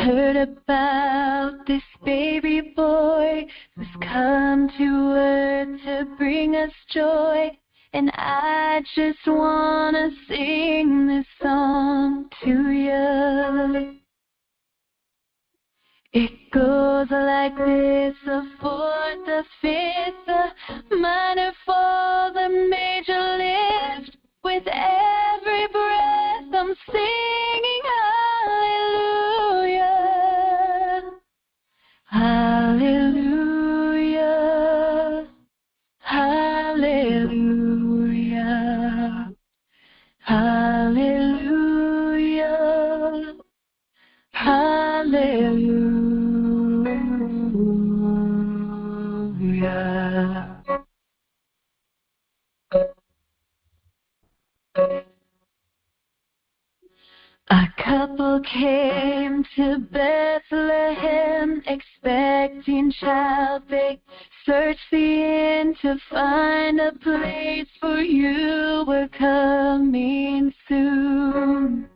heard about this baby boy who's come to earth to bring us joy, and I just wanna sing this song to you. It goes like this: a fourth, a fifth, a minor fall, the major lift. With every breath I'm singing hallelujah, hallelujah, hallelujah, hallelujah. A couple came to Bethlehem, expecting child. They searched the inn to find a place, for you were coming soon.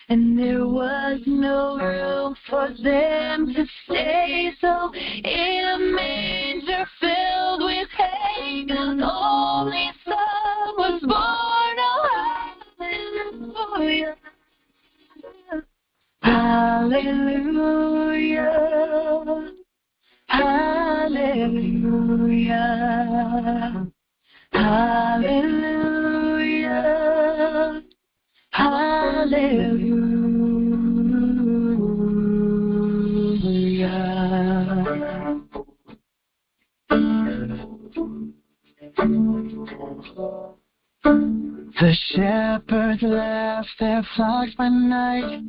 And there was no room for them to stay, so in a manger filled with hay, God's only Son was born. Oh, hallelujah, hallelujah, hallelujah, hallelujah, hallelujah. The shepherds left their flocks by night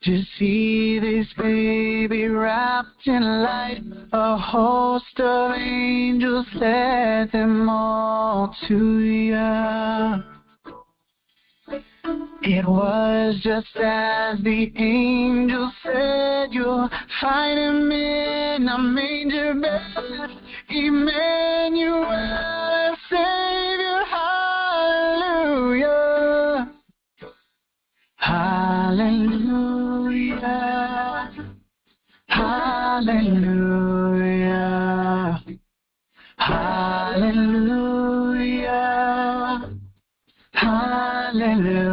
to see this baby wrapped in light. A host of angels led them all to you. It was just as the angel said, you'll find him in a manger bed, Emmanuel, Savior. Hallelujah, hallelujah, hallelujah, hallelujah, hallelujah.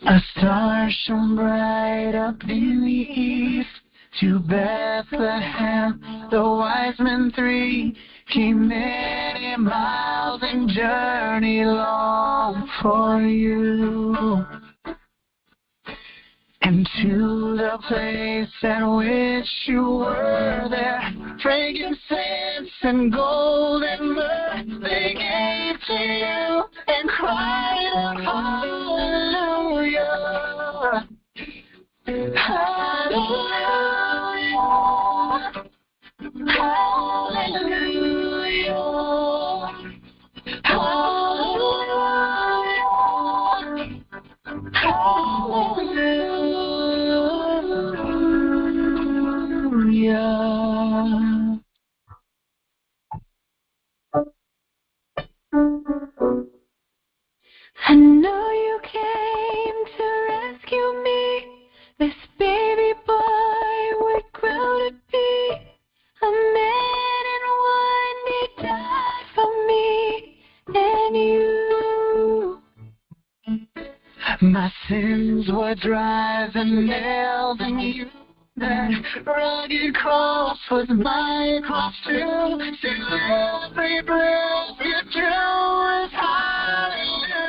A star shone bright up in the east. To Bethlehem, the wise men three came many miles and journeyed long for you. And to the place at which you were there, frankincense and gold and myrrh they gave to you, and cried out, hallelujah, hallelujah, hallelujah, hallelujah, hallelujah. I know you came to rescue me. This baby boy would grow to be a man and one day died for me and you. My sins were drives and nails in you. That rugged cross was my cross too. Till every breath you drew is hallelujah,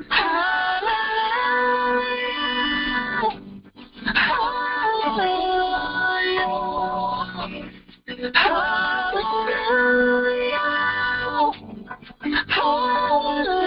hallelujah, hallelujah, hallelujah, hallelujah.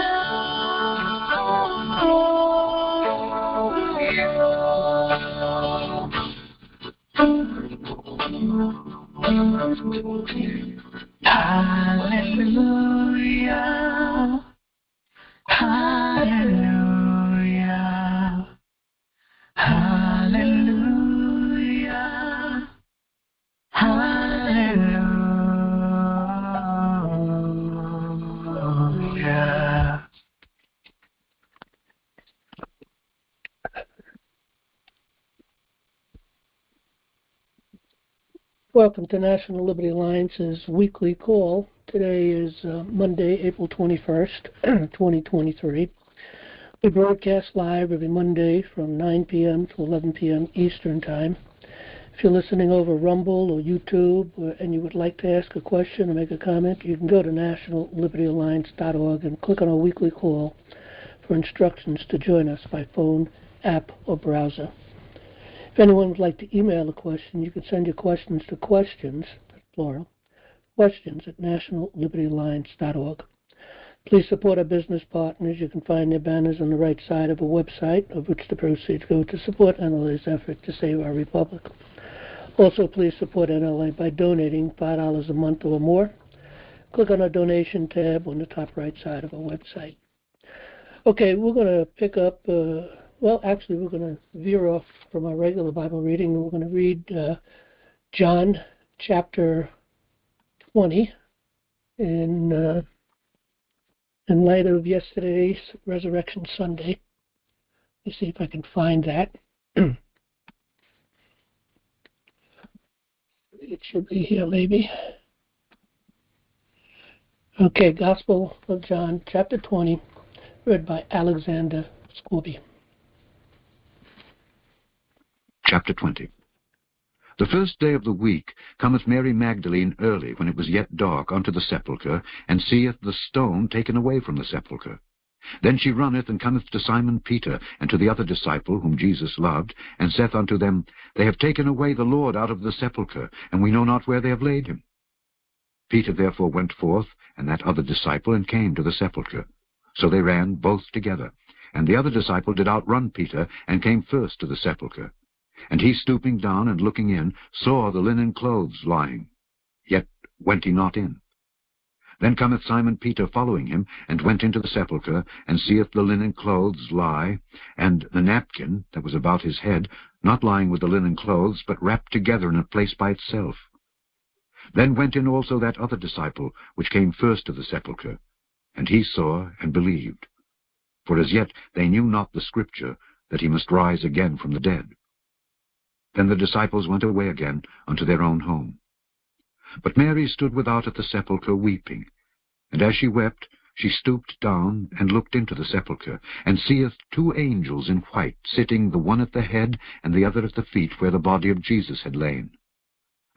Welcome to National Liberty Alliance's weekly call. Today is Monday, April 21st, 2023. We broadcast live every Monday from 9 p.m. to 11 p.m. Eastern Time. If you're listening over Rumble or YouTube and you would like to ask a question or make a comment, you can go to nationallibertyalliance.org and click on our weekly call for instructions to join us by phone, app, or browser. If anyone would like to email a question, you can send your questions to questions, plural, questions at nationallibertyalliance.org. Please support our business partners. You can find their banners on the right side of our website, of which the proceeds go to support NLA's effort to save our republic. Also, please support NLA by donating $5 a month or more. Click on our donation tab on the top right side of our website. Okay, we're going to pick up, we're going to veer off from our regular Bible reading. We're going to read John chapter 20 in light of yesterday's Resurrection Sunday. Let's see if I can find that. It should be here, maybe. Okay, Gospel of John, chapter 20, read by Alexander Scorby. Chapter 20. The first day of the week cometh Mary Magdalene early, when it was yet dark, unto the sepulchre, and seeth the stone taken away from the sepulchre. Then she runneth, and cometh to Simon Peter, and to the other disciple, whom Jesus loved, and saith unto them, They have taken away the Lord out of the sepulchre, and we know not where they have laid him. Peter therefore went forth, and that other disciple, and came to the sepulchre. So they ran both together. And the other disciple did outrun Peter, and came first to the sepulchre. And he, stooping down and looking in, saw the linen clothes lying, yet went he not in. Then cometh Simon Peter following him, and went into the sepulchre, and seeth the linen clothes lie, and the napkin that was about his head, not lying with the linen clothes, but wrapped together in a place by itself. Then went in also that other disciple, which came first to the sepulchre, and he saw and believed. For as yet they knew not the Scripture, that he must rise again from the dead. Then the disciples went away again unto their own home. But Mary stood without at the sepulchre weeping. And as she wept, she stooped down, and looked into the sepulchre, and seeth two angels in white, sitting, the one at the head, and the other at the feet, where the body of Jesus had lain.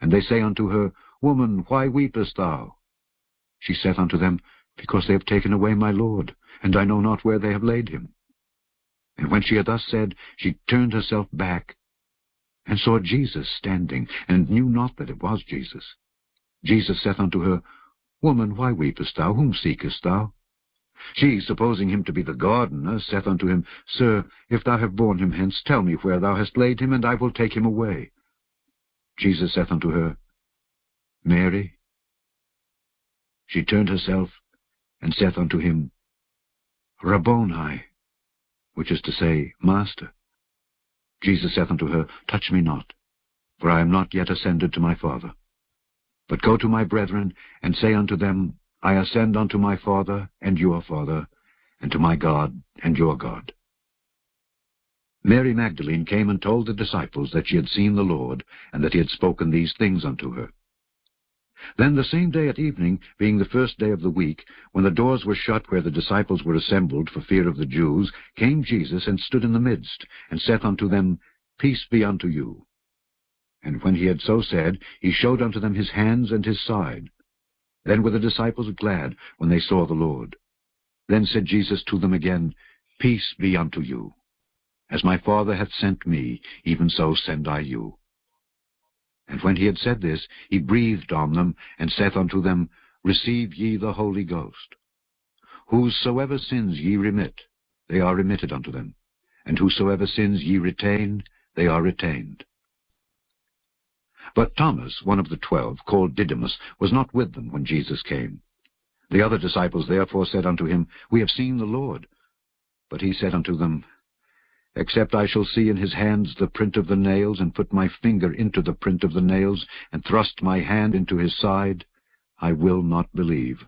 And they say unto her, Woman, why weepest thou? She saith unto them, Because they have taken away my Lord, and I know not where they have laid him. And when she had thus said, she turned herself back, and saw Jesus standing, and knew not that it was Jesus. Jesus saith unto her, Woman, why weepest thou? Whom seekest thou? She, supposing him to be the gardener, saith unto him, Sir, if thou have borne him hence, tell me where thou hast laid him, and I will take him away. Jesus saith unto her, Mary. She turned herself, and saith unto him, Rabboni, which is to say, Master. Jesus saith unto her, Touch me not, for I am not yet ascended to my Father. But go to my brethren, and say unto them, I ascend unto my Father and your Father, and to my God and your God. Mary Magdalene came and told the disciples that she had seen the Lord, and that he had spoken these things unto her. Then the same day at evening, being the first day of the week, when the doors were shut where the disciples were assembled for fear of the Jews, came Jesus and stood in the midst, and saith unto them, Peace be unto you. And when he had so said, he showed unto them his hands and his side. Then were the disciples glad when they saw the Lord. Then said Jesus to them again, Peace be unto you. As my Father hath sent me, even so send I you. And when he had said this, he breathed on them, and saith unto them, Receive ye the Holy Ghost. Whosoever sins ye remit, they are remitted unto them. And whosoever sins ye retain, they are retained. But Thomas, one of the 12, called Didymus, was not with them when Jesus came. The other disciples therefore said unto him, We have seen the Lord. But he said unto them, Except I shall see in his hands the print of the nails, and put my finger into the print of the nails, and thrust my hand into his side, I will not believe.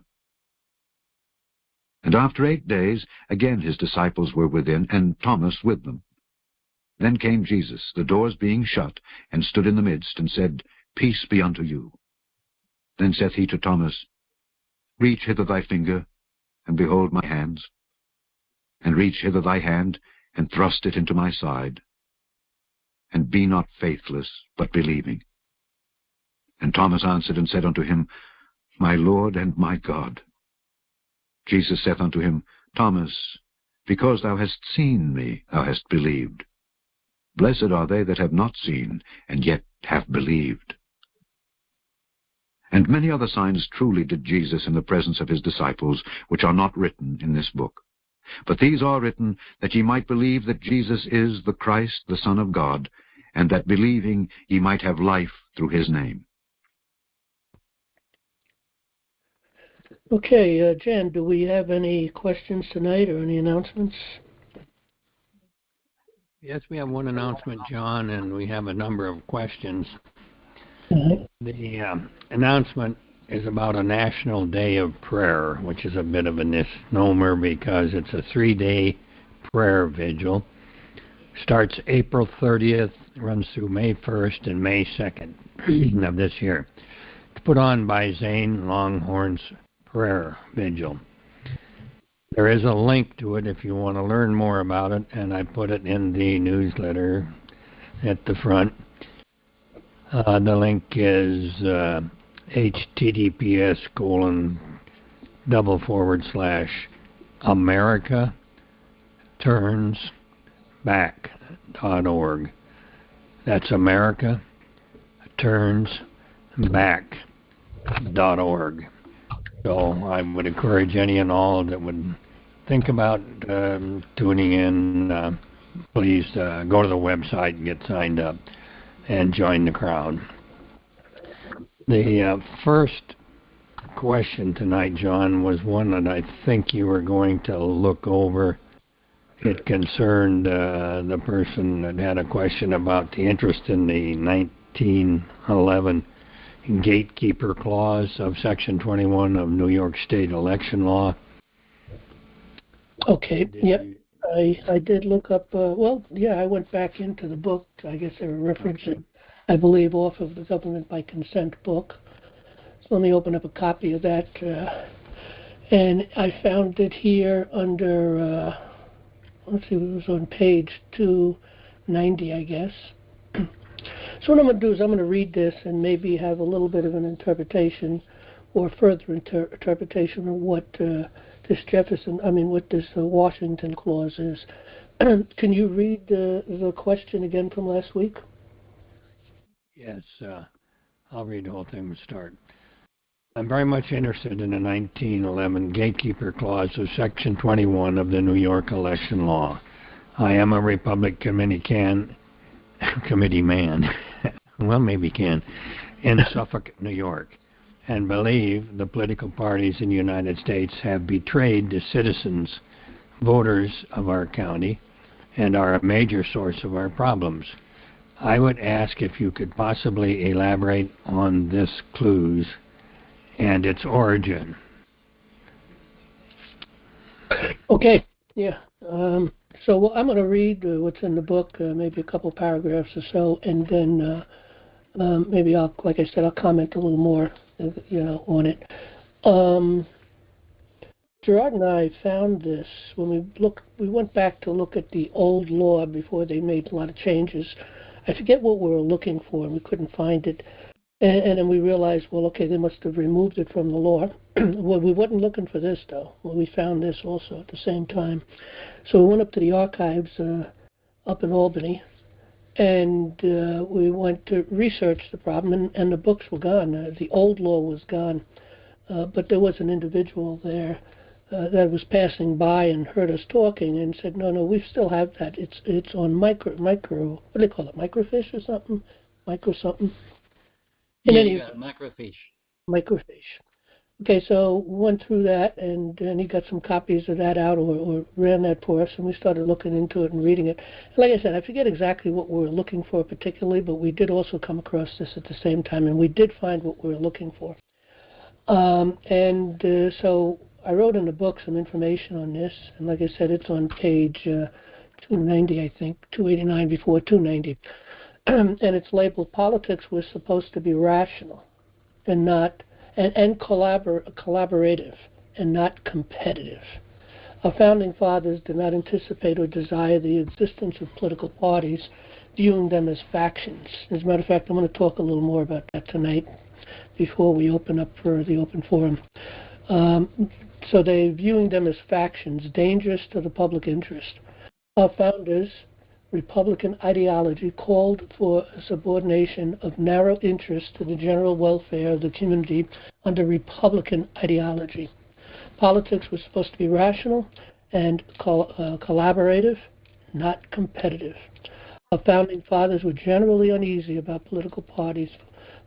And after 8 days, again his disciples were within, and Thomas with them. Then came Jesus, the doors being shut, and stood in the midst, and said, Peace be unto you. Then saith he to Thomas, Reach hither thy finger, and behold my hands, and reach hither thy hand, and thrust it into my side, and be not faithless, but believing. And Thomas answered and said unto him, My Lord and my God. Jesus saith unto him, Thomas, because thou hast seen me, thou hast believed. Blessed are they that have not seen, and yet have believed. And many other signs truly did Jesus in the presence of his disciples, which are not written in this book. But these are written, that ye might believe that Jesus is the Christ, the Son of God, and that believing ye might have life through his name. Okay, Jan, do we have any questions tonight or any announcements? Yes, we have one announcement, John, and we have a number of questions. The announcement is about a National Day of Prayer, which is a bit of a misnomer because it's a 3-day prayer vigil. Starts April 30th, runs through May 1st and May 2nd of this year. It's put on by Zane Longhorn's Prayer Vigil. There is a link to it if you want to learn more about it, and I put it in the newsletter at the front. The link is https://americaturnsback.org. That's americaturnsback.org. So I would encourage any and all that would think about tuning in, please go to the website and get signed up and join the crowd. The first question tonight, John, was one that I think you were going to look over. It concerned the person that had a question about the interest in the 1911 gatekeeper clause of Section 21 of New York State election law. Okay, yep. I did look up, I went back into the book. I guess they were referencing, I believe, off of the Government by Consent book. So let me open up a copy of that. And I found it here under, let's see, it was on page 290, I guess. So what I'm going to do is I'm going to read this and maybe have a little bit of an interpretation or further interpretation of what this Washington clause is. Can you read the question again from last week? Yes, I'll read the whole thing to start. I'm very much interested in the 1911 gatekeeper clause of Section 21 of the New York election law. I am a Committeeman, well, maybe can, in Suffolk, New York, and believe the political parties in the United States have betrayed the citizens, voters of our county, and are a major source of our problems. I would ask if you could possibly elaborate on this clause and its origin. Okay, yeah. So I'm going to read what's in the book, maybe a couple paragraphs or so, and then maybe I'll comment a little more, on it. Gerard and I found this when we went back to look at the old law before they made a lot of changes. I forget what we were looking for, and we couldn't find it. And then we realized, well, okay, they must have removed it from the law. Well, we weren't looking for this, though. Well, we found this also at the same time. So we went up to the archives up in Albany, and we went to research the problem, and the books were gone. The old law was gone, but there was an individual there that was passing by and heard us talking and said, no, we still have that. It's on micro, what do they call it, microfiche or something? Micro something? Microfiche. Microfiche. Okay, so we went through that, and then he got some copies of that out or ran that for us, and we started looking into it and reading it. And like I said, I forget exactly what we were looking for particularly, but we did also come across this at the same time, and we did find what we were looking for. So I wrote in the book some information on this, and like I said, it's on page 290, I think, 289 before 290. and it's labeled politics was supposed to be rational and not and collaborative and not competitive. Our founding fathers did not anticipate or desire the existence of political parties, viewing them as factions. As a matter of fact, I'm going to talk a little more about that tonight before we open up for the open forum. So they're viewing them as factions, dangerous to the public interest. Our founders' Republican ideology called for a subordination of narrow interest to the general welfare of the community under Republican ideology. Politics was supposed to be rational and collaborative, not competitive. Our founding fathers were generally uneasy about political parties.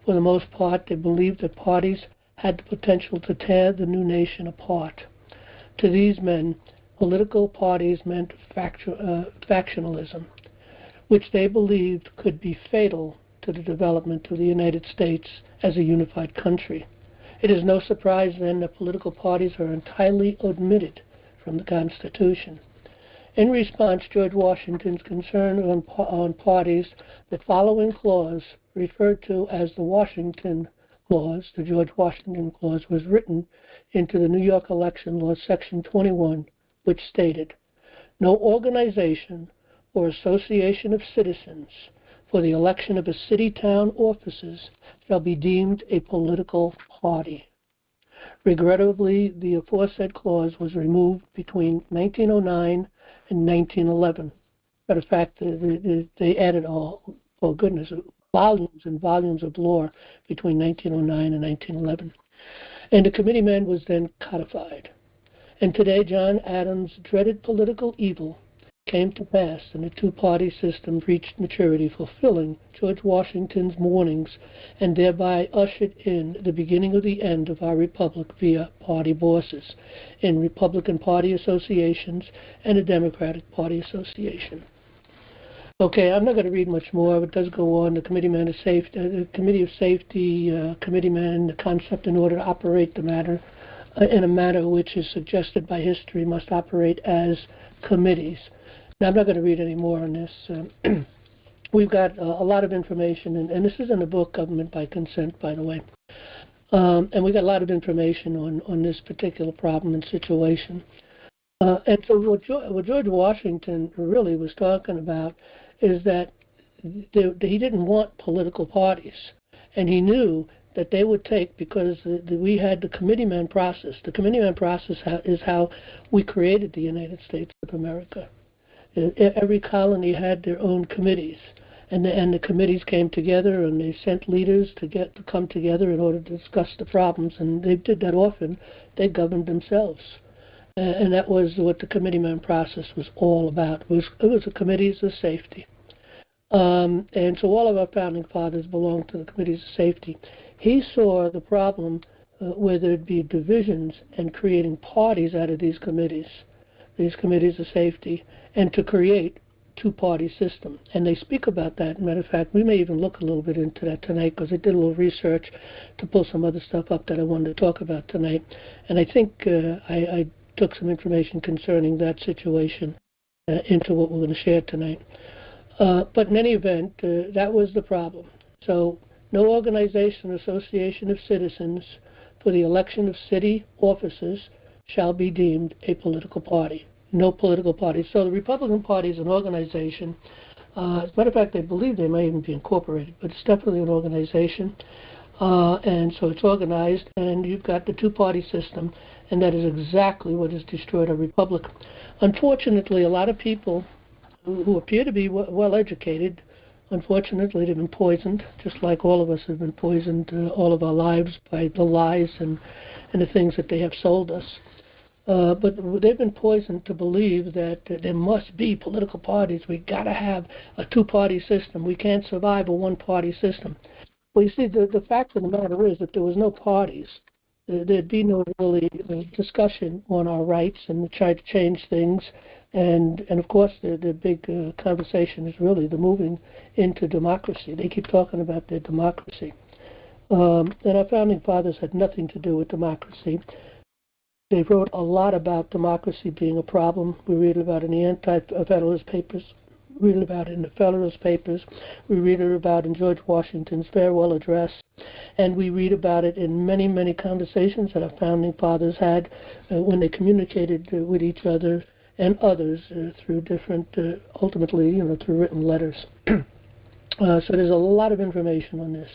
For the most part, they believed that parties had the potential to tear the new nation apart. To these men, political parties meant factionalism, which they believed could be fatal to the development of the United States as a unified country. It is no surprise, then, that political parties are entirely omitted from the Constitution. In response, George Washington's concern on parties, the following clause, referred to as the Washington Clause, the George Washington Clause, was written into the New York Election Law, Section 21, which stated, "No organization or association of citizens for the election of a city-town offices shall be deemed a political party." Regrettably, the aforesaid clause was removed between 1909 and 1911. Matter of fact, they added volumes and volumes of law between 1909 and 1911. And the Committeeman was then codified. And today, John Adams' dreaded political evil came to pass, and the two-party system reached maturity, fulfilling George Washington's warnings, and thereby ushered in the beginning of the end of our republic via party bosses in Republican Party associations and a Democratic Party association. Okay, I'm not going to read much more. It does go on. The Committeeman of Safety, the Committee of Safety, Committeeman, the concept in order to operate the matter in a manner which is suggested by history must operate as committees. Now, I'm not going to read any more on this. We've got a lot of information, and this is in the book, Government by Consent, by the way. And we got a lot of information on this particular problem and situation. And so what George Washington really was talking about is that he didn't want political parties, and he knew that they would take, because we had the Committeeman process. The Committeeman process is how we created the United States of America. Every colony had their own committees, and the committees came together, and they sent leaders to come together in order to discuss the problems, and they did that often. They governed themselves. And that was what the Committeeman process was all about. It was the committees of safety. And so all of our founding fathers belonged to the committees of safety. He saw the problem where there'd be divisions and creating parties out of these committees of safety, and to create two-party system. And they speak about that. As a matter of fact, we may even look a little bit into that tonight, because I did a little research to pull some other stuff up that I wanted to talk about tonight. And I think I took some information concerning that situation into what we're going to share tonight. But in any event, that was the problem. So no organization or association of citizens for the election of city officers shall be deemed a political party. No political party. So the Republican Party is an organization. As a matter of fact, I believe they may even be incorporated, but it's definitely an organization. And so it's organized, and you've got the two-party system, and that is exactly what has destroyed our republic. Unfortunately, a lot of people who appear to be well-educated, unfortunately, they've been poisoned, just like all of us have been poisoned all of our lives by the lies and the things that they have sold us. But they've been poisoned to believe that there must be political parties. We've got to have a two-party system. We can't survive a one-party system. Well, you see, the fact of the matter is that there was no parties. There'd be no really discussion on our rights and try to change things. And of course, the big conversation is really the moving into democracy. They keep talking about their democracy. And our founding fathers had nothing to do with democracy. They wrote a lot about democracy being a problem. We read about it in the Anti-Federalist Papers read about it in the Federalist Papers. We read it about in George Washington's farewell address. And we read about it in many, many conversations that our founding fathers had when they communicated with each other and others through different, ultimately, through written letters. So there's a lot of information on this.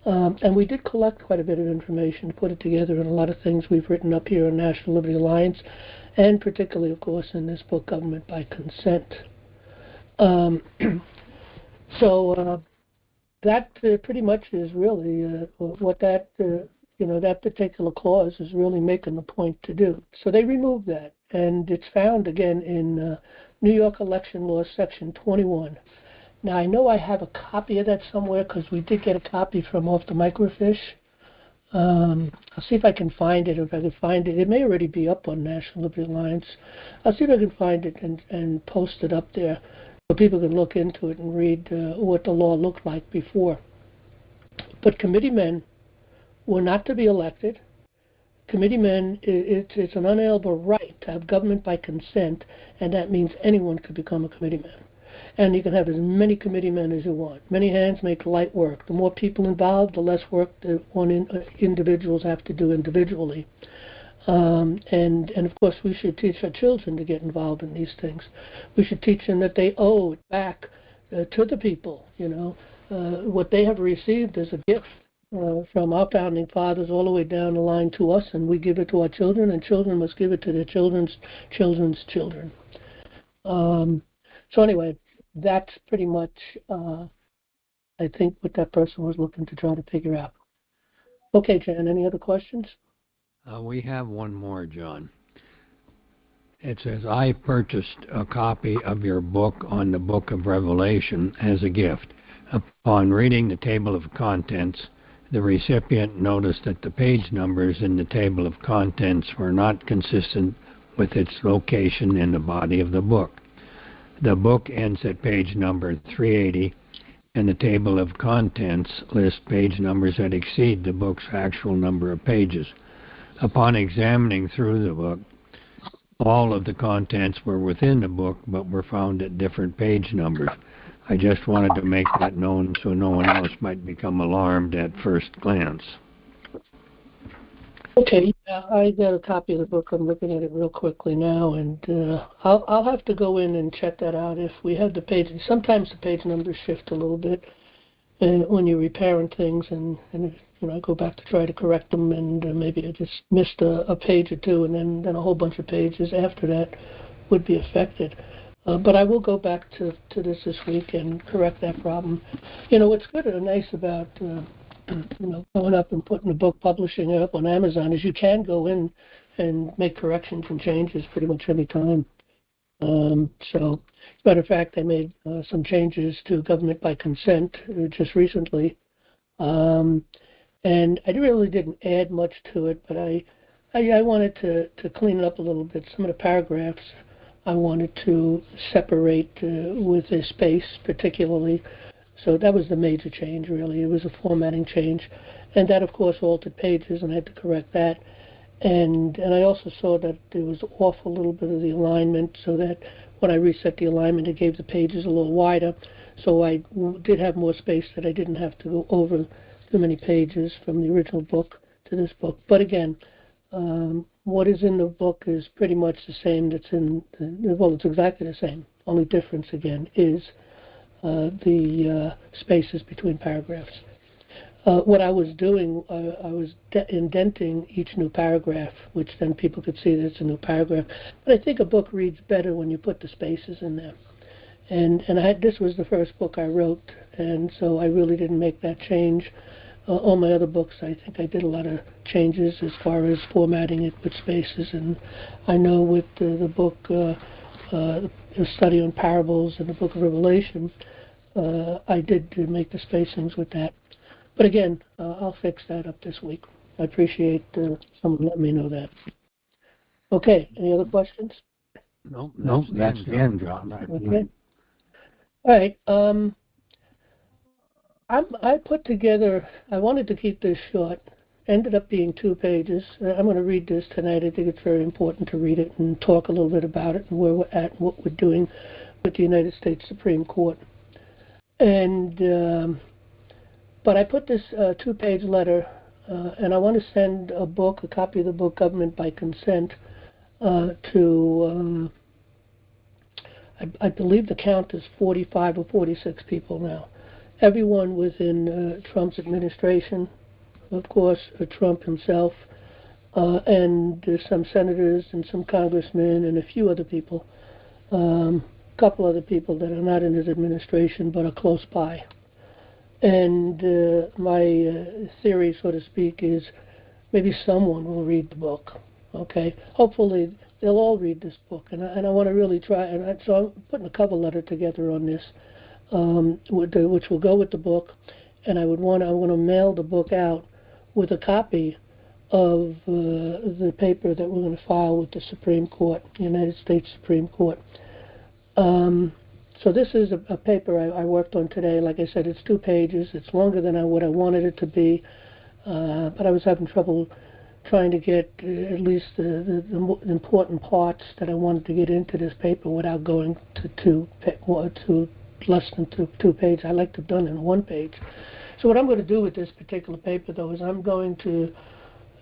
And we did collect quite a bit of information, put it together in a lot of things we've written up here in National Liberty Alliance, and particularly, of course, in this book, Government by Consent. That pretty much is really what that, that particular clause is really making the point to do. So they removed that, and it's found again in New York Election Law, Section 21. Now, I know I have a copy of that somewhere because we did get a copy from Off the Microfiche. I'll see if I can find it. If I can find it, it may already be up on National Liberty Alliance. I'll see if I can find it and post it up there so people can look into it and read what the law looked like before. But committeemen were not to be elected. Committeemen, it's an unalienable right to have government by consent, and that means anyone could become a committeeman. And you can have as many committeemen as you want. Many hands make light work. The more people involved, the less work that individuals have to do individually. And of course, we should teach our children to get involved in these things. We should teach them that they owe it back to the people, what they have received as a gift from our founding fathers all the way down the line to us, and we give it to our children, and children must give it to their children's children's children. So anyway, that's pretty much, I think, what that person was looking to try to figure out. Okay, Jan, any other questions? We have one more, John. It says, I purchased a copy of your book on the Book of Revelation as a gift. Upon reading the table of contents, the recipient noticed that the page numbers in the table of contents were not consistent with its location in the body of the book. The book ends at page number 380, and the table of contents lists page numbers that exceed the book's actual number of pages. Upon examining through the book, all of the contents were within the book, but were found at different page numbers. I just wanted to make that known so no one else might become alarmed at first glance. Okay, I got a copy of the book. I'm looking at it real quickly now, and I'll have to go in and check that out if we have the page. Sometimes the page numbers shift a little bit when you're repairing things, and I go back to try to correct them, and maybe I just missed a page or two, and then a whole bunch of pages after that would be affected. But I will go back to this week and correct that problem. What's good and nice about going up and putting a book, publishing it up on Amazon is you can go in and make corrections and changes pretty much any time. So, as a matter of fact, I made some changes to government by consent just recently. And I really didn't add much to it, but I wanted to clean it up a little bit. Some of the paragraphs I wanted to separate with a space particularly. So that was the major change, really. It was a formatting change. And that, of course, altered pages, and I had to correct that. And I also saw that it was off a little bit of the alignment, so that when I reset the alignment, it gave the pages a little wider. So I did have more space that I didn't have to go over too many pages from the original book to this book. But again, what is in the book is pretty much the same that's it's exactly the same. Only difference, again, is the spaces between paragraphs. What I was doing, I was indenting each new paragraph, which then people could see that it's a new paragraph. But I think a book reads better when you put the spaces in there. And this was the first book I wrote, and so I really didn't make that change. All my other books, I think I did a lot of changes as far as formatting it with spaces. And I know with the book, the study on parables and the Book of Revelation, I did make the spacings with that. But again, I'll fix that up this week. I appreciate someone letting me know that. Okay, any other questions? No, that's the end, John. Okay. All right. I put together, I wanted to keep this short, ended up being 2 pages. I'm going to read this tonight. I think it's very important to read it and talk a little bit about it and where we're at and what we're doing. with the United States Supreme Court. And but I put this two-page letter, and I want to send a copy of the book, Government by Consent, to, I believe the count is 45 or 46 people now. Everyone within Trump's administration, of course, Trump himself, and some senators and some congressmen and a few other people, a couple other people that are not in his administration but are close by. And my theory, so to speak, is maybe someone will read the book. Okay, hopefully they'll all read this book, and I want to really try. So I'm putting a cover letter together on this, which will go with the book, and I want to mail the book out with a copy of the paper that we're going to file with the Supreme Court, the United States Supreme Court. So this is a paper I worked on today. Like I said, it's 2 pages. It's longer than what I wanted it to be, but I was having trouble trying to get at least the important parts that I wanted to get into this paper without going to less than 2 pages. I like to have done it in 1 page. So what I'm going to do with this particular paper, though, is I'm going to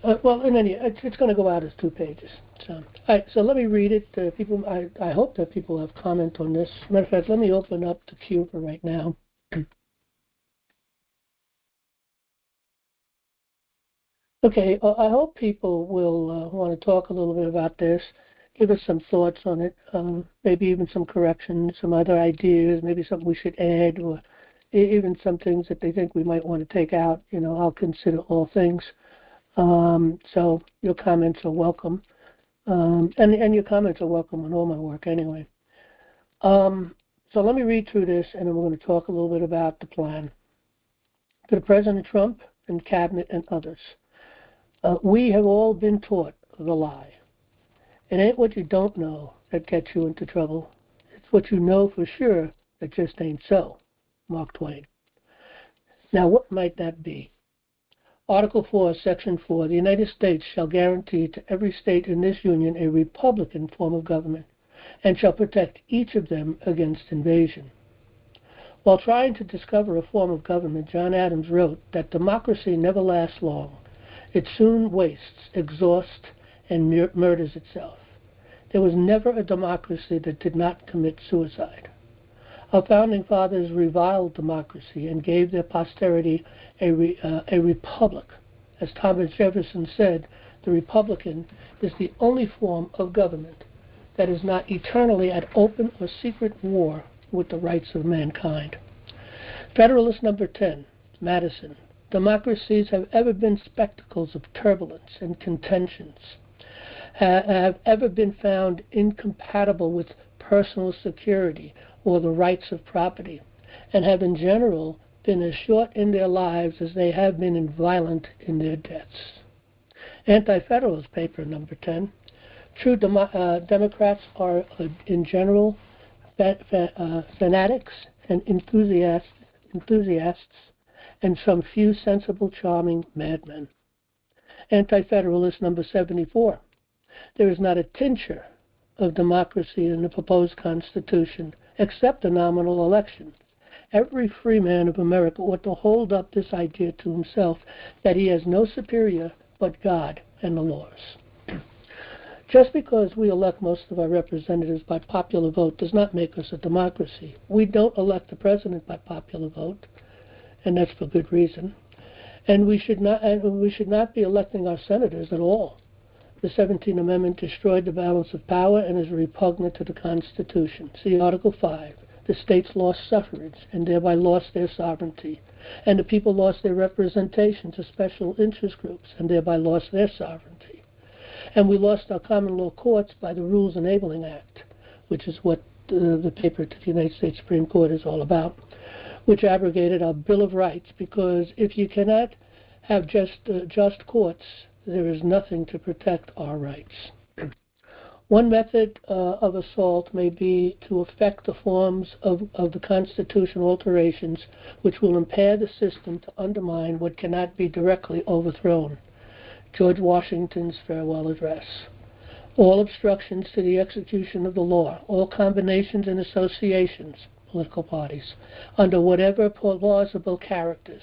it's going to go out as 2 pages. So, all right, so let me read it. People, I hope that people have comment on this. Matter of fact, let me open up the queue for right now. Okay, I hope people will want to talk a little bit about this, give us some thoughts on it, maybe even some corrections, some other ideas, maybe something we should add, or even some things that they think we might want to take out. I'll consider all things. So your comments are welcome. And your comments are welcome on all my work anyway. So let me read through this, and then we're going to talk a little bit about the plan. To President Trump and Cabinet and others, we have all been taught the lie. It ain't what you don't know that gets you into trouble. It's what you know for sure that just ain't so. Mark Twain. Now, what might that be? Article 4, Section 4, the United States shall guarantee to every state in this union a republican form of government, and shall protect each of them against invasion. While trying to discover a form of government, John Adams wrote that democracy never lasts long. It soon wastes, exhausts, and murders itself. There was never a democracy that did not commit suicide. Our founding fathers reviled democracy and gave their posterity a republic. As Thomas Jefferson said, the republican is the only form of government that is not eternally at open or secret war with the rights of mankind. Federalist number 10, Madison. Democracies have ever been spectacles of turbulence and contentions, have ever been found incompatible with personal security or the rights of property, and have in general been as short in their lives as they have been violent in their deaths. Anti-Federalist paper number 10. True Democrats are in general fanatics and enthusiasts, and some few sensible, charming madmen. Anti-Federalist number 74. There is not a tincture of democracy in the proposed Constitution, except the nominal elections. Every free man of America ought to hold up this idea to himself, that he has no superior but God and the laws. Just because we elect most of our representatives by popular vote does not make us a democracy. We don't elect the president by popular vote, and that's for good reason. And we should not be electing our senators at all. The 17th Amendment destroyed the balance of power and is repugnant to the Constitution. See Article 5. The states lost suffrage and thereby lost their sovereignty. And the people lost their representation to special interest groups and thereby lost their sovereignty. And we lost our common law courts by the Rules Enabling Act, which is what the paper to the United States Supreme Court is all about, which abrogated our Bill of Rights, because if you cannot have just courts, there is nothing to protect our rights. One method of assault may be to affect the forms of the constitutional alterations which will impair the system to undermine what cannot be directly overthrown. George Washington's farewell address. all obstructions to the execution of the law, all combinations and associations, political parties, under whatever plausible characters,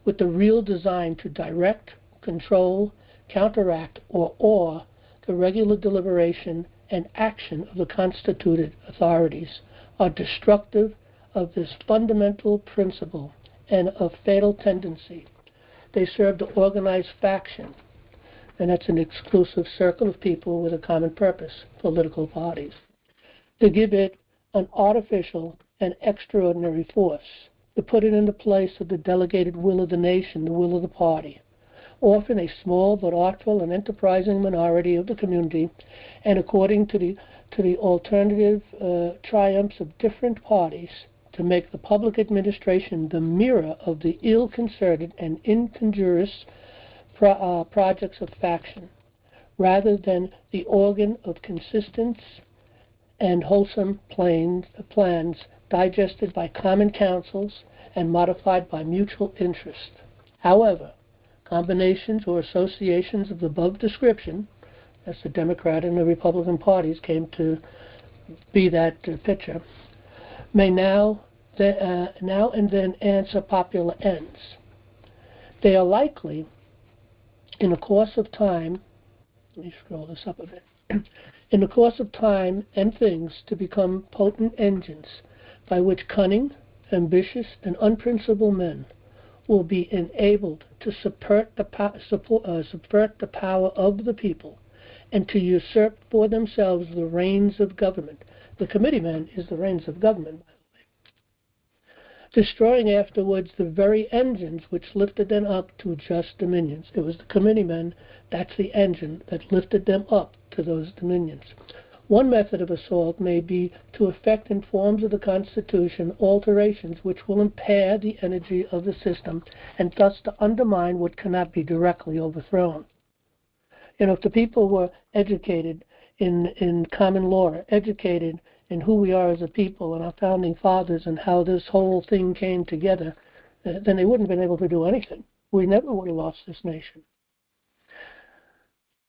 with the real design to direct, control, counteract, or awe the regular deliberation and action of the constituted authorities, are destructive of this fundamental principle and of fatal tendency. They serve to organize faction, and that's an exclusive circle of people with a common purpose, political parties, to give it an artificial and extraordinary force, to put it in the place of the delegated will of the nation, the will of the party, often a small but artful and enterprising minority of the community, and according to the alternative triumphs of different parties, to make the public administration the mirror of the ill-concerted and incongruous projects of faction, rather than the organ of consistent and wholesome plans digested by common councils and modified by mutual interest. However, combinations or associations of the above description, as the Democrat and the Republican parties came to be that picture, may now and then answer popular ends. They are likely, in the course of time, let me scroll this up a bit, in the course of time and things, to become potent engines by which cunning, ambitious, and unprincipled men will be enabled to subvert the power of the people and to usurp for themselves the reins of government. The Committeeman is the reins of government, by the way. Destroying afterwards the very engines which lifted them up to just dominions. It was the Committeeman, that's the engine that lifted them up to those dominions. One method of assault may be to effect in forms of the Constitution alterations which will impair the energy of the system and thus to undermine what cannot be directly overthrown. If the people were educated in common law, educated in who we are as a people and our founding fathers and how this whole thing came together, then they wouldn't have been able to do anything. We never would have lost this nation.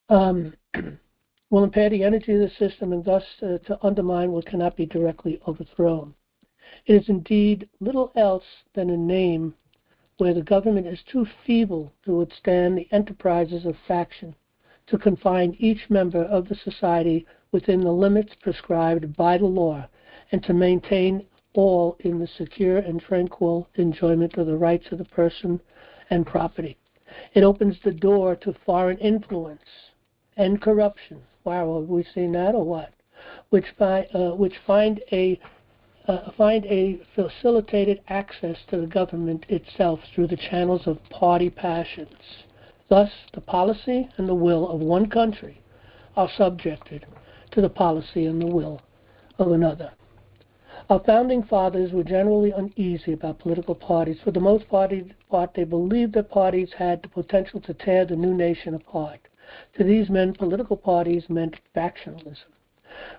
Will impair the energy of the system and thus to undermine what cannot be directly overthrown. It is indeed little else than a name where the government is too feeble to withstand the enterprises of faction, to confine each member of the society within the limits prescribed by the law, and to maintain all in the secure and tranquil enjoyment of the rights of the person and property. It opens the door to foreign influence and corruption. Wow, have we seen that or what? Which find a facilitated access to the government itself through the channels of party passions. Thus, the policy and the will of one country are subjected to the policy and the will of another. Our founding fathers were generally uneasy about political parties. For the most part, they believed that parties had the potential to tear the new nation apart. To these men, political parties meant factionalism,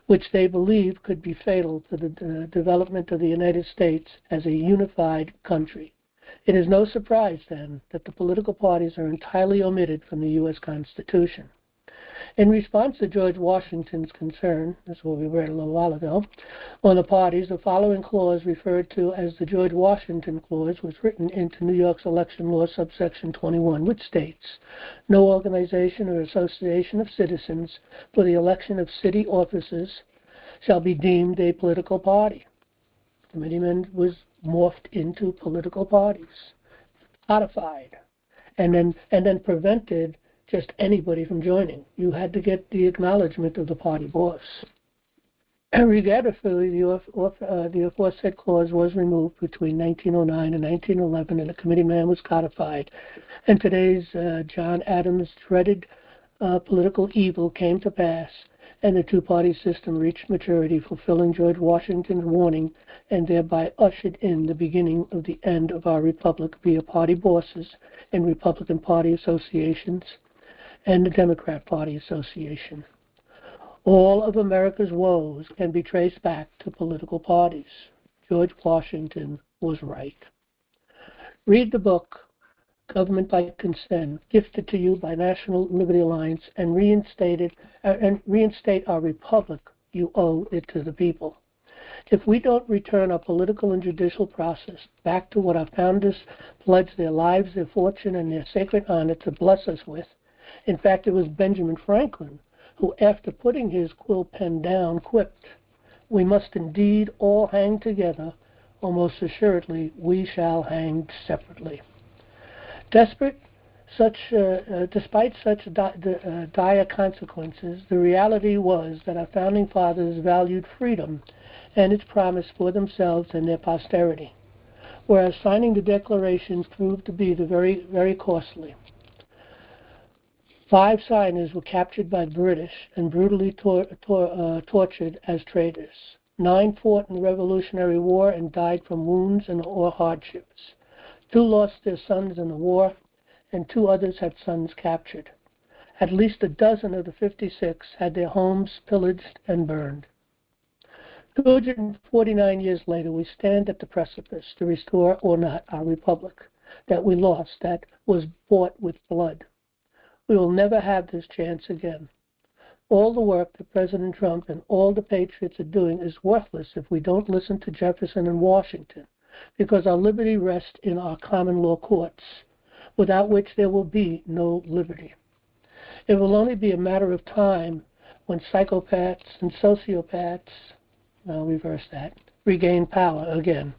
which they believed could be fatal to the development of the United States as a unified country. It is no surprise, then, that the political parties are entirely omitted from the U.S. Constitution. In response to George Washington's concern, this is what we read a little while ago, on the parties, the following clause, referred to as the George Washington Clause, was written into New York's election law subsection 21, which states, no organization or association of citizens for the election of city officers shall be deemed a political party. The Committeeman was morphed into political parties, codified, and then prevented just anybody from joining. You had to get the acknowledgement of the party boss. Regretfully, the aforesaid clause was removed between 1909 and 1911, and the Committeeman was codified. And today's John Adams' dreaded political evil came to pass, and the two-party system reached maturity, fulfilling George Washington's warning, and thereby ushered in the beginning of the end of our republic via party bosses and Republican Party associations and the Democrat Party Association. All of America's woes can be traced back to political parties. George Washington was right. Read the book government by consent, gifted to you by National Liberty Alliance, and reinstate our republic, you owe it to the people. If we don't return our political and judicial process back to what our founders pledged their lives, their fortune, and their sacred honor to bless us with, in fact, it was Benjamin Franklin who, after putting his quill pen down, quipped, "We must indeed all hang together, or most assuredly we shall hang separately." Despite such dire consequences, the reality was that our founding fathers valued freedom and its promise for themselves and their posterity, whereas signing the declarations proved to be very, very costly. 5 signers were captured by the British and brutally tortured as traitors. 9 fought in the Revolutionary War and died from wounds or hardships. 2 lost their sons in the war, and 2 others had sons captured. At least a dozen of the 56 had their homes pillaged and burned. 249 years later, we stand at the precipice to restore or not our republic that we lost, that was bought with blood. We will never have this chance again. All the work that President Trump and all the patriots are doing is worthless if we don't listen to Jefferson and Washington, because our liberty rests in our common law courts, without which there will be no liberty. It will only be a matter of time when psychopaths and sociopaths, I'll reverse that, regain power again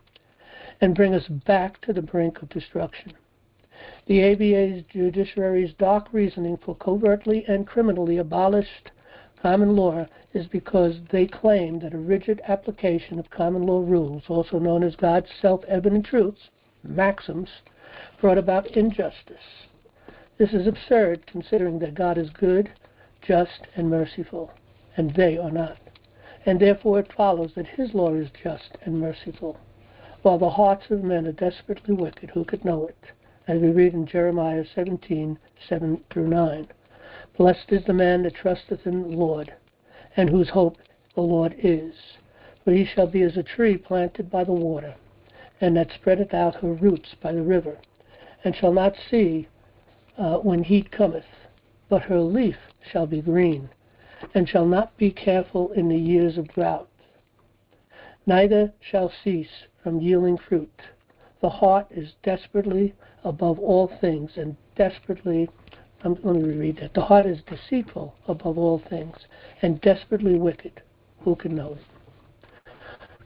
and bring us back to the brink of destruction. The ABA's judiciary's dark reasoning for covertly and criminally abolished common law is because they claim that a rigid application of common law rules, also known as God's self-evident truths, maxims, brought about injustice. This is absurd, considering that God is good, just, and merciful, and they are not. And therefore it follows that his law is just and merciful, while the hearts of men are desperately wicked. Who could know it? As we read in Jeremiah 17:7-9. Blessed is the man that trusteth in the Lord, and whose hope the Lord is. For he shall be as a tree planted by the water, and that spreadeth out her roots by the river, and shall not see when heat cometh, but her leaf shall be green, and shall not be careful in the years of drought, neither shall cease from yielding fruit. The heart is desperately above all things, and desperately, let me reread that. The heart is deceitful above all things, and desperately wicked. Who can know it?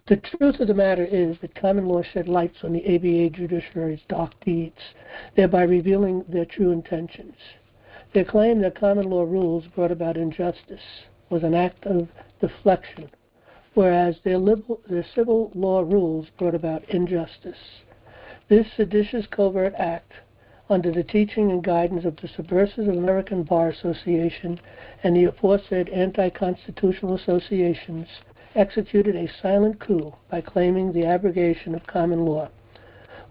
The truth of the matter is that common law shed lights on the ABA judiciary's dark deeds, thereby revealing their true intentions. Their claim that common law rules brought about injustice was an act of deflection, whereas their civil law rules brought about injustice. This seditious covert act, under the teaching and guidance of the Subversive American Bar Association and the aforesaid anti-constitutional associations, executed a silent coup by claiming the abrogation of common law,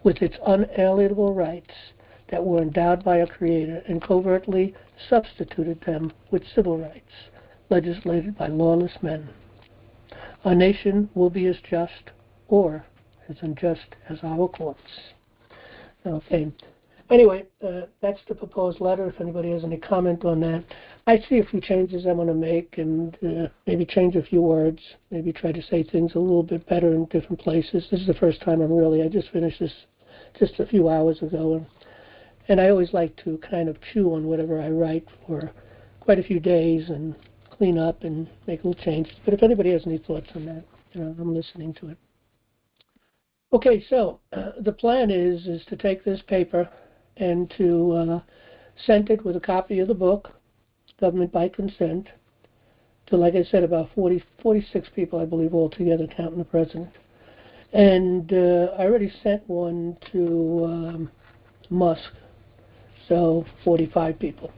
with its unalienable rights that were endowed by our Creator, and covertly substituted them with civil rights legislated by lawless men. Our nation will be as just or as unjust as our courts. Okay. Anyway, that's the proposed letter. If anybody has any comment on that, I see a few changes I'm going to make, and maybe change a few words, maybe try to say things a little bit better in different places. This is the first time I just finished this just a few hours ago, and I always like to kind of chew on whatever I write for quite a few days and clean up and make little changes. But if anybody has any thoughts on that, I'm listening to it. Okay, so the plan is to take this paper and to send it with a copy of the book, Government by Consent, to, like I said, about 46 people, I believe, altogether, counting the president. And I already sent one to Musk, so 45 people.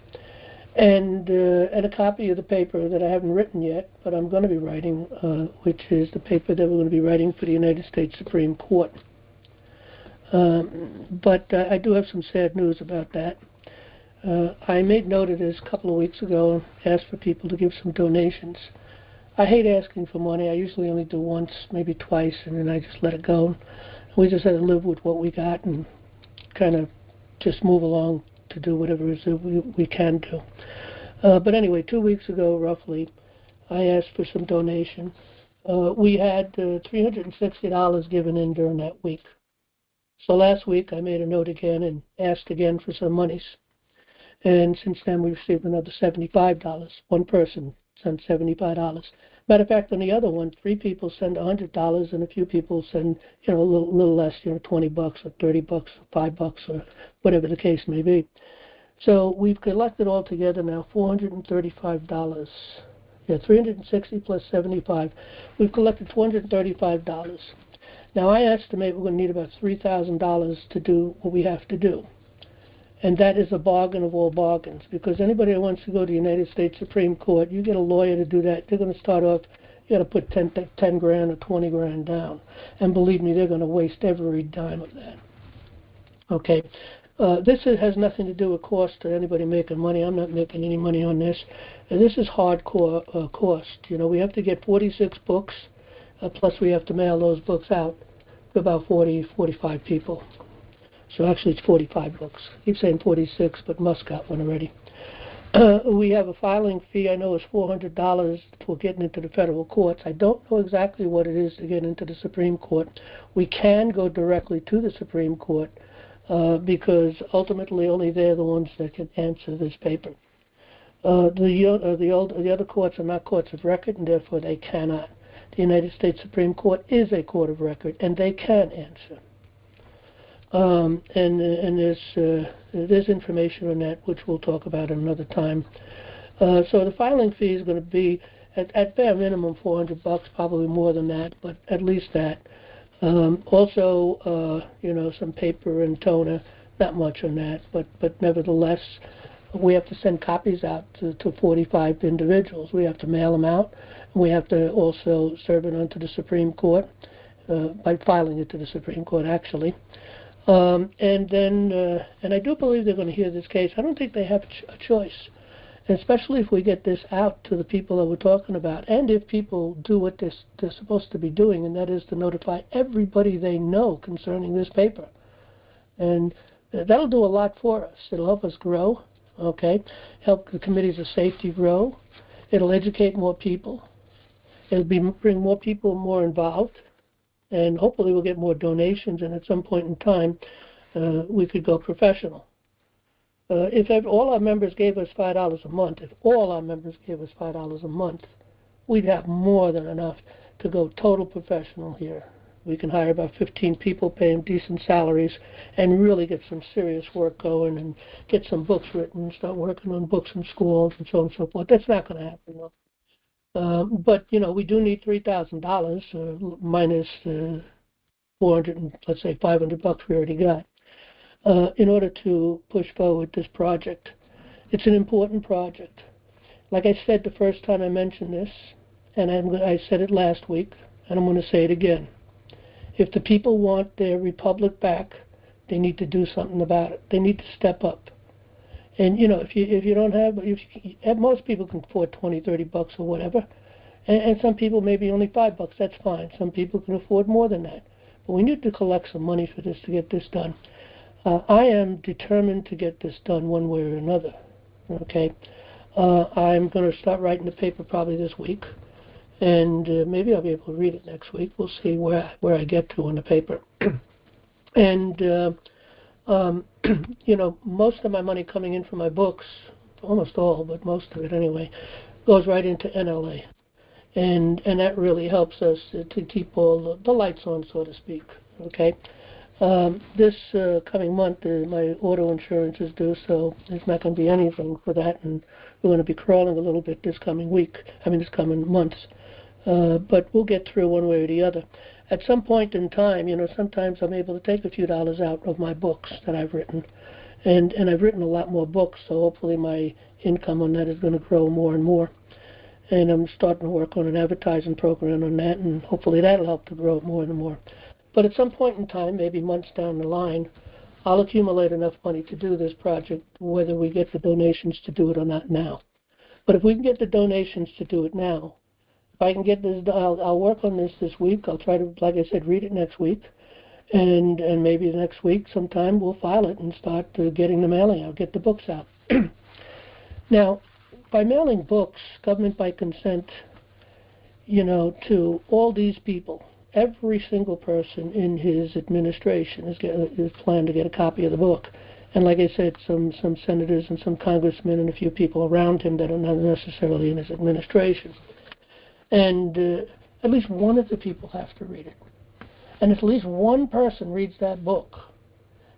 And a copy of the paper that I haven't written yet, but I'm going to be writing, which is the paper that we're going to be writing for the United States Supreme Court. But I do have some sad news about that. I made note of this a couple of weeks ago and asked for people to give some donations. I hate asking for money. I usually only do once, maybe twice, and then I just let it go. We just had to live with what we got and kind of just move along to do whatever it is that we can do. But anyway, 2 weeks ago, roughly, I asked for some donation. We had $360 given in during that week. So last week, I made a note again and asked again for some monies. And since then, we received another $75. One person sent $75. Matter of fact, on the other one, 3 people send $100, and a few people send, a little less, $20 or $30 or $5 or whatever the case may be. So we've collected altogether now $435. Yeah, 360 plus 75. We've collected $435. Now I estimate we're going to need about $3,000 to do what we have to do. And that is a bargain of all bargains, because anybody that wants to go to the United States Supreme Court, you get a lawyer to do that, they're going to start off, you got to put 10 grand or 20 grand down. And believe me, they're going to waste every dime of that. Okay. This has nothing to do with cost to anybody making money. I'm not making any money on this. This is hardcore cost. We have to get 46 books, plus we have to mail those books out to about 45 people. So actually it's 45 books. I keep saying 46, but Musk got one already. We have a filing fee, I know is $400 for getting into the federal courts. I don't know exactly what it is to get into the Supreme Court. We can go directly to the Supreme Court because ultimately only they're the ones that can answer this paper. The other courts are not courts of record, and therefore they cannot. The United States Supreme Court is a court of record, and they can answer. And there's information on that, which we'll talk about at another time. So the filing fee is going to be, at bare minimum, $400, probably more than that, but at least that. Also, some paper and toner, not much on that, but nevertheless, we have to send copies out to 45 individuals. We have to mail them out. We have to also serve it onto the Supreme Court by filing it to the Supreme Court, actually. And I do believe they're going to hear this case. I don't think they have a choice, especially if we get this out to the people that we're talking about, and if people do what they're supposed to be doing, and that is to notify everybody they know concerning this paper. And that'll do a lot for us. It'll help us grow, okay? Help the committees of safety grow. It'll educate more people. It'll bring more people more involved. And hopefully we'll get more donations, and at some point in time, we could go professional. If all our members gave us $5 a month, we'd have more than enough to go total professional here. We can hire about 15 people, pay them decent salaries, and really get some serious work going and get some books written, start working on books in schools and so on and so forth. That's not going to happen, though. But we do need $3,000 minus 400 and let's say $500 we already got in order to push forward this project. It's an important project. Like I said the first time I mentioned this, and I said it last week, and I'm going to say it again. If the people want their republic back, they need to do something about it. They need to step up. And if you don't have, most people can afford $20, $30 or whatever, and some people maybe only $5. That's fine. Some people can afford more than that. But we need to collect some money for this to get this done. I am determined to get this done one way or another. Okay, I'm going to start writing the paper probably this week, and maybe I'll be able to read it next week. We'll see where I get to on the paper. And most of my money coming in from my books, almost all, but most of it anyway, goes right into NLA. And that really helps us to keep all the lights on, so to speak, okay? This coming month, my auto insurance is due, so there's not going to be anything for that, and we're going to be crawling a little bit this coming months. But we'll get through one way or the other. At some point in time, sometimes I'm able to take a few dollars out of my books that I've written. And I've written a lot more books, so hopefully my income on that is going to grow more and more. And I'm starting to work on an advertising program on that, and hopefully that'll help to grow it more and more. But at some point in time, maybe months down the line, I'll accumulate enough money to do this project, whether we get the donations to do it or not now. But if we can get the donations to do it now, if I can get this, I'll work on this week. I'll try to, like I said, read it next week. And maybe next week sometime we'll file it and start getting the mailing out, get the books out. Now, by mailing books, government by consent, to all these people, every single person in his administration is planned to get a copy of the book. And like I said, some senators and some congressmen and a few people around him that are not necessarily in his administration. And at least one of the people have to read it. And if at least one person reads that book,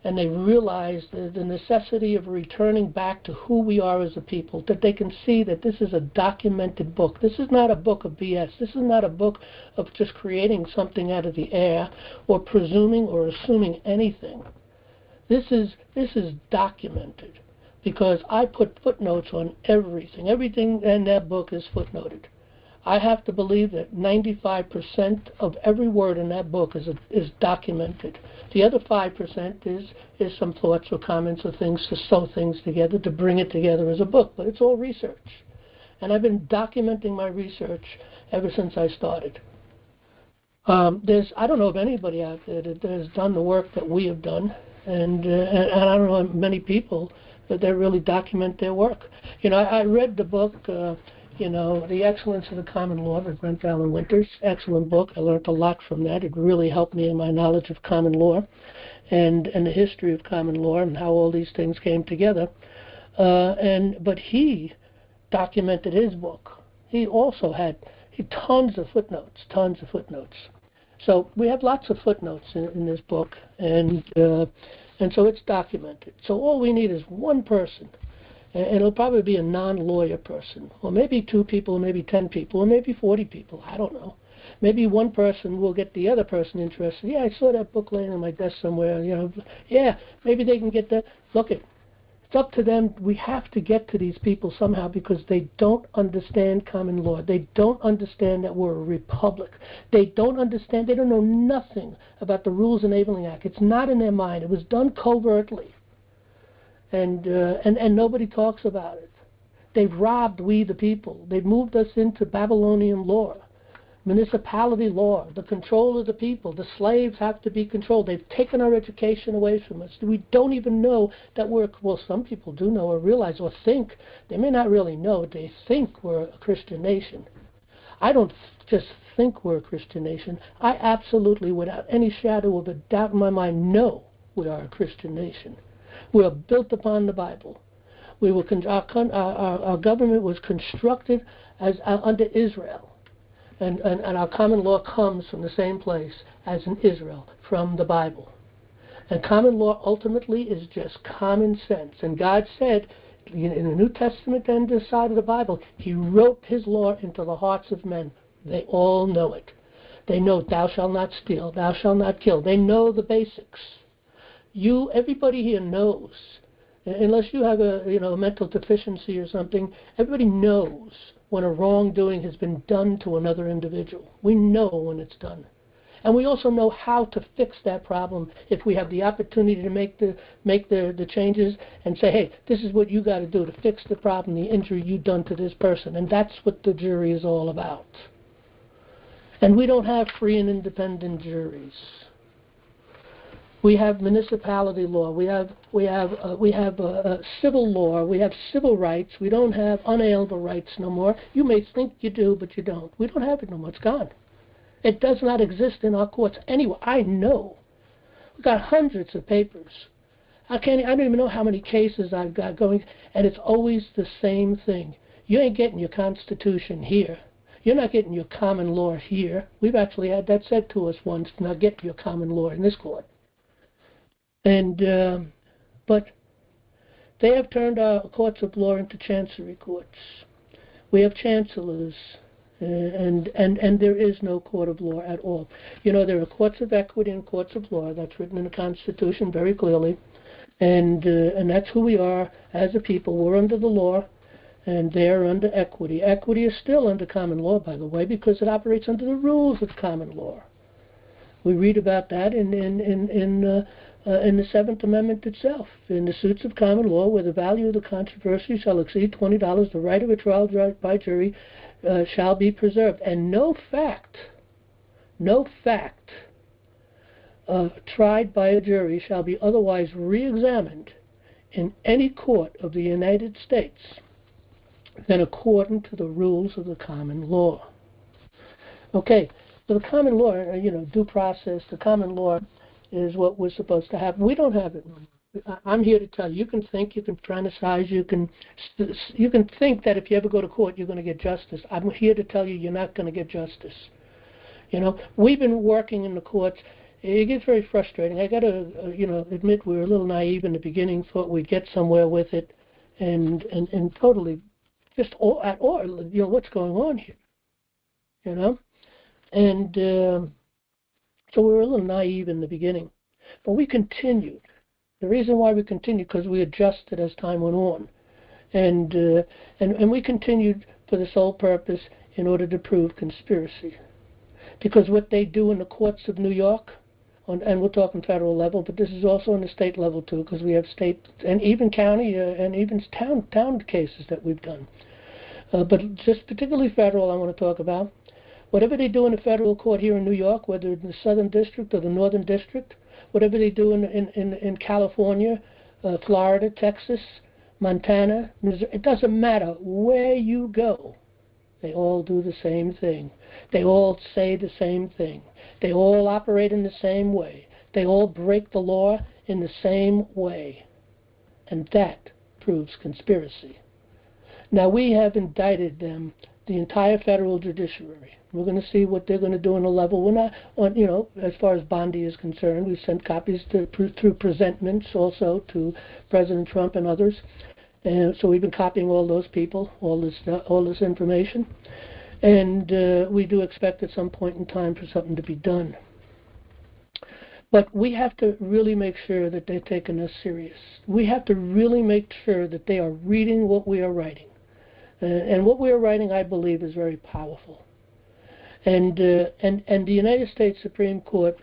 and they realize the necessity of returning back to who we are as a people, that they can see that this is a documented book. This is not a book of BS. This is not a book of just creating something out of the air or presuming or assuming anything. This is documented, because I put footnotes on everything. Everything in that book is footnoted. I have to believe that 95% of every word in that book is documented. The other 5% is some thoughts or comments or things to sew things together, to bring it together as a book. But it's all research. And I've been documenting my research ever since I started. I don't know of anybody out there that has done the work that we have done. And I don't know many people that really document their work. I read the book, The Excellence of the Common Law by Brent Allen Winters. Excellent book. I learned a lot from that. It really helped me in my knowledge of common law and the history of common law and how all these things came together. But he documented his book. He also had tons of footnotes. So we have lots of footnotes in this book, and so it's documented. So all we need is one person. And it'll probably be a non-lawyer person, or maybe 2 people, or maybe 10 people, or maybe 40 people. I don't know. Maybe one person will get the other person interested. Yeah, I saw that book laying on my desk somewhere. Yeah, maybe they can get that. Look, it's up to them. We have to get to these people somehow, because they don't understand common law. They don't understand that we're a republic. They don't understand. They don't know nothing about the Rules Enabling Act. It's not in their mind. It was done covertly. And nobody talks about it. They've robbed we the people. They've moved us into Babylonian law, municipality law, the control of the people. The slaves have to be controlled. They've taken our education away from us. We don't even know that some people do know or realize or think. They may not really know. They think we're a Christian nation. I don't just think we're a Christian nation. I absolutely, without any shadow of a doubt in my mind, know we are a Christian nation. We are built upon the Bible. Our government was constructed as under Israel, and our common law comes from the same place as in Israel, from the Bible. And common law ultimately is just common sense. And God said in the New Testament and the side of the Bible, He wrote His law into the hearts of men. They all know it. They know, thou shalt not steal, thou shalt not kill. They know the basics. Everybody here knows, unless you have a mental deficiency or something, everybody knows when a wrongdoing has been done to another individual. We know when it's done. And we also know how to fix that problem if we have the opportunity to make the changes and say, hey, this is what you got to do to fix the problem, the injury you've done to this person. And that's what the jury is all about. And we don't have free and independent juries. We have municipality law. We have civil law. We have civil rights. We don't have unalienable rights no more. You may think you do, but you don't. We don't have it no more. It's gone. It does not exist in our courts anywhere. I know. We've got hundreds of papers. I don't even know how many cases I've got going, and it's always the same thing. You ain't getting your Constitution here. You're not getting your common law here. We've actually had that said to us once, not get your common law in this court. But they have turned our courts of law into chancery courts. We have chancellors, and there is no court of law at all. There are courts of equity and courts of law. That's written in the Constitution very clearly, and that's who we are as a people. We're under the law, and they're under equity. Equity is still under common law, by the way, because it operates under the rules of common law. We read about that in the Seventh Amendment itself. In the suits of common law, where the value of the controversy shall exceed $20, the right of a trial by jury shall be preserved. And no fact tried by a jury shall be otherwise re-examined in any court of the United States than according to the rules of the common law. Okay, so the common law, due process, the common law is what we're supposed to have. We don't have it. I'm here to tell you, you can think, you can fantasize, you can think that if you ever go to court, you're going to get justice. I'm here to tell you, you're not going to get justice. We've been working in the courts. It gets very frustrating. I got to, admit we were a little naive in the beginning, thought we'd get somewhere with it, and totally just what's going on here, And so we were a little naive in the beginning. But we continued. The reason why we continued, because we adjusted as time went on. And we continued for the sole purpose in order to prove conspiracy. Because what they do in the courts of New York, and we're talking federal level, but this is also on the state level too, because we have state and even county and even town cases that we've done. But just particularly federal I want to talk about. Whatever they do in the federal court here in New York, whether in the Southern District or the Northern District, whatever they do in California, Florida, Texas, Montana, Missouri, it doesn't matter where you go. They all do the same thing. They all say the same thing. They all operate in the same way. They all break the law in the same way. And that proves conspiracy. Now, we have indicted them, the entire federal judiciary. We're going to see what they're going to do on a level. We're not, as far as Bondi is concerned, we've sent copies through presentments also to President Trump and others. And so we've been copying all those people, all this information. And we do expect at some point in time for something to be done. But we have to really make sure that they're taking us serious. We have to really make sure that they are reading what we are writing. And what we are writing, I believe, is very powerful. And the United States Supreme Court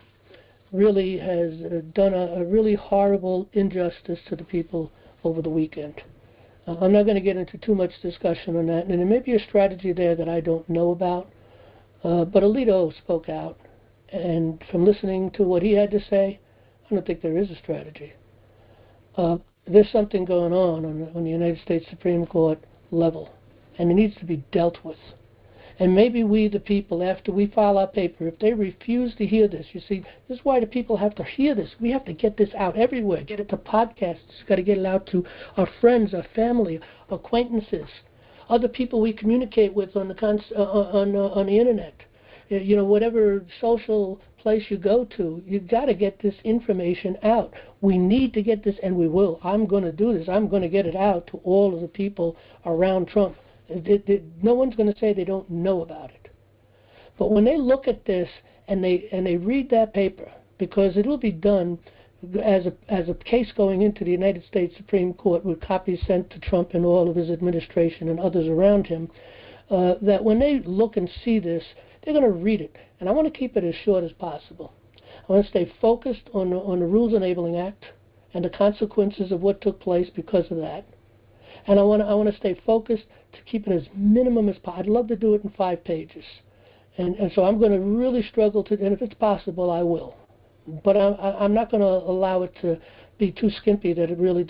really has done a really horrible injustice to the people over the weekend. I'm not going to get into too much discussion on that, and there may be a strategy there that I don't know about, but Alito spoke out, and from listening to what he had to say, I don't think there is a strategy. There's something going on the United States Supreme Court level, and it needs to be dealt with. And maybe we, the people, after we file our paper, if they refuse to hear this, you see, this is why the people have to hear this. We have to get this out everywhere, get it to podcasts, got to get it out to our friends, our family, acquaintances, other people we communicate with on the internet. Whatever social place you go to, you've got to get this information out. We need to get this, and we will. I'm going to do this. I'm going to get it out to all of the people around Trump. No one's going to say they don't know about it. But when they look at this and they read that paper, because it will be done as a case going into the United States Supreme Court with copies sent to Trump and all of his administration and others around him, that when they look and see this, they're going to read it. And I want to keep it as short as possible. I want to stay focused on the Rules Enabling Act and the consequences of what took place because of that. And I want to stay focused to keep it as minimum as possible. I'd love to do it in 5 pages. And so I'm going to really struggle to, and if it's possible, I will. But I'm not going to allow it to be too skimpy that it really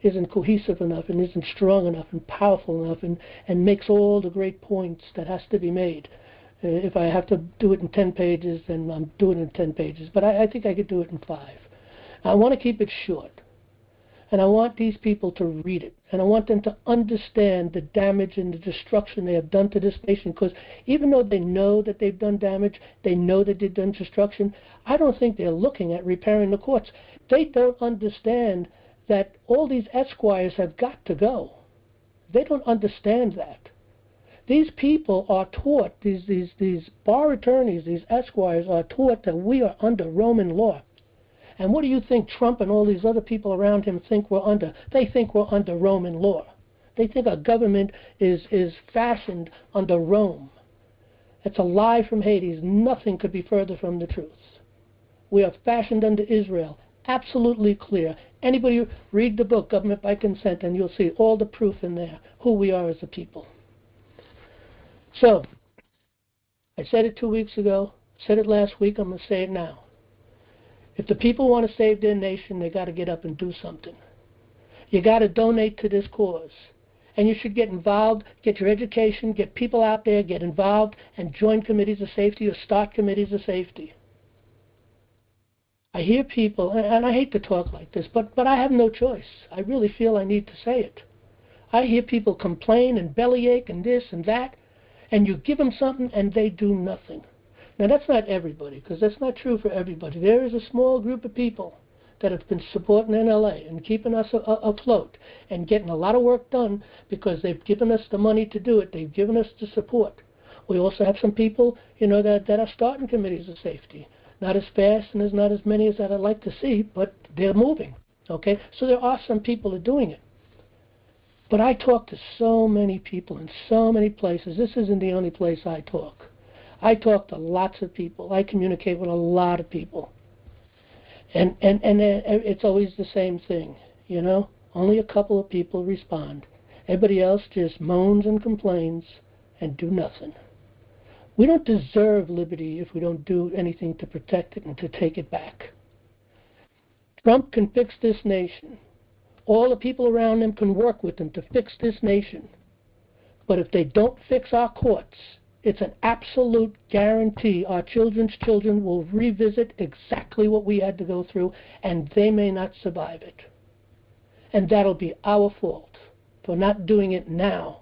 isn't cohesive enough and isn't strong enough and powerful enough and makes all the great points that has to be made. If I have to do it in 10 pages, then I'm doing it in 10 pages. But I think I could do it in 5. I want to keep it short. And I want these people to read it. And I want them to understand the damage and the destruction they have done to this nation. Because even though they know that they've done damage, they know that they've done destruction, I don't think they're looking at repairing the courts. They don't understand that all these esquires have got to go. They don't understand that. These people are taught, these bar attorneys, these esquires are taught that we are under Roman law. And what do you think Trump and all these other people around him think we're under? They think we're under Roman law. They think our government is fashioned under Rome. It's a lie from Hades. Nothing could be further from the truth. We are fashioned under Israel. Absolutely clear. Anybody read the book, Government by Consent, and you'll see all the proof in there, who we are as a people. So, I said it 2 weeks ago, said it last week, I'm going to say it now. If the people want to save their nation, they got to get up and do something. You got to donate to this cause. And you should get involved, get your education, get people out there, get involved, and join committees of safety or start committees of safety. I hear people, and I hate to talk like this, but I have no choice. I really feel I need to say it. I hear people complain and bellyache and this and that, and you give them something and they do nothing. Now, that's not everybody, because that's not true for everybody. There is a small group of people that have been supporting NLA and keeping us afloat and getting a lot of work done because they've given us the money to do it. They've given us the support. We also have some people, that are starting committees of safety. Not as fast and there's not as many as I'd like to see, but they're moving, okay? So there are some people who are doing it. But I talk to so many people in so many places. This isn't the only place I talk. I talk to lots of people. I communicate with a lot of people. And it's always the same thing, Only a couple of people respond. Everybody else just moans and complains and do nothing. We don't deserve liberty if we don't do anything to protect it and to take it back. Trump can fix this nation. All the people around him can work with him to fix this nation. But if they don't fix our courts, it's an absolute guarantee our children's children will revisit exactly what we had to go through, and they may not survive it. And that'll be our fault for not doing it now.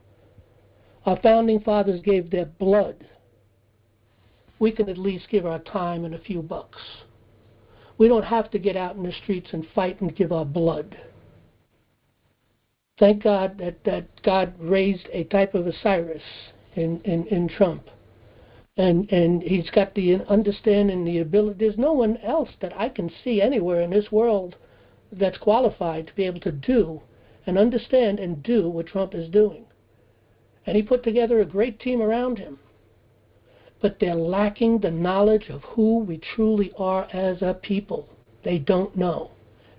Our founding fathers gave their blood. We can at least give our time and a few bucks. We don't have to get out in the streets and fight and give our blood. Thank God that God raised a type of Osiris in Trump. And he's got the understanding, the ability. There's no one else that I can see anywhere in this world that's qualified to be able to do and understand and do what Trump is doing. And he put together a great team around him. But they're lacking the knowledge of who we truly are as a people. They don't know.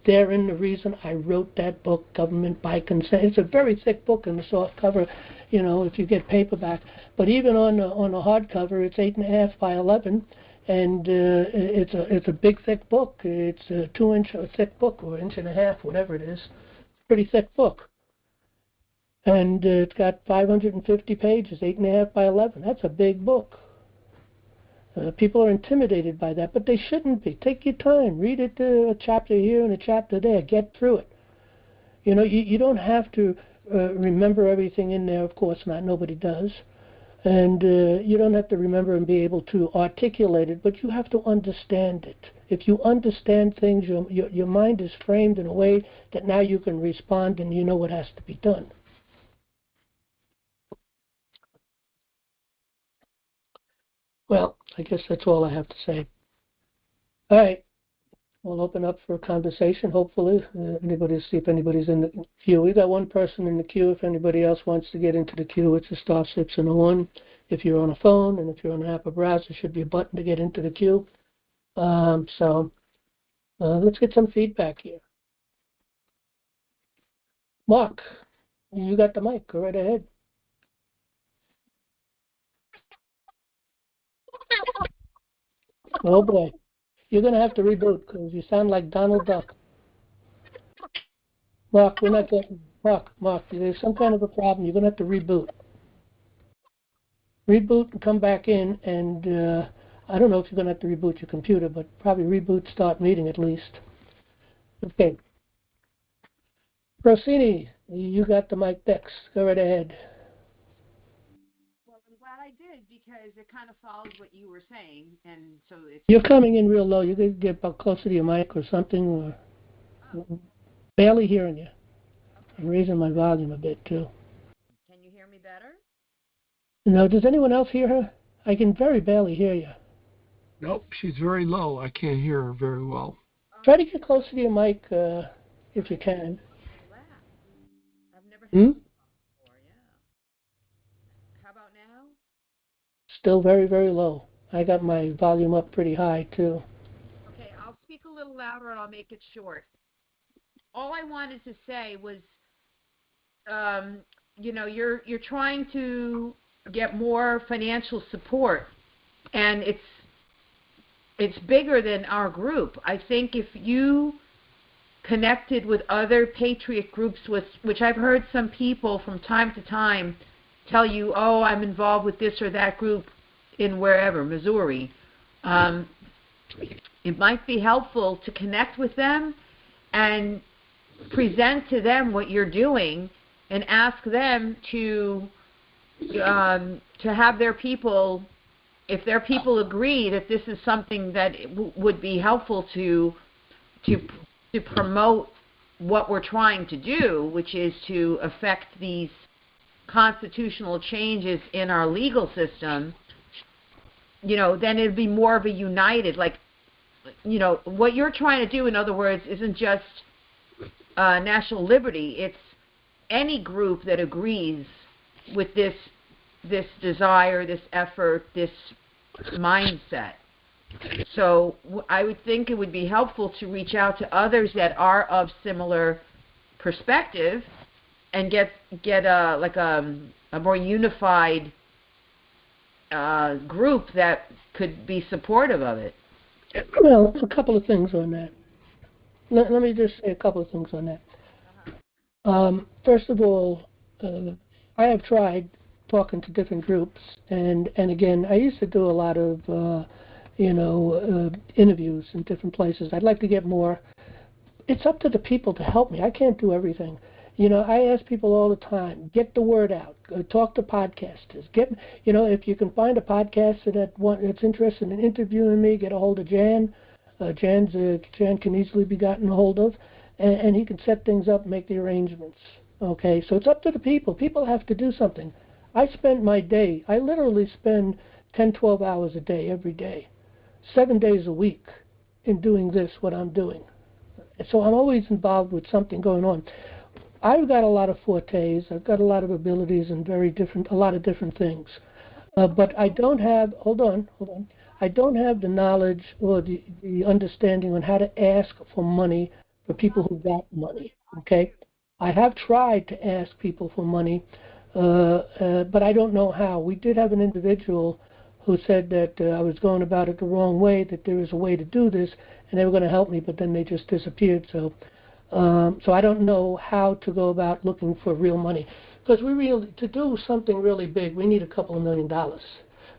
Therein the reason I wrote that book, Government by Consent. It's a very thick book in the soft cover, if you get paperback. But even on the hardcover, it's 8.5 by 11, and it's a big thick book. It's a 2-inch thick book, or 1.5 inches, whatever it is. Pretty thick book. And it's got 550 pages, 8.5 by 11. That's a big book. People are intimidated by that, but they shouldn't be. Take your time. Read it, a chapter here and a chapter there. Get through it. You don't have to remember everything in there. Of course not. Nobody does. And you don't have to remember and be able to articulate it, but you have to understand it. If you understand things, your mind is framed in a way that now you can respond and you know what has to be done. Well, I guess that's all I have to say. All right. We'll open up for a conversation, hopefully. See if anybody's in the queue. We got one person in the queue. If anybody else wants to get into the queue, it's a *6 and a 1. If you're on a phone and if you're on an Apple browser, there should be a button to get into the queue. So let's get some feedback here. Mark, you got the mic. Go right ahead. Oh, boy. You're going to have to reboot because you sound like Donald Duck. Mark, we're not getting... Mark, there's some kind of a problem. You're going to have to reboot. Reboot and come back in, and I don't know if you're going to have to reboot your computer, but probably reboot, start meeting at least. Okay. Rossini, you got the mic next. Go right ahead. Well, I'm glad I did because it kind of follows what you were saying, and so it's... You're coming in real low. You could get closer to your mic or something. Or barely hearing you. Okay. I'm raising my volume a bit, too. Can you hear me better? No, does anyone else hear her? I can very barely hear you. Nope, she's very low. I can't hear her very well. Try to get closer to your mic if you can. I've never had this before, yeah. How about now? Still very, very low. I got my volume up pretty high, too. Okay, I'll speak a little louder and I'll make it short. All I wanted to say was, you're trying to get more financial support, and it's bigger than our group. I think if you connected with other patriot groups, which I've heard some people from time to time tell you, oh, I'm involved with this or that group in wherever, Missouri. It might be helpful to connect with them and present to them what you're doing and ask them to have their people, if their people agree that this is something that would be helpful to promote what we're trying to do, which is to affect these constitutional changes in our legal system, then it'd be more of a united, what you're trying to do, in other words, isn't just national liberty. It's any group that agrees with this desire, this effort, this mindset. So I would think it would be helpful to reach out to others that are of similar perspective and get a more unified group that could be supportive of it. Well, a couple of things on that. Let me just say a couple of things on that. First of all, I have tried talking to different groups, and again, I used to do a lot of interviews in different places. I'd like to get more. It's up to the people to help me. I can't do everything. I ask people all the time, get the word out, talk to podcasters. If you can find a podcaster that's interested in interviewing me, get a hold of Jan. Jan can easily be gotten a hold of, and he can set things up, make the arrangements. Okay, so it's up to the people. People have to do something. I literally spend 10, 12 hours a day, every day, 7 days a week in doing what I'm doing. So I'm always involved with something going on. I've got a lot of fortes. I've got a lot of abilities in a lot of different things. But I don't have, hold on. I don't have the knowledge or the understanding on how to ask for money for people who got money, okay? I have tried to ask people for money, but I don't know how. We did have an individual who said that I was going about it the wrong way, that there is a way to do this, and they were going to help me, but then they just disappeared. So I don't know how to go about looking for real money. Because to do something really big, we need a couple of $1 million.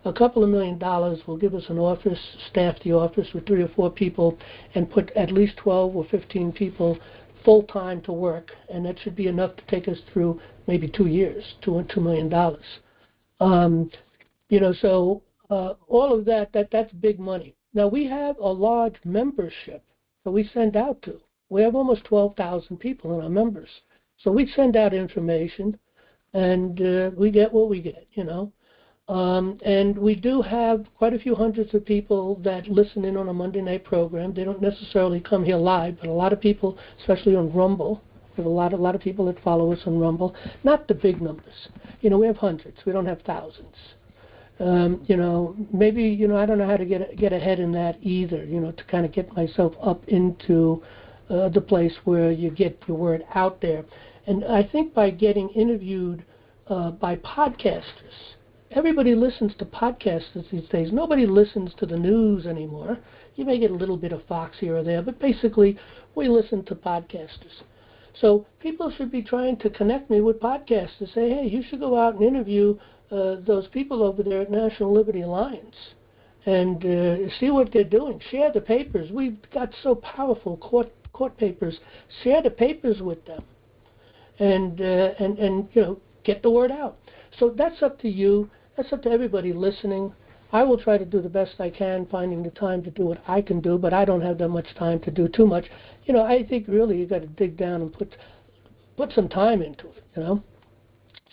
A couple of $1 million will give us an office, staff the office with 3 or 4 people, and put at least 12 or 15 people full-time to work, and that should be enough to take us through maybe 2 years, $2 million. So all of that's big money. Now, we have a large membership that we send out to. We have almost 12,000 people in our members. So we send out information, and we get what we get, And we do have quite a few hundreds of people that listen in on a Monday night program. They don't necessarily come here live, but a lot of people, especially on Rumble, we have a lot of people that follow us on Rumble. Not the big numbers. We have hundreds. We don't have thousands. Maybe, I don't know how to get ahead in that either, to kind of get myself up into the place where you get your word out there. And I think by getting interviewed by podcasters, everybody listens to podcasters these days. Nobody listens to the news anymore. You may get a little bit of Fox here or there, but basically we listen to podcasters. So people should be trying to connect me with podcasters. Say, hey, you should go out and interview those people over there at National Liberty Alliance and see what they're doing. Share the papers. We've got so powerful court papers. Share the papers with them, and get the word out. So that's up to you. That's up to everybody listening. I will try to do the best I can, finding the time to do what I can do, but I don't have that much time to do too much. I think really you got to dig down and put some time into it.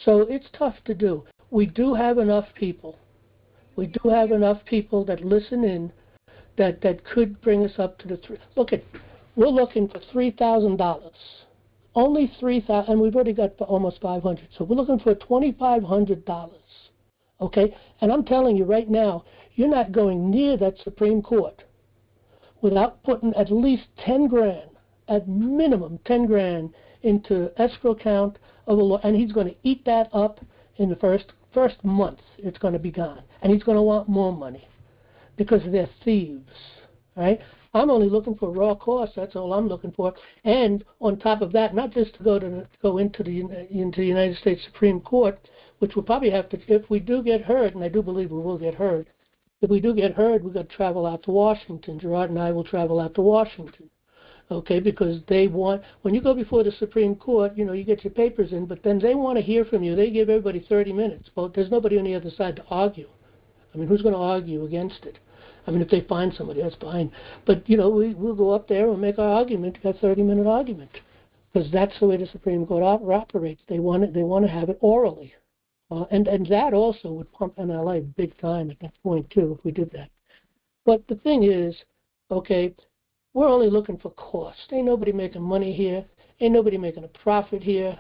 So it's tough to do. We do have enough people. We do have enough people that listen in that could bring us up to the three. We're looking for $3,000. Only $3,000, and we've already got almost $500. So we're looking for $2,500. Okay, and I'm telling you right now, you're not going near that Supreme Court without putting at least 10 grand, at minimum 10 grand, into escrow account of a law, and he's going to eat that up in the first month. It's going to be gone, and he's going to want more money. because they're thieves, right? I'm only looking for raw costs. That's all I'm looking for. And on top of that, not just to go into the United States Supreme Court, which we'll probably have to, if we do get heard, and I do believe we will get heard. If we do get heard, we've got to travel out to Washington. Gerard and I will travel out to Washington. Okay, because they want, when you go before the Supreme Court, you get your papers in, but then they want to hear from you. They give everybody 30 minutes. Well, there's nobody on the other side to argue. I mean, who's going to argue against it? I mean, if they find somebody, that's fine. But, we'll go up there and make our argument, a 30-minute argument, because that's the way the Supreme Court operates. They want to have it orally. And that also would pump NLA big time at that point, too, if we did that. But the thing is, okay, we're only looking for cost. Ain't nobody making money here. Ain't nobody making a profit here.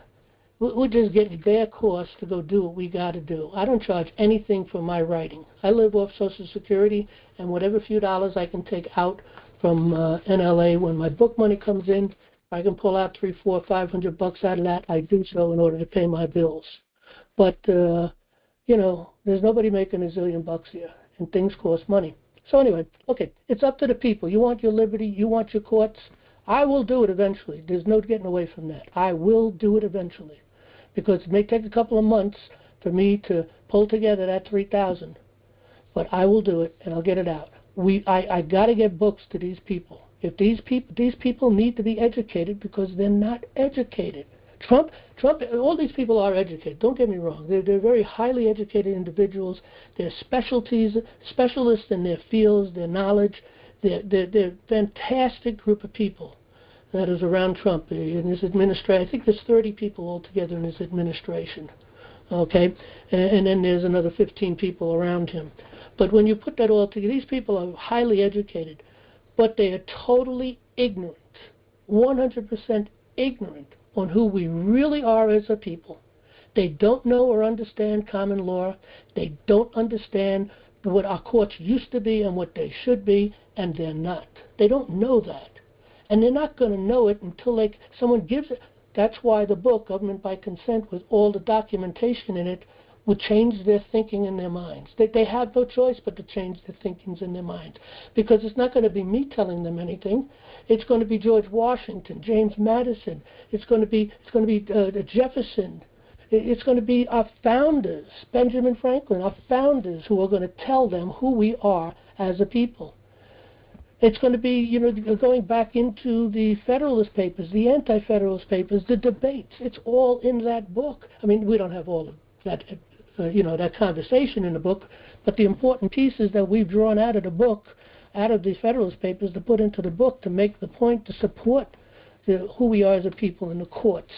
We're just getting their cost to go do what we got to do. I don't charge anything for my writing. I live off Social Security, and whatever few dollars I can take out from NLA when my book money comes in, if I can pull out $300, $400, $500 out of that, I do so in order to pay my bills. But there's nobody making a zillion bucks here, and things cost money. So anyway, okay, it's up to the people. You want your liberty, you want your courts. I will do it eventually. There's no getting away from that. I will do it eventually, because it may take a couple of months for me to pull together that 3,000. But I will do it, and I'll get it out. I got to get books to these people. If these people need to be educated because they're not educated. Trump, all these people are educated. Don't get me wrong. They're very highly educated individuals. They're specialists in their fields, their knowledge. They're a fantastic group of people that is around Trump in his administration. I think there's 30 people altogether in his administration. Okay, and then there's another 15 people around him. But when you put that all together, these people are highly educated, but they are totally ignorant, 100% ignorant on who we really are as a people. They don't know or understand common law. They don't understand what our courts used to be and what they should be, and they're not. They don't know that. And they're not going to know it until someone gives it. That's why the book, Government by Consent, with all the documentation in it, would change their thinking in their minds. They have no choice but to change their thinkings in their minds, because it's not going to be me telling them anything. It's going to be George Washington, James Madison. It's going to be Jefferson. It's going to be our founders, Benjamin Franklin, our founders, who are going to tell them who we are as a people. It's going to be, going back into the Federalist Papers, the Anti-Federalist Papers, the debates. It's all in that book. I mean, we don't have all of that, that conversation in the book, but the important pieces that we've drawn out of the book, out of the Federalist Papers, to put into the book to make the point to support who we are as a people in the courts.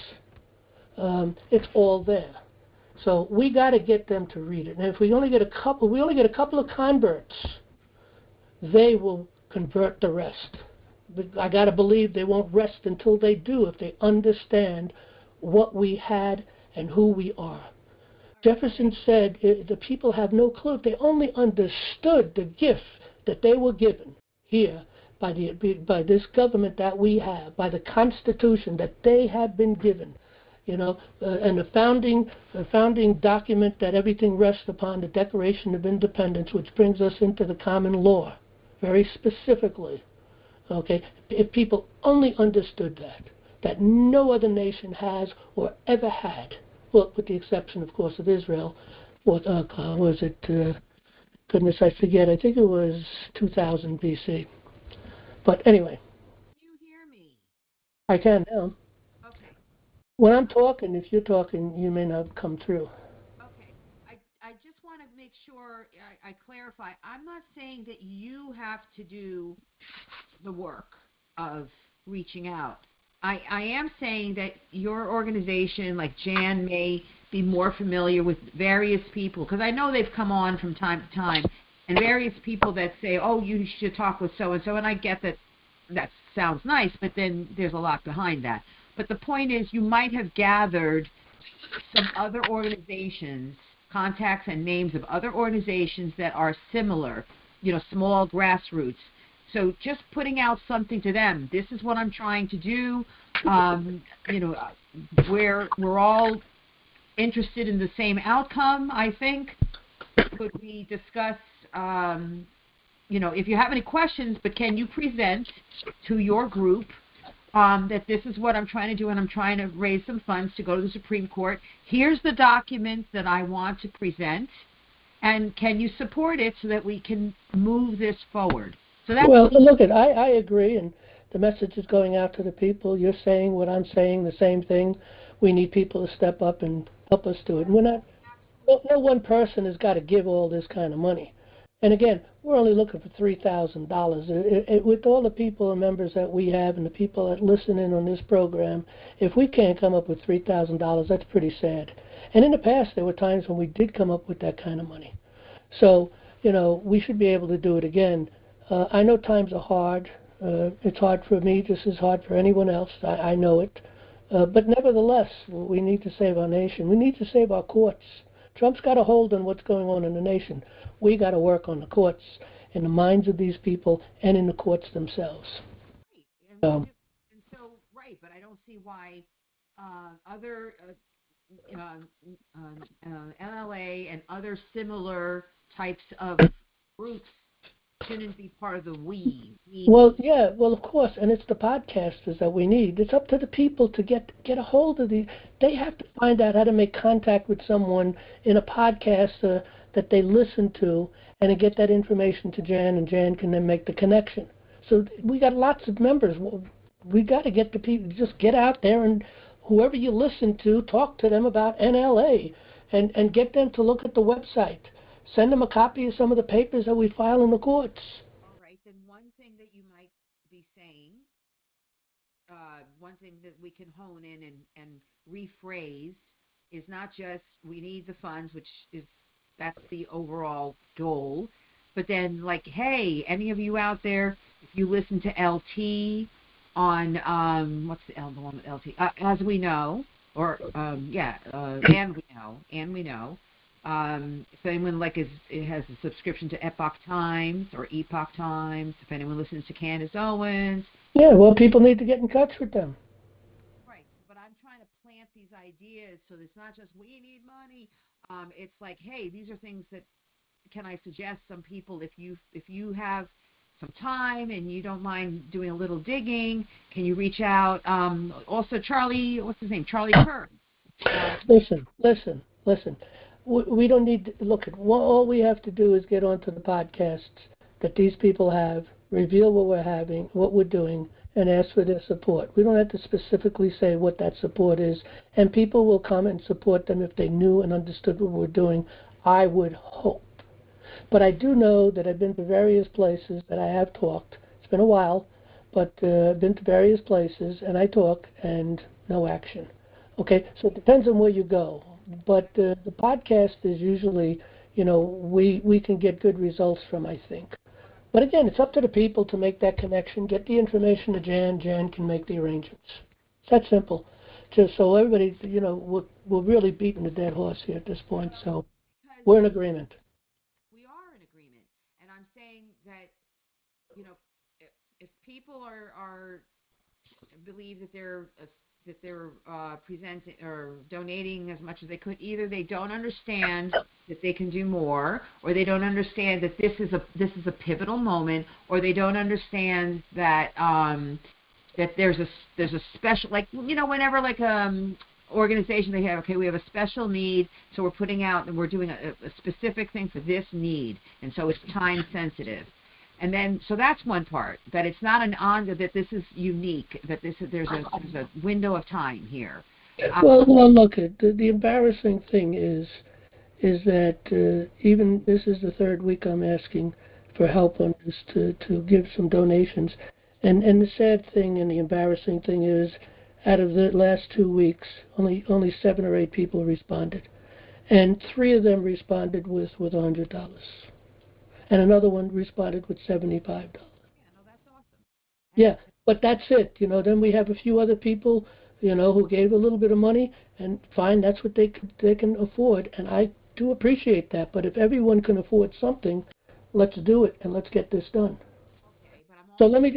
It's all there. So we got to get them to read it. And if we only get a couple of converts, they will convert the rest. But I got to believe they won't rest until they do, if they understand what we had and who we are. Jefferson said the people have no clue. If they only understood the gift that they were given here by this government that we have, by the Constitution that they have been given, and the founding document that everything rests upon, the Declaration of Independence, which brings us into the common law, very specifically. Okay, if people only understood that no other nation has or ever had. Well, with the exception, of course, of Israel. What was it? Goodness, I forget. I think it was 2000 BC. But anyway. Can you hear me? I can now. Okay. When I'm talking, if you're talking, you may not come through. Okay. I just want to make sure I clarify. I'm not saying that you have to do the work of reaching out. I am saying that your organization, like Jan, may be more familiar with various people, because I know they've come on from time to time, and various people that say, oh, you should talk with so-and-so, and I get that sounds nice, but then there's a lot behind that. But the point is, you might have gathered some other organizations, contacts and names of other organizations that are similar, small grassroots. So just putting out something to them, this is what I'm trying to do, we're all interested in the same outcome, I think. Could we discuss, if you have any questions, but can you present to your group that this is what I'm trying to do, and I'm trying to raise some funds to go to the Supreme Court. Here's the documents that I want to present, and can you support it so that we can move this forward? So that's well, look, I agree, and the message is going out to the people. You're saying what I'm saying, the same thing. We need people to step up and help us do it. And we're not. No one person has got to give all this kind of money. And again, we're only looking for $3,000. With all the people and members that we have and the people that listen in on this program, if we can't come up with $3,000, that's pretty sad. And in the past, there were times when we did come up with that kind of money. So, we should be able to do it again. I know times are hard. It's hard for me just as hard for anyone else. I know it. But nevertheless, we need to save our nation. We need to save our courts. Trump's got a hold on what's going on in the nation. We got to work on the courts, in the minds of these people, and in the courts themselves. Right. Right, but I don't see why other NLA and other similar types of groups shouldn't be part of the we. Well, yeah, of course, and it's the podcasters that we need. It's up to the people to get a hold of they have to find out how to make contact with someone in a podcast that they listen to, and to get that information to Jan, and Jan can then make the connection. So we got lots of members. We got to get the people, just get out there, and whoever you listen to, talk to them about NLA, and get them to look at the website. Send them a copy of some of the papers that we file in the courts. All right, then one thing that you might be saying, one thing that we can hone in and rephrase is not just we need the funds, that's the overall goal, but then like, hey, any of you out there, if you listen to LT on, what's the one with LT? As we know, or, and we know. If anyone has a subscription to Epoch Times or Epoch Times, if anyone listens to Candace Owens. Yeah, well, people need to get in touch with them. Right, but I'm trying to plant these ideas so it's not just we need money. It's like, hey, these are things that can I suggest some people if you have some time and you don't mind doing a little digging, can you reach out? Also, Charlie, what's his name? Charlie Kirk. Listen. We don't need to look at all we have to do is get onto the podcasts that these people have, reveal what we're having, what we're doing, and ask for their support. We don't have to specifically say what that support is, and people will come and support them if they knew and understood what we're doing, I would hope. But I do know that I've been to various places that I have talked. It's been a while, but I've been to various places, and I talk, and no action. Okay, so it depends on where you go. But the podcast is usually, we can get good results from, I think. But again, it's up to the people to make that connection, get the information to Jan. Jan can make the arrangements. It's that simple. Just so everybody, we're really beating a dead horse here at this point. So we're in agreement. We are in agreement. And I'm saying that, if people are believe that they're presenting or donating as much as they could, either they don't understand that they can do more, or they don't understand that this is a pivotal moment, or they don't understand that that there's a special, like, whenever organization they have, okay, we have a special need, so we're putting out and we're doing a specific thing for this need, and so it's time sensitive. And then, so that's one part, that it's not that this is unique, that there's a window of time here. Well, look, the embarrassing thing is that even this is the third week I'm asking for help on this to give some donations. And the sad thing and the embarrassing thing is, out of the last 2 weeks, only 7 or 8 people responded. And 3 of them responded with $100. And another one responded with $75. Yeah, no, that's awesome. Yeah, but that's it. Then we have a few other people, who gave a little bit of money, and fine, that's what they can afford, and I do appreciate that. But if everyone can afford something, let's do it and let's get this done. Okay, but So let me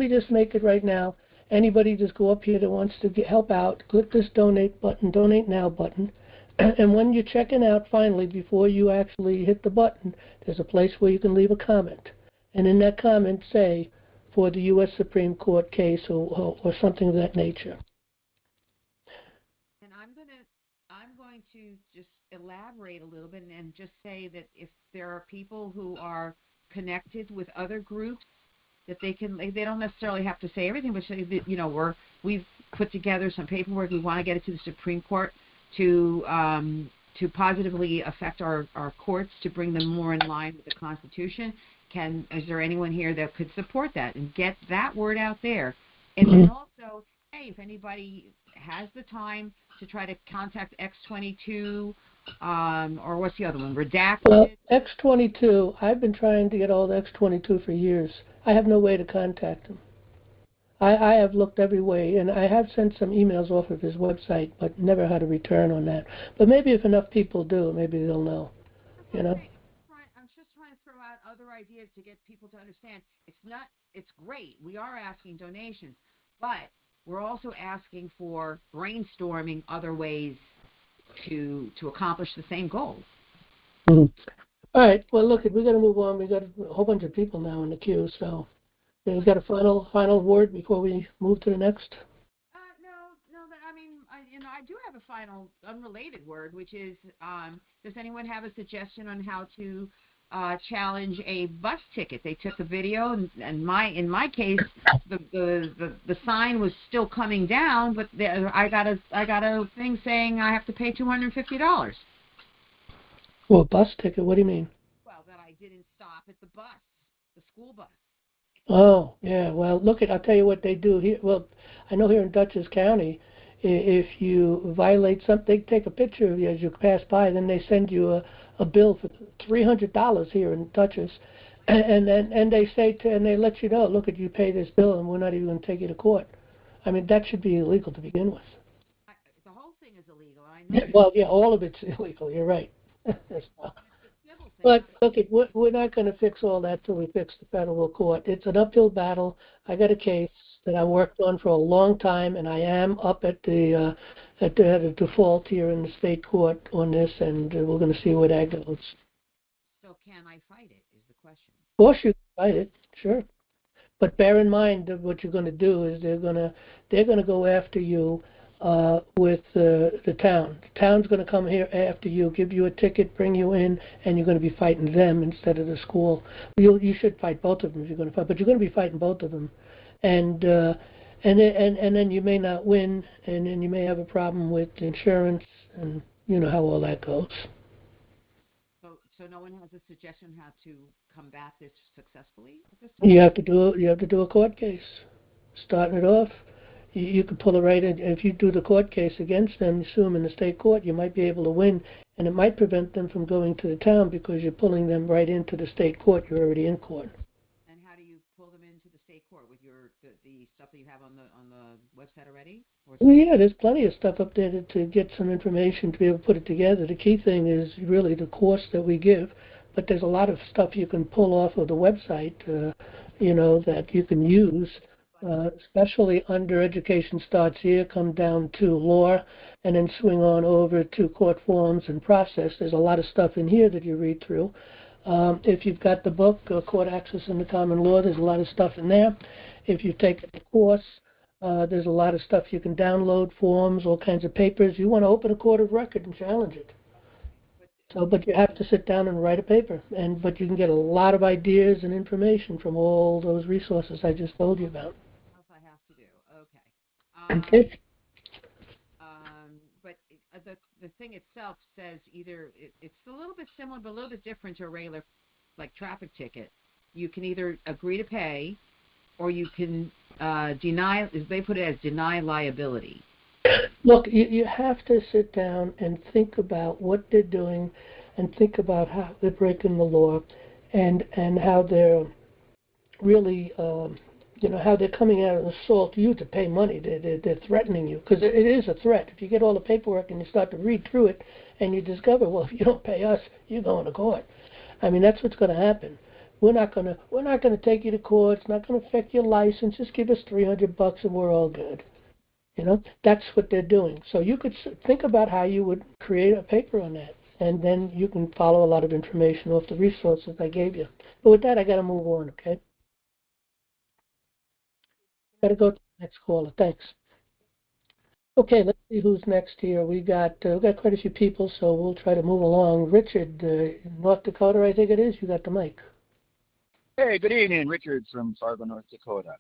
just make it right now. Anybody just go up here that wants to help out, click this donate now button. And when you're checking out, finally, before you actually hit the button, there's a place where you can leave a comment. and in that comment say, for the U.S. Supreme Court case or something of that nature. And I'm going to just elaborate a little bit and just say that if there are people who are connected with other groups, that they don't necessarily have to say everything, but say that, we've put together some paperwork. We want to get it to the Supreme Court to positively affect our courts, to bring them more in line with the Constitution. Is there anyone here that could support that and get that word out there? And then also, hey, if anybody has the time to try to contact X22, or what's the other one, Redacted? Well, X22, I've been trying to get all the X22 for years. I have no way to contact them. I have looked every way, and I have sent some emails off of his website, but never had a return on that. But maybe if enough people do, maybe they'll know, I'm just trying to throw out other ideas to get people to understand. It's great. We are asking donations, but we're also asking for brainstorming other ways to accomplish the same goals. Mm-hmm. All right. Well, look, we've got to move on. We've got a whole bunch of people now in the queue, so we've got a final word before we move to the next. No. I do have a final unrelated word, which is, does anyone have a suggestion on how to challenge a bus ticket? They took a video, and in my case, the sign was still coming down, but I got a thing saying I have to pay $250. Well, a bus ticket? What do you mean? Well, that I didn't stop at the school bus. Oh, yeah. Well, I'll tell you what they do here. Well, I know here in Dutchess County, if you violate something, they take a picture of you as you pass by, then they send you a bill for $300 here in Dutchess, and they say and they let you know, look, you pay this bill, and we're not even going to take you to court. I mean, that should be illegal to begin with. The whole thing is illegal. I know. Yeah, well, yeah, all of it's illegal. You're right. But look, we're not going to fix all that till we fix the federal court. It's an uphill battle. I got a case that I worked on for a long time, and I am up at the default here in the state court on this, and we're going to see where that goes. So can I fight it? Is the question. Of course you can fight it, sure. But bear in mind that what you're going to do is they're going to go after you with the town. The town's going to come here after you, give you a ticket, bring you in, and you're going to be fighting them instead of the school. You should fight both of them if you're going to fight, but you're going to be fighting both of them, and then you may not win, and then you may have a problem with insurance, and you know how all that goes. So no one has a suggestion how to combat this successfully at this time? You have to do a court case, starting it off. You could pull it right in. If you do the court case against them, you sue them in the state court, you might be able to win, and it might prevent them from going to the town because you're pulling them right into the state court. You're already in court. And how do you pull them into the state court with the stuff that you have on the website already? Well, yeah, there's plenty of stuff up there to get some information to be able to put it together. The key thing is really the course that we give, but there's a lot of stuff you can pull off of the website, that you can use. Especially under Education Starts Here, come down to law, and then swing on over to court forms and process. There's a lot of stuff in here that you read through. If you've got the book, Court Access in the Common Law, there's a lot of stuff in there. If you've taken the course, there's a lot of stuff you can download, forms, all kinds of papers. You want to open a court of record and challenge it. But you have to sit down and write a paper, but you can get a lot of ideas and information from all those resources I just told you about. Okay. But the thing itself says either it's a little bit similar but a little bit different to a regular traffic ticket. You can either agree to pay or you can deny. They put it as deny liability. Look, you have to sit down and think about what they're doing and think about how they're breaking the law and how they're really how they're coming out and assault you to pay money. They're threatening you, because it is a threat. If you get all the paperwork and you start to read through it and you discover, well, if you don't pay us, you're going to court. I mean, that's what's going to happen. We're not going to take you to court. It's not going to affect your license. Just give us $300 and we're all good. That's what they're doing. So you could think about how you would create a paper on that and then you can follow a lot of information off the resources I gave you. But with that, I got to move on, okay? Got to go to the next caller. Thanks. Okay, let's see who's next here. We got quite a few people, so we'll try to move along. Richard, North Dakota, I think it is. You got the mic. Hey, good evening, Richard from Fargo, North Dakota.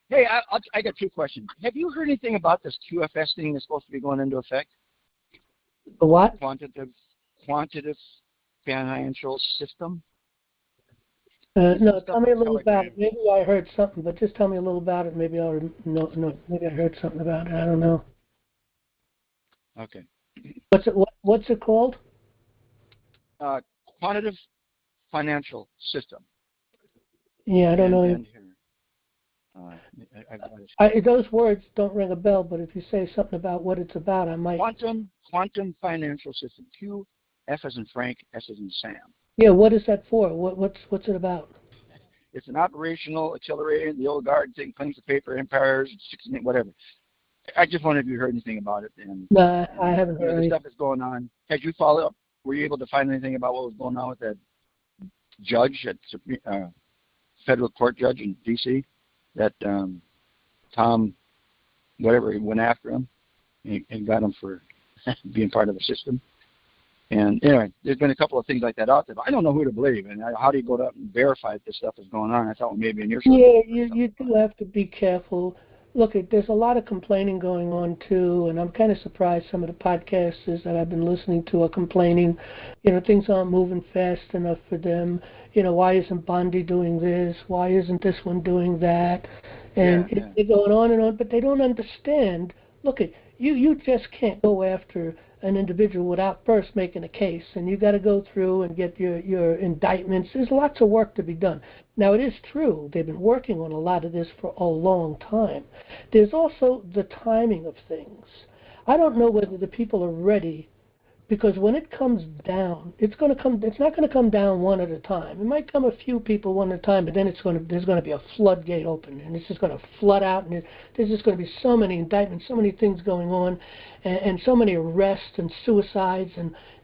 Hey, I got two questions. Have you heard anything about this QFS thing that's supposed to be going into effect? The what? Quantitative financial system? No, tell me a little about it. Maybe I heard something, but just tell me a little about it. Maybe maybe I heard something about it. I don't know. Okay. What's it called? Quantitative financial system. Yeah, I don't know. Those words don't ring a bell, but if you say something about what it's about, I might. Quantum financial system. Q, F as in Frank, S as in Sam. Yeah, what is that for? What's it about? It's an operational accelerating the old guard thing, claims of paper empires, whatever. I just wondered if you heard anything about it. No, I haven't heard anything. The stuff that's going on. Had you followed up? Were you able to find anything about what was going on with that judge at federal court judge in D.C. that Tom, whatever, he went after him and got him for being part of the system? And anyway, there's been a couple of things like that out there. But I don't know who to believe. And how do you go out and verify that this stuff is going on? I thought well, maybe in your Yeah, you do have to be careful. Look, there's a lot of complaining going on too, and I'm kind of surprised some of the podcasters that I've been listening to are complaining. Things aren't moving fast enough for them. Why isn't Bondi doing this? Why isn't this one doing that? And they're going on and on, but they don't understand. Look, you just can't go after an individual without first making a case, and you got to go through and get your indictments. There's lots of work to be done. Now, it is true they've been working on a lot of this for a long time. There's also the timing of things. I don't know whether the people are ready, because when it comes down, it's not going to come down one at a time. It might come a few people one at a time, but then there's going to be a floodgate open, and it's just going to flood out, and there's just going to be so many indictments, so many things going on, and so many arrests and suicides,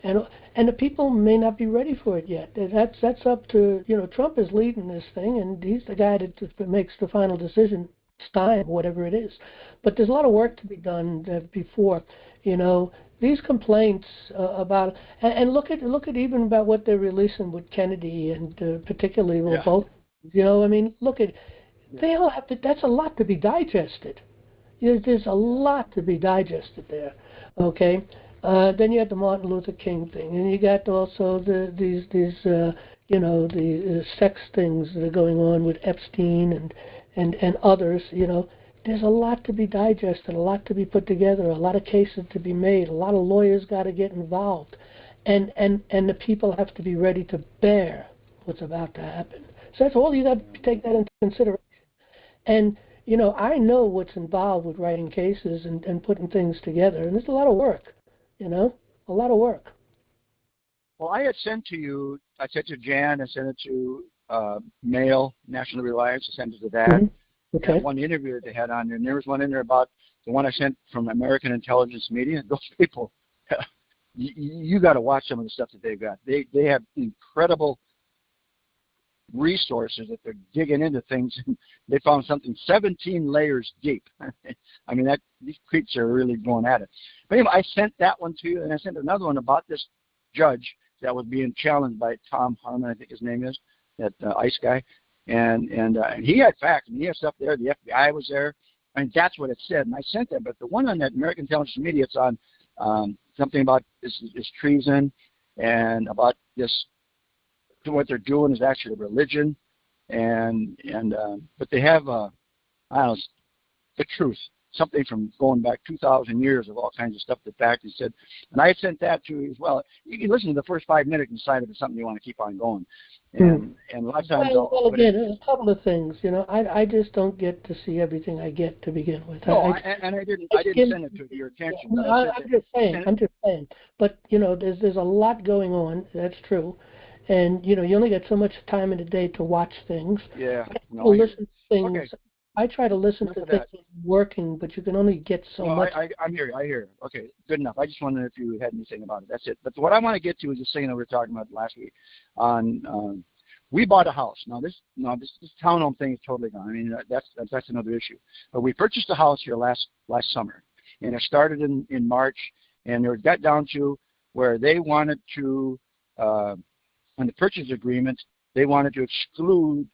and the people may not be ready for it yet. That's up to, Trump is leading this thing, and he's the guy that makes the final decision, time, whatever it is. But there's a lot of work to be done before, these complaints about, and look at even about what they're releasing with Kennedy and particularly with both. Look at, they all have to. That's a lot to be digested. There's a lot to be digested there. Okay, then you have the Martin Luther King thing, and you got also these sex things that are going on with Epstein and others. There's a lot to be digested, a lot to be put together, a lot of cases to be made, a lot of lawyers got to get involved, and the people have to be ready to bear what's about to happen. So that's all you got to take that into consideration. And I know what's involved with writing cases and putting things together, and there's a lot of work, a lot of work. Well, I had sent to you, I sent to Jan, I sent it to Mail, National Reliance, I sent it to that. Mm-hmm. Okay. That one interview that they had on there, and there was one in there about the one I sent from American Intelligence Media. Those people, you got to watch some of the stuff that they've got. They have incredible resources that they're digging into things. They found something 17 layers deep. I mean, these creeps are really going at it. But anyway, I sent that one to you, and I sent another one about this judge that was being challenged by Tom Harmon, I think his name is, that ICE guy. And he had facts, and he had stuff there. The FBI was there. I mean, that's what it said, and I sent that. But the one on that American Intelligence Media, it's on something about this treason, and about this, what they're doing is actually a religion, but they have, I don't know, the truth, something from going back 2,000 years of all kinds of stuff that fact he said. And I sent that to you as well. You can listen to the first 5 minutes and decide if it's something you want to keep on going. And a lot of times, well again, a couple of things. I just don't get to see everything I get to begin with. No, I didn't send it to your attention. No, I'm just saying. But there's a lot going on. That's true. And you only get so much time in the day to watch things. Yeah. Listen to things. Okay. I try to listen to things working, but you can only get so much. I'm here. I hear you. Okay, good enough. I just wondered if you had anything about it. That's it. But what I want to get to is this thing that we were talking about last week. We bought a house. Now this townhome thing is totally gone. I mean, that's another issue. But we purchased a house here last summer, and it started in March, and it got down to where they wanted to, on the purchase agreement, they wanted to exclude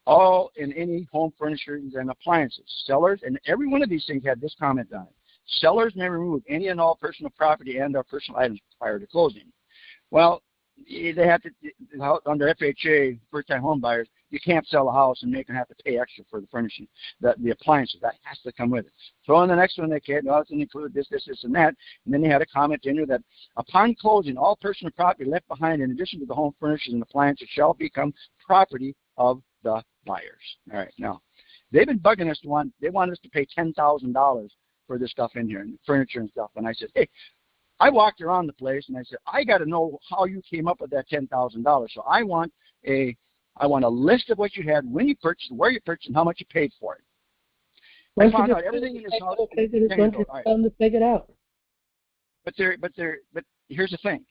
all and any home furnishings and appliances. Sellers, and every one of these things had this comment on it. Sellers may remove any and all personal property and or personal items prior to closing. Well, they have to, under FHA, first-time home buyers, you can't sell a house and make them have to pay extra for the furnishing, the appliances. That has to come with it. So on the next one, they can't, well, it's going to include this, and that. And then they had a comment in there that upon closing, all personal property left behind in addition to the home furnishings and appliances shall become property of the buyers. All right, now, they've been bugging us they want us to pay $10,000 for this stuff in here, and furniture and stuff. And I said, hey, I walked around the place and I said, I got to know how you came up with that $10,000. So I want a list of what you had, when you purchased, where you purchased, and how much you paid for it. I found out everything in this house. Take it out. But here's the thing.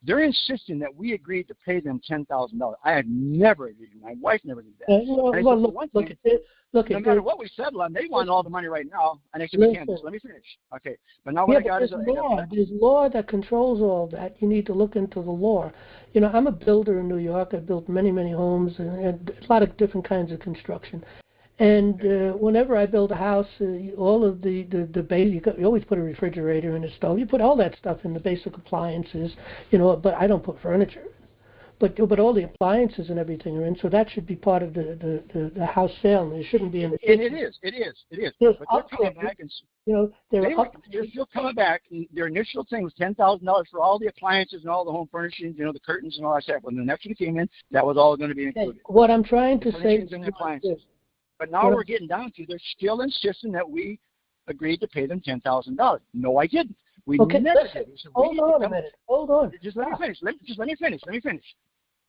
They're insisting that we agreed to pay them $10,000. I had never agreed. My wife never did that. Look, no matter what we settle on, they want all the money right now. And I said, we can't. Let me finish. Okay. But now what I got is there's law that controls all that. You need to look into the law. You know, I'm a builder in New York. I've built many, many homes and a lot of different kinds of construction. And whenever I build a house, all of the basic, you always put a refrigerator in a stove. You put all that stuff in the basic appliances, you know, but I don't put furniture. But all the appliances and everything are in, so that should be part of the house sale, and it shouldn't be in the kitchen. And it is. But they're coming back and, you know, they're still coming back. And their initial thing was $10,000 for all the appliances and all the home furnishings, you know, the curtains and all that stuff. When the next one came in, that was all going to be included. What I'm trying to say is the appliances. But now we're getting down to they're still insisting that we agreed to pay them $10,000. No, I didn't. We never did. Hold on a minute. Hold on. Just let me finish. Let me finish.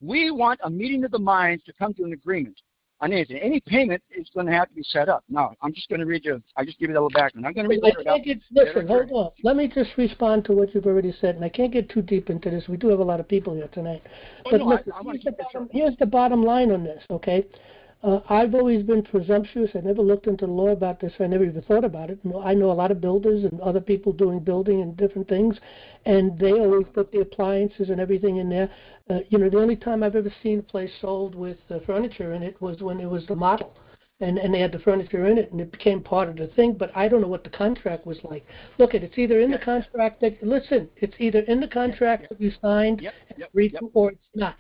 We want a meeting of the minds to come to an agreement on anything. Any payment is going to have to be set up. Now, I'm just going to read you. I just give you a little background. I'm going to read the Listen, hold on. Let me just respond to what you've already said, and I can't get too deep into this. We do have a lot of people here tonight. But listen, here's the bottom line on this, okay? I've always been presumptuous. I never looked into the law about this. I never even thought about it. I know a lot of builders and other people doing building and different things, and they always put the appliances and everything in there. You know, the only time I've ever seen a place sold with furniture in it was when it was the model. And they had the furniture in it, and it became part of the thing, but I don't know what the contract was like. Look, it's either in the contract that, it's either in the contract that you signed, or it's not.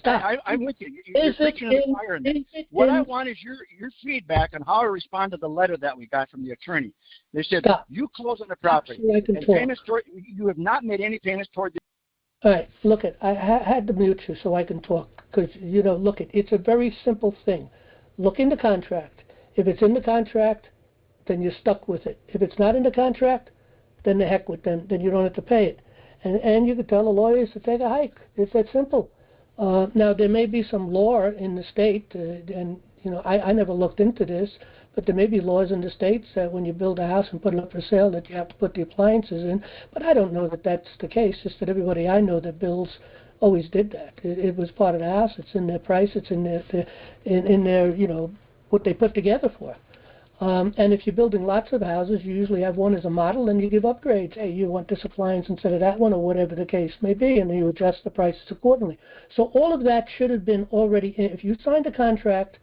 Stop. I'm with you. You're preaching to the fire in this. What I want is your feedback on how I respond to the letter that we got from the attorney. They said, you close on the property, and payments you have not made any payments toward the... All right, look, I had to mute you so I can talk, because, you know, look, it's a very simple thing. Look in the contract. If it's in the contract, then you're stuck with it. If it's not in the contract, then the heck with them. Then you don't have to pay it. And you can tell the lawyers to take a hike. It's that simple. Now, there may be some law in the state, and, you know, I never looked into this, but there may be laws in the states that when you build a house and put it up for sale that you have to put the appliances in. But I don't know that that's the case. Just that everybody I know that builds always did that. It was part of the house. It's in their price. It's in their you know, what they put together for. And if you're building lots of houses, you usually have one as a model, and you give upgrades. Hey, you want this appliance instead of that one, or whatever the case may be, and you adjust the prices accordingly. So all of that should have been already in. If you signed a contract,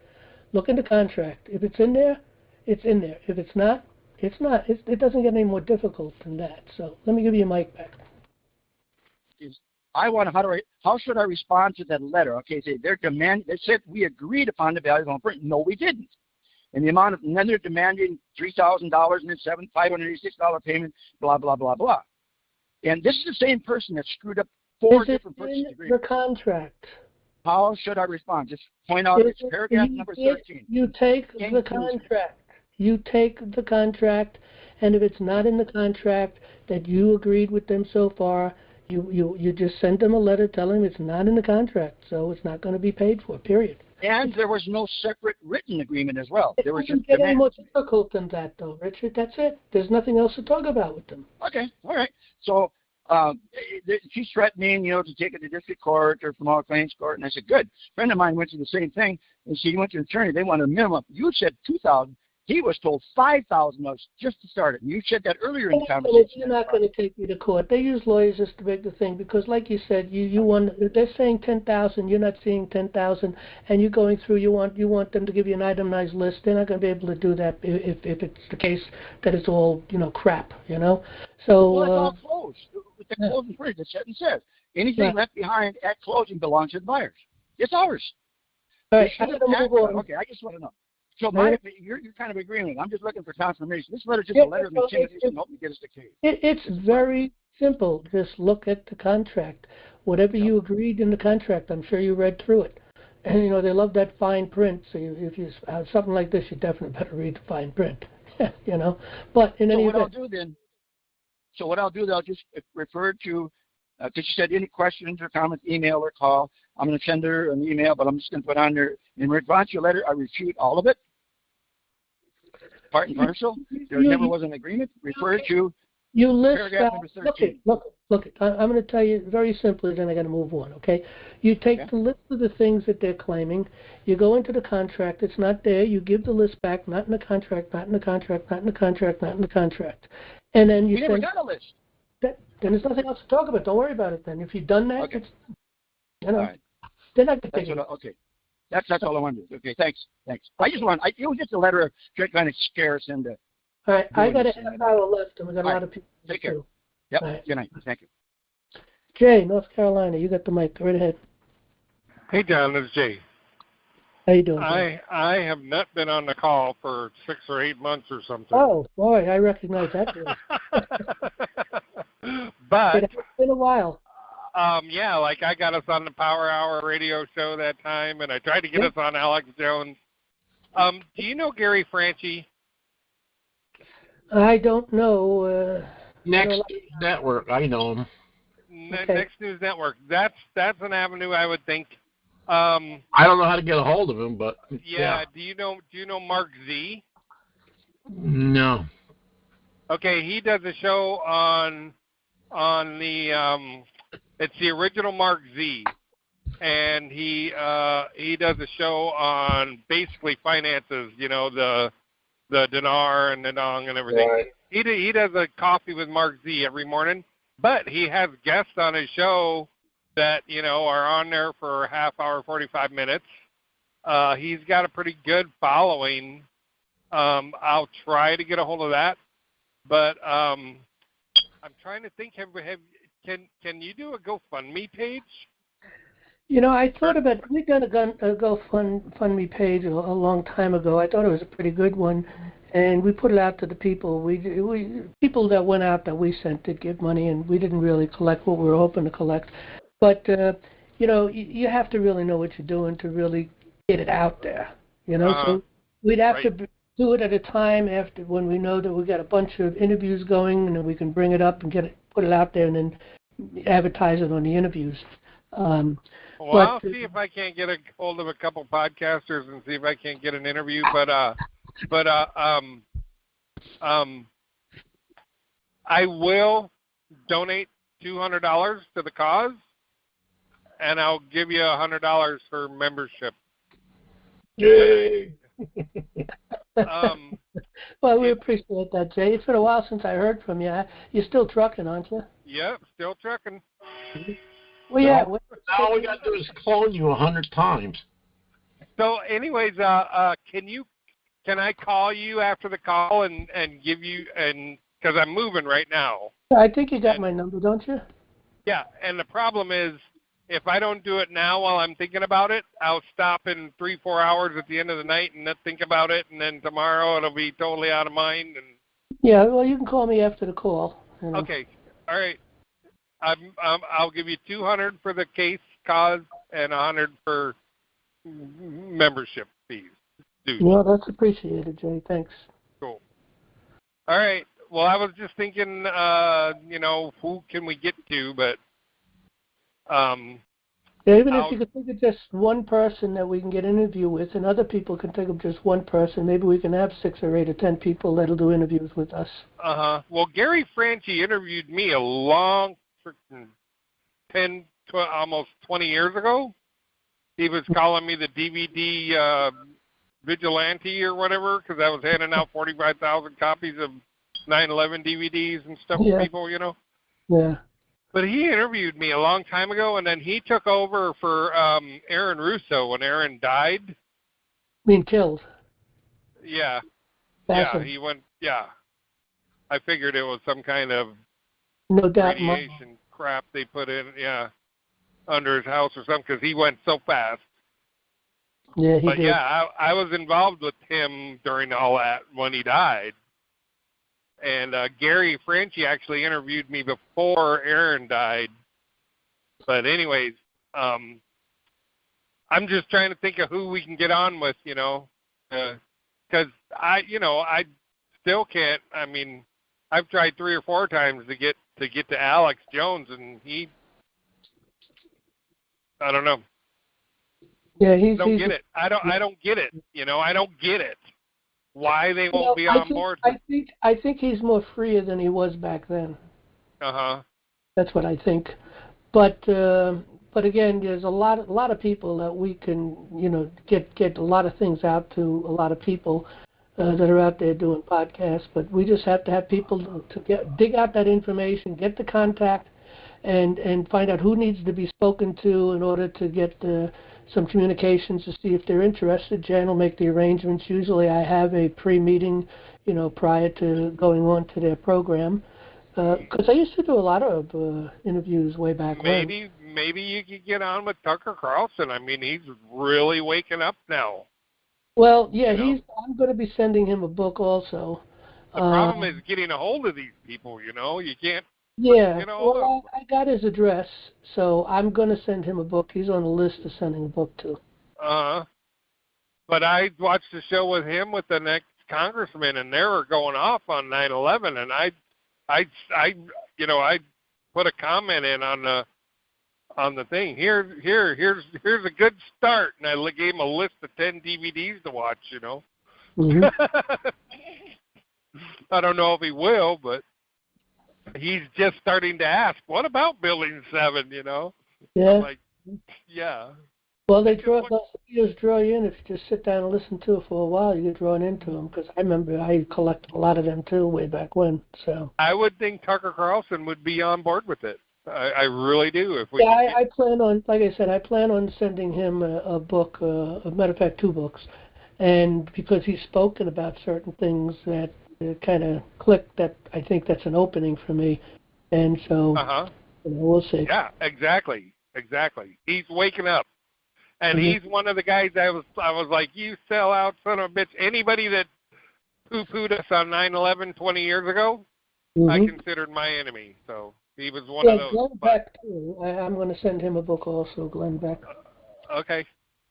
look in the contract. If it's in there, it's in there. If it's not, it's not. It doesn't get any more difficult than that. So let me give you your mic back. How should I respond to that letter? Okay, they said we agreed upon the value of the home furnishing. No, we didn't. And then they're demanding $3,000 and then $586 payment, blah, blah, blah, blah. And this is the same person that screwed up four different purchase agreements. The contract. How should I respond? Just point out it's paragraph number 13. You take the contract. You take the contract, and if it's not in the contract that you agreed with them so far, you just send them a letter telling them it's not in the contract, so it's not going to be paid for, period. And there was no separate written agreement as well. It There was doesn't just get any more demands. difficult than that, though, Richard. That's it. There's nothing else to talk about with them. Okay, all right. So she's threatening, to take it to district court or from all claims court. And I said, good. A friend of mine went through the same thing, and she went to an attorney. They wanted a minimum. You said $2,000. He was told $5,000 just to start it. And you said that earlier in the conversation. You're not going to take me to court. They use lawyers just to make the thing because, like you said, you want. They're saying 10,000. You're not seeing 10,000, and you're going through. You want them to give you an itemized list. They're not going to be able to do that if it's the case that it's all crap. So. Well, it's all closed. With the closing phrase, the sentence says anything left behind at closing belongs to the buyers. It's ours. All right, Okay, I just want to know. So you're kind of agreeing with it. I'm just looking for confirmation. This letter's just a letter of intimidation to help me get us the case. It's very simple. Just look at the contract. Whatever you agreed in the contract, I'm sure you read through it. And, they love that fine print. So if you have something like this, you definitely better read the fine print. But in any event. What I'll do, I'll just refer to, because you said any questions or comments, email or call. I'm going to send her an email, but I'm just going to put on there, in response to your letter, I refute all of it. Part and parcel. There never was an agreement. Refer to paragraph number 13. Look. I'm going to tell you very simply, then I got to move on, okay? You take the list of the things that they're claiming. You go into the contract. It's not there. You give the list back, not in the contract, not in the contract, not in the contract, not in the contract. And then you never got a list. Then there's nothing else to talk about. Don't worry about it then. If you've done that, okay. All right. They're not going to take it. Okay. That's all I wanted to do. Okay, thanks. It was just a letter to kind of scare us into. All right, I got a half hour left, and we got a lot of people. Take care. Yep. Right. Good night. Thank you. Jay, North Carolina, you got the mic. Go right ahead. Hey, John, this is Jay. How you doing? I have not been on the call for 6 or 8 months or something. Oh boy, I recognize that. But it's been a while. like I got us on the Power Hour radio show that time, and I tried to get us on Alex Jones. Do you know Gary Franchi? I don't know. Next Network, I know him. Next News Network. That's an avenue I would think. I don't know how to get a hold of him, but yeah. Do you know Mark Z? No. Okay, he does a show on the it's the original Mark Z, and he does a show on basically finances. The dinar and the dong and everything. Right. He does a coffee with Mark Z every morning, but he has guests on his show that are on there for a half hour, 45 minutes. He's got a pretty good following. I'll try to get a hold of that, but I'm trying to think. Can you do a GoFundMe page? I thought about it. We've done a GoFundMe page a long time ago. I thought it was a pretty good one, and we put it out to the people. We people that went out that we sent did give money, and we didn't really collect what we were hoping to collect. But you have to really know what you're doing to really get it out there. So we'd have to do it at a time after when we know that we got a bunch of interviews going, and then we can bring it up and put it out there, and then advertise it on the interviews. I'll see if I can't get a hold of a couple podcasters and see if I can't get an interview. But I will donate $200 to the cause, and I'll give you $100 for membership. Yay! Well, we appreciate that, Jay. It's been a while since I heard from you. You're still trucking, aren't you? Yep, still trucking. Well, yeah. All we got to do is clone you 100 times. So, anyways, can I call you after the call and give you because I'm moving right now. I think you got my number, don't you? Yeah, and the problem is if I don't do it now while I'm thinking about it, I'll stop in 3-4 hours at the end of the night and not think about it, and then tomorrow it'll be totally out of mind. And yeah, well, you can call me after the call. Okay, all right. I'll give you $200 for the cause and $100 for membership fees. Dude. Well, that's appreciated, Jay. Thanks. Cool. All right. Well, I was just thinking, who can we get to? But Yeah, even if you could think of just one person that we can get an interview with, and other people can think of just one person, maybe we can have 6 or 8 or 10 people that'll do interviews with us. Well, Gary Franchi interviewed me a long, freaking 10, 12, almost 20 years ago. He was calling me the DVD vigilante or whatever because I was handing out 45,000 copies of 9/11 DVDs and stuff to people, you know. Yeah. But he interviewed me a long time ago, and then he took over for Aaron Russo when Aaron died. Being killed. Yeah. Awesome. Yeah, he went, yeah. I figured it was some kind of no doubt radiation crap they put in, under his house or something because he went so fast. Yeah, he but did. yeah, I was involved with him during all that when he died. And Gary Franchi actually interviewed me before Aaron died. But anyways, I'm just trying to think of who we can get on with, you know, because I still can't. I mean, I've tried 3 or 4 times to get to Alex Jones, and I don't know. Yeah, I don't get it. I don't get it. You know, I don't get it. Why they won't be on board? I think he's more freer than he was back then. That's what I think. But again, there's a lot of people that we can, you know, get a lot of things out to a lot of people that are out there doing podcasts. But we just have to have people to dig out that information, get the contact, and find out who needs to be spoken to in order to get some communications to see if they're interested. Jan will make the arrangements. Usually I have a pre-meeting, you know, prior to going on to their program. Because I used to do a lot of interviews way back when. Maybe you could get on with Tucker Carlson. I mean, he's really waking up now. Well, yeah, I'm going to be sending him a book also. The problem is getting a hold of these people, you know. You can't. Yeah, you know, well, I got his address, so I'm going to send him a book. He's on the list of sending a book to. But I watched the show with him with the next congressman, and they were going off on 9/11, and I put a comment in on the thing. Here's a good start, and I gave him a list of 10 DVDs to watch. You know. Mm-hmm. I don't know if he will, but he's just starting to ask, "What about Building 7?" You know. Yeah. I'm like, yeah. Well, those videos draw you in if you just sit down and listen to it for a while. You get drawn into them because I remember I collected a lot of them too way back when. So I would think Tucker Carlson would be on board with it. I really do. If we I plan on, like I said, I plan on sending him a book. A matter of fact, 2 books, and because he's spoken about certain things that kind of clicked, that I think that's an opening for me, and so you know, we'll see. Yeah, exactly. He's waking up. And he's one of the guys I was like, you sell out son of a bitch. Anybody that poo-pooed us on 9/11 20 years ago, I considered my enemy. So he was one of those. Glenn Beck, too. I'm going to send him a book also, Glenn Beck. Okay.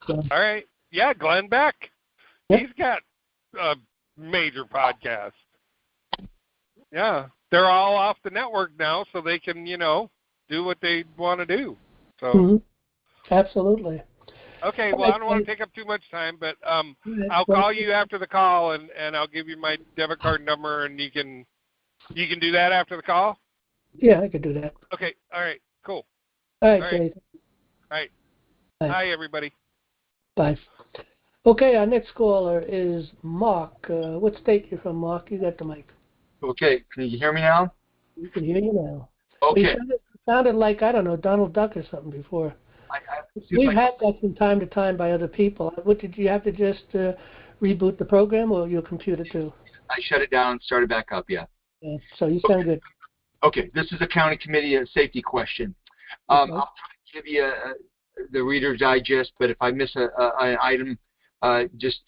So. All right. Yeah, Glenn Beck. Yep. He's got a major podcast. Yeah. They're all off the network now, so they can, you know, do what they want to do. So. Absolutely. Okay, well, I don't want to take up too much time, but I'll call you after the call, and I'll give you my debit card number, and you can do that after the call? Yeah, I could do that. Okay, all right, cool. All right, Jay. All right. Bye. Hi, everybody. Bye. Okay, our next caller is Mark. What state you from, Mark? You got the mic. Okay, can you hear me now? We can hear you now. Okay. You sounded like, I don't know, Donald Duck or something before. We've had that from time to time by other people. What did you have to just reboot the program or your computer too? I shut it down and started back up, yeah. So you sound good. Okay, this is a county committee safety question. I'll try to give you the Reader's Digest, but if I miss an item, just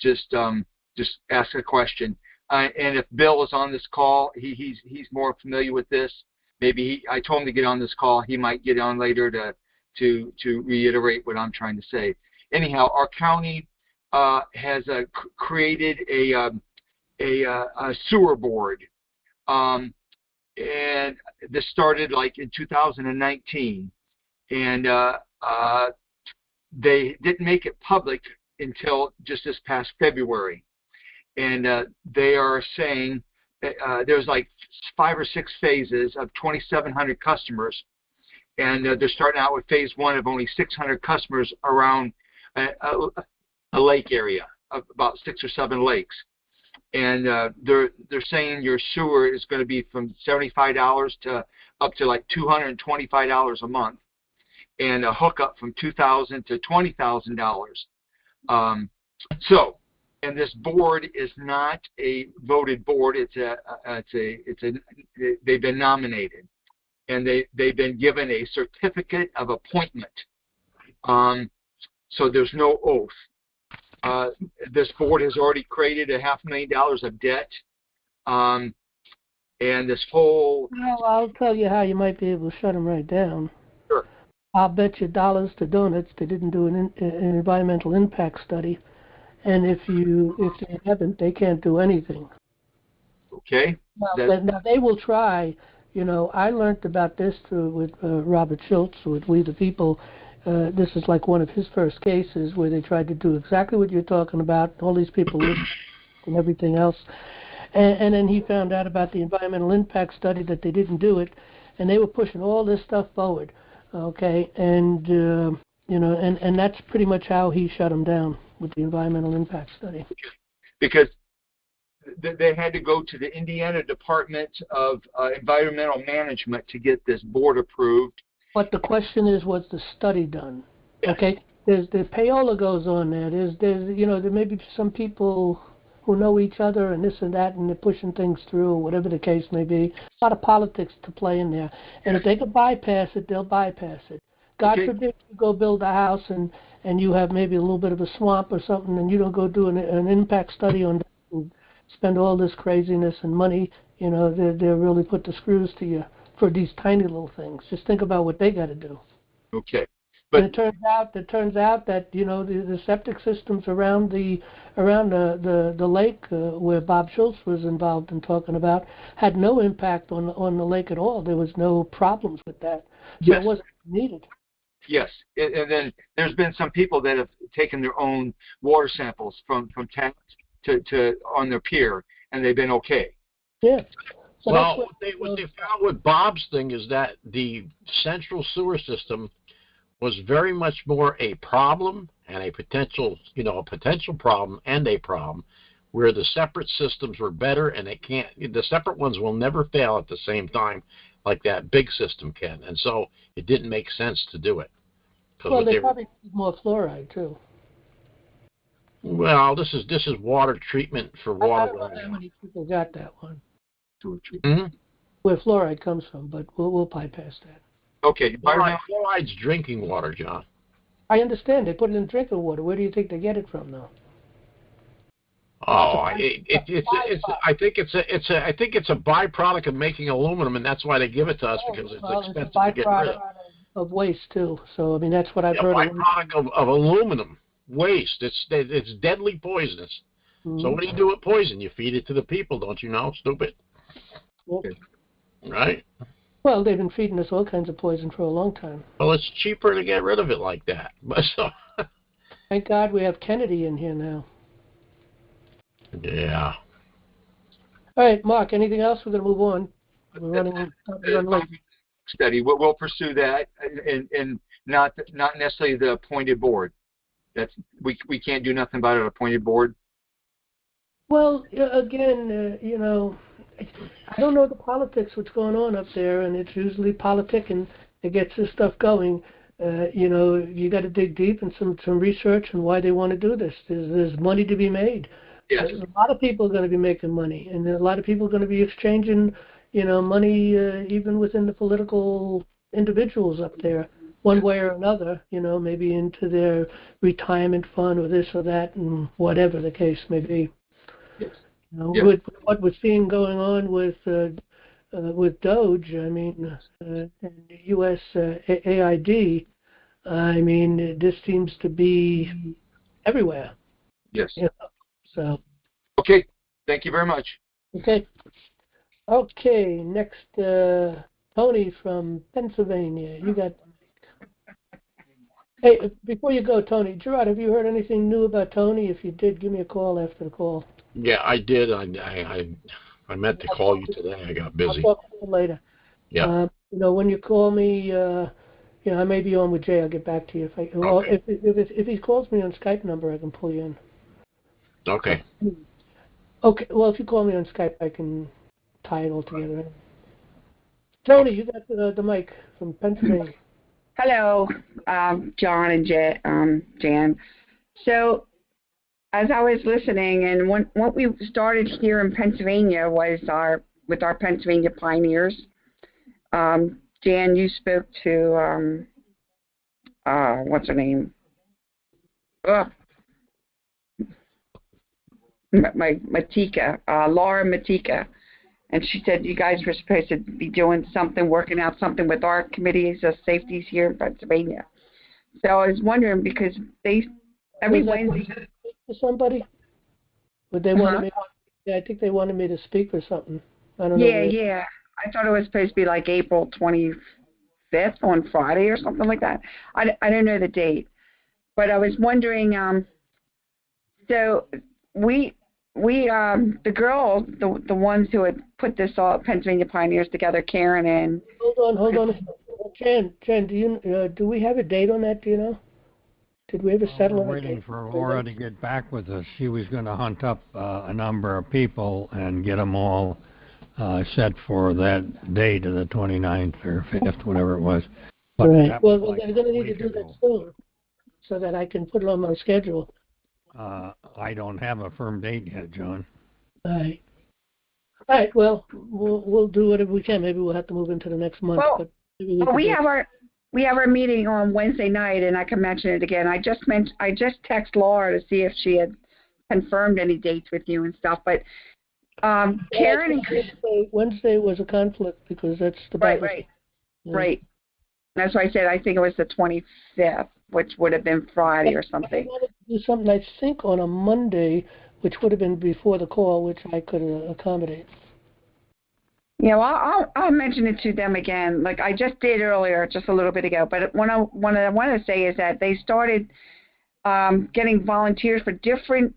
ask a question. And if Bill is on this call, he's more familiar with this. Maybe I told him to get on this call. He might get on later to reiterate what I'm trying to say. Anyhow, our county has created a sewer board, and this started like in 2019, and they didn't make it public until just this past February. And they are saying there's like 5 or 6 phases of 2,700 customers. And they're starting out with phase 1 of only 600 customers around a lake area of about 6 or 7 lakes. And they're saying your sewer is going to be from $75 to up to like $225 a month, and a hookup from $2,000 to $20,000. And this board is not a voted board. They've been nominated, and they've been given a certificate of appointment. So there's no oath. This board has already created $500,000 of debt. And this whole... Well, I'll tell you how you might be able to shut them right down. Sure. I'll bet you dollars to donuts they didn't do an environmental impact study. And if they haven't, they can't do anything. Okay. Now they will try. You know, I learned about this with Robert Schultz with We the People. This is like one of his first cases where they tried to do exactly what you're talking about. All these people and everything else. And then he found out about the environmental impact study that they didn't do it, and they were pushing all this stuff forward. Okay, and you know, and that's pretty much how he shut them down with the environmental impact study. Because they had to go to the Indiana Department of Environmental Management to get this board approved. But the question is, was the study done? Yes. Okay, the payola goes on there. There's you know, there may be some people who know each other and this and that, and they're pushing things through, whatever the case may be. A lot of politics to play in there. And if they can bypass it, they'll bypass it. God forbid you go build a house and you have maybe a little bit of a swamp or something, and you don't go do an impact study on that and spend all this craziness and money. You know, they'll really put the screws to you for these tiny little things. Just think about what they got to do. Okay. But it turns out that, you know, the septic systems around the lake where Bob Schultz was involved in talking about had no impact on the lake at all. There was no problems with that, so Yes. It wasn't needed. Yes, and then there's been some people that have taken their own water samples from taps to on their pier, and they've been okay. Yeah. So well, what they found with Bob's thing is that the central sewer system was very much more a problem and a potential problem and a problem, where the separate systems were better, and the separate ones will never fail at the same time like that big system can, and so it didn't make sense to do it. Well, they probably need more fluoride too. Well, this is water treatment for water. I don't know how many people got that one. Mm-hmm. Where fluoride comes from, but we'll bypass that. Okay. Fluoride's drinking water, John. I understand. They put it in drinking water. Where do you think they get it from, though? Oh, I think it's a byproduct of making aluminum, and that's why they give it to us, because it's expensive to get rid of waste too. So I mean, that's what I've heard. A byproduct of aluminum waste. It's deadly poisonous. Mm-hmm. So what do you do with poison? You feed it to the people, don't you know? Stupid. Okay. Right. Well, they've been feeding us all kinds of poison for a long time. Well, it's cheaper to get rid of it like that. But so. Thank God we have Kennedy in here now. Yeah. All right, Mark, anything else? We're going to move on. We're running late. Study. We'll pursue that, and not necessarily the appointed board. That's we can't do nothing about an appointed board. Well, again, you know, I don't know the politics, what's going on up there, and it's usually politicking that gets this stuff going. You know, you got to dig deep in some research on why they want to do this. There's money to be made. Yes. A lot of people are going to be making money, and a lot of people are going to be exchanging, you know, money even within the political individuals up there, one way or another, you know, maybe into their retirement fund or this or that, and whatever the case may be. Yes. You know, yes. With what we're seeing going on with Doge, I mean, and the U.S. AID, I mean, this seems to be everywhere. Yes. You know, so. Okay. Thank you very much. Okay. Okay. Next, Tony from Pennsylvania. You got. Hey, before you go, Tony, Gerard, have you heard anything new about Tony? If you did, give me a call after the call. Yeah, I did. I meant to call you today. I got busy. I'll talk to you later. Yeah. When you call me, I may be on with Jay. I'll get back to you. Okay. If he calls me on Skype number, I can pull you in. Okay. Okay. Well, if you call me on Skype, I can tie it all together. Tony, you got the mic from Pennsylvania. Hello, John and Jan. So, as I was listening, and what we started here in Pennsylvania was with our Pennsylvania pioneers. Jan, you spoke to what's her name? Matika, Laura Matika. And she said you guys were supposed to be doing something, working out something with our committees of safeties here in Pennsylvania. So I was wondering because every Wednesday. To somebody? Would they want me? Yeah, I think they wanted me to speak or something. I don't know. Yeah. I thought it was supposed to be like April 25th on Friday or something like that. I don't know the date, but I was wondering. So we the girls, the ones who had put this all Pennsylvania Pioneers together, Karen and. Hold on. Jen, do we have a date on that? Do you know? Did we ever settle on a date? We're waiting for Laura to get back with us. She was going to hunt up a number of people and get them all set for that date of the 29th or 5th, whatever it was. But right. Well, they're going to need to do that soon so that I can put it on my schedule. I don't have a firm date yet, John. All right. Well, we'll do whatever we can. Maybe we'll have to move into the next month. Well, we have our meeting on Wednesday night, and I can mention it again. I just texted Laura to see if she had confirmed any dates with you and stuff. But Karen and Wednesday was a conflict because that's the Bible. Right. That's why I said I think it was the 25th, which would have been Friday or something. I wanted to do something, I think, on a Monday, which would have been before the call, which I could accommodate. Yeah, well, I'll mention it to them again, like I just did earlier, just a little bit ago. But what I want to say is that they started getting volunteers for different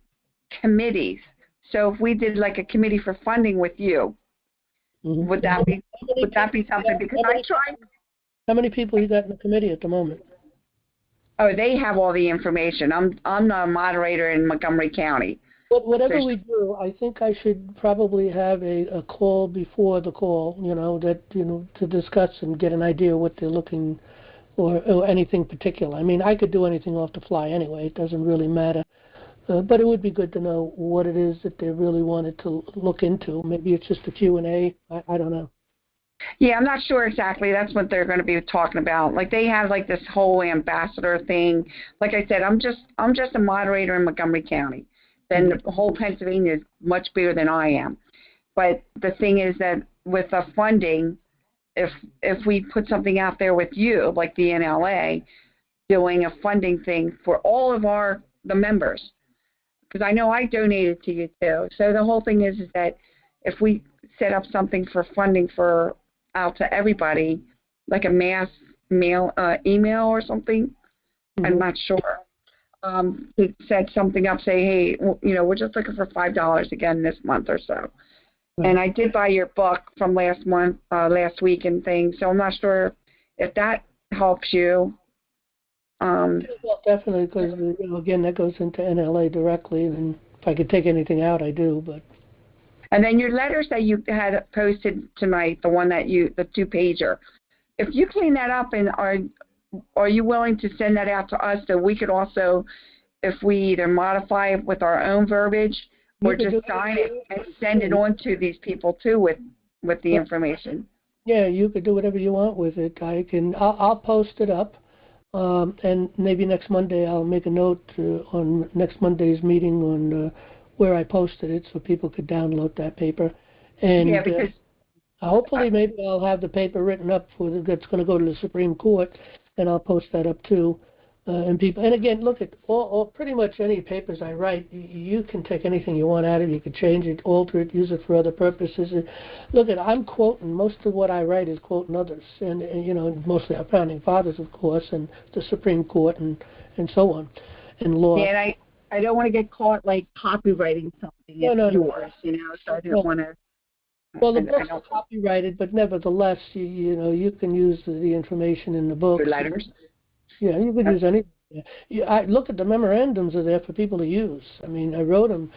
committees. So if we did like a committee for funding with you, would that be something? Because I tried. How many people you got in the committee at the moment? Oh, they have all the information. I'm the moderator in Montgomery County. But whatever we do, I think I should probably have a call before the call, to discuss and get an idea of what they're looking or anything particular. I mean, I could do anything off the fly anyway. It doesn't really matter. But it would be good to know what it is that they really wanted to look into. Maybe it's just a Q&A. I don't know. Yeah, I'm not sure exactly. That's what they're going to be talking about. Like they have like this whole ambassador thing. Like I said, I'm just a moderator in Montgomery County. Then the whole Pennsylvania is much bigger than I am. But the thing is that with the funding, if we put something out there with you, like the NLA, doing a funding thing for all of the members, because I know I donated to you too. So the whole thing is that if we set up something for funding for out to everybody, like a mass email or something, I'm not sure. It set something up, say, hey, we're just looking for $5 again this month or so. And I did buy your book from last week and things, so I'm not sure if that helps you. Well, definitely, because again, that goes into NLA directly, and if I could take anything out, I do. But and then your letters that you had posted tonight, the one that the 2-pager, if you clean that up, and are you willing to send that out to us so we could also, if we either modify it with our own verbiage or just sign it and send it on to these people too with the information? Yeah, you could do whatever you want with it. I'll post it up, and maybe next Monday I'll make a note on next Monday's meeting on where I posted it so people could download that paper. And yeah, because hopefully maybe I'll have the paper written up that's going to go to the Supreme Court, and I'll post that up too. And people, and again, look at all pretty much any papers I write. You can take anything you want out of it. You can change it, alter it, use it for other purposes. And look at, I'm quoting, most of what I write is quoting others, and mostly our founding fathers, of course, and the Supreme Court, and so on, and law. Yeah, and I don't want to get caught like copywriting something. It's yours, so I didn't want to. Well, the books are copyrighted, but nevertheless, you can use the information in the book. Your letters. Yeah, you could use anything. Yeah, I look at the memorandums are there for people to use. I mean, I wrote them,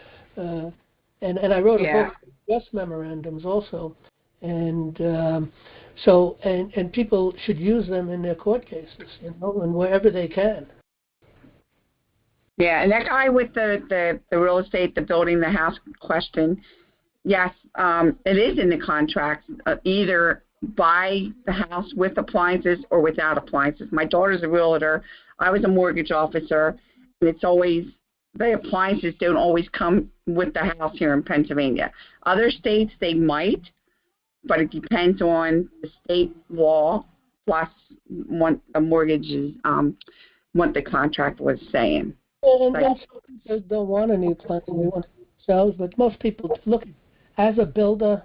and I wrote a book just memorandums also, and so people should use them in their court cases, and wherever they can. Yeah, and that guy with the real estate, the building, the house question, yes, it is in the contract, either buy the house with appliances or without appliances. My daughter's a realtor. I was a mortgage officer, and it's always, the appliances don't always come with the house here in Pennsylvania. Other states, they might, but it depends on the state law plus what the mortgages, what the contract was saying. And some people don't want any appliances, they want themselves, but most people, look, as a builder,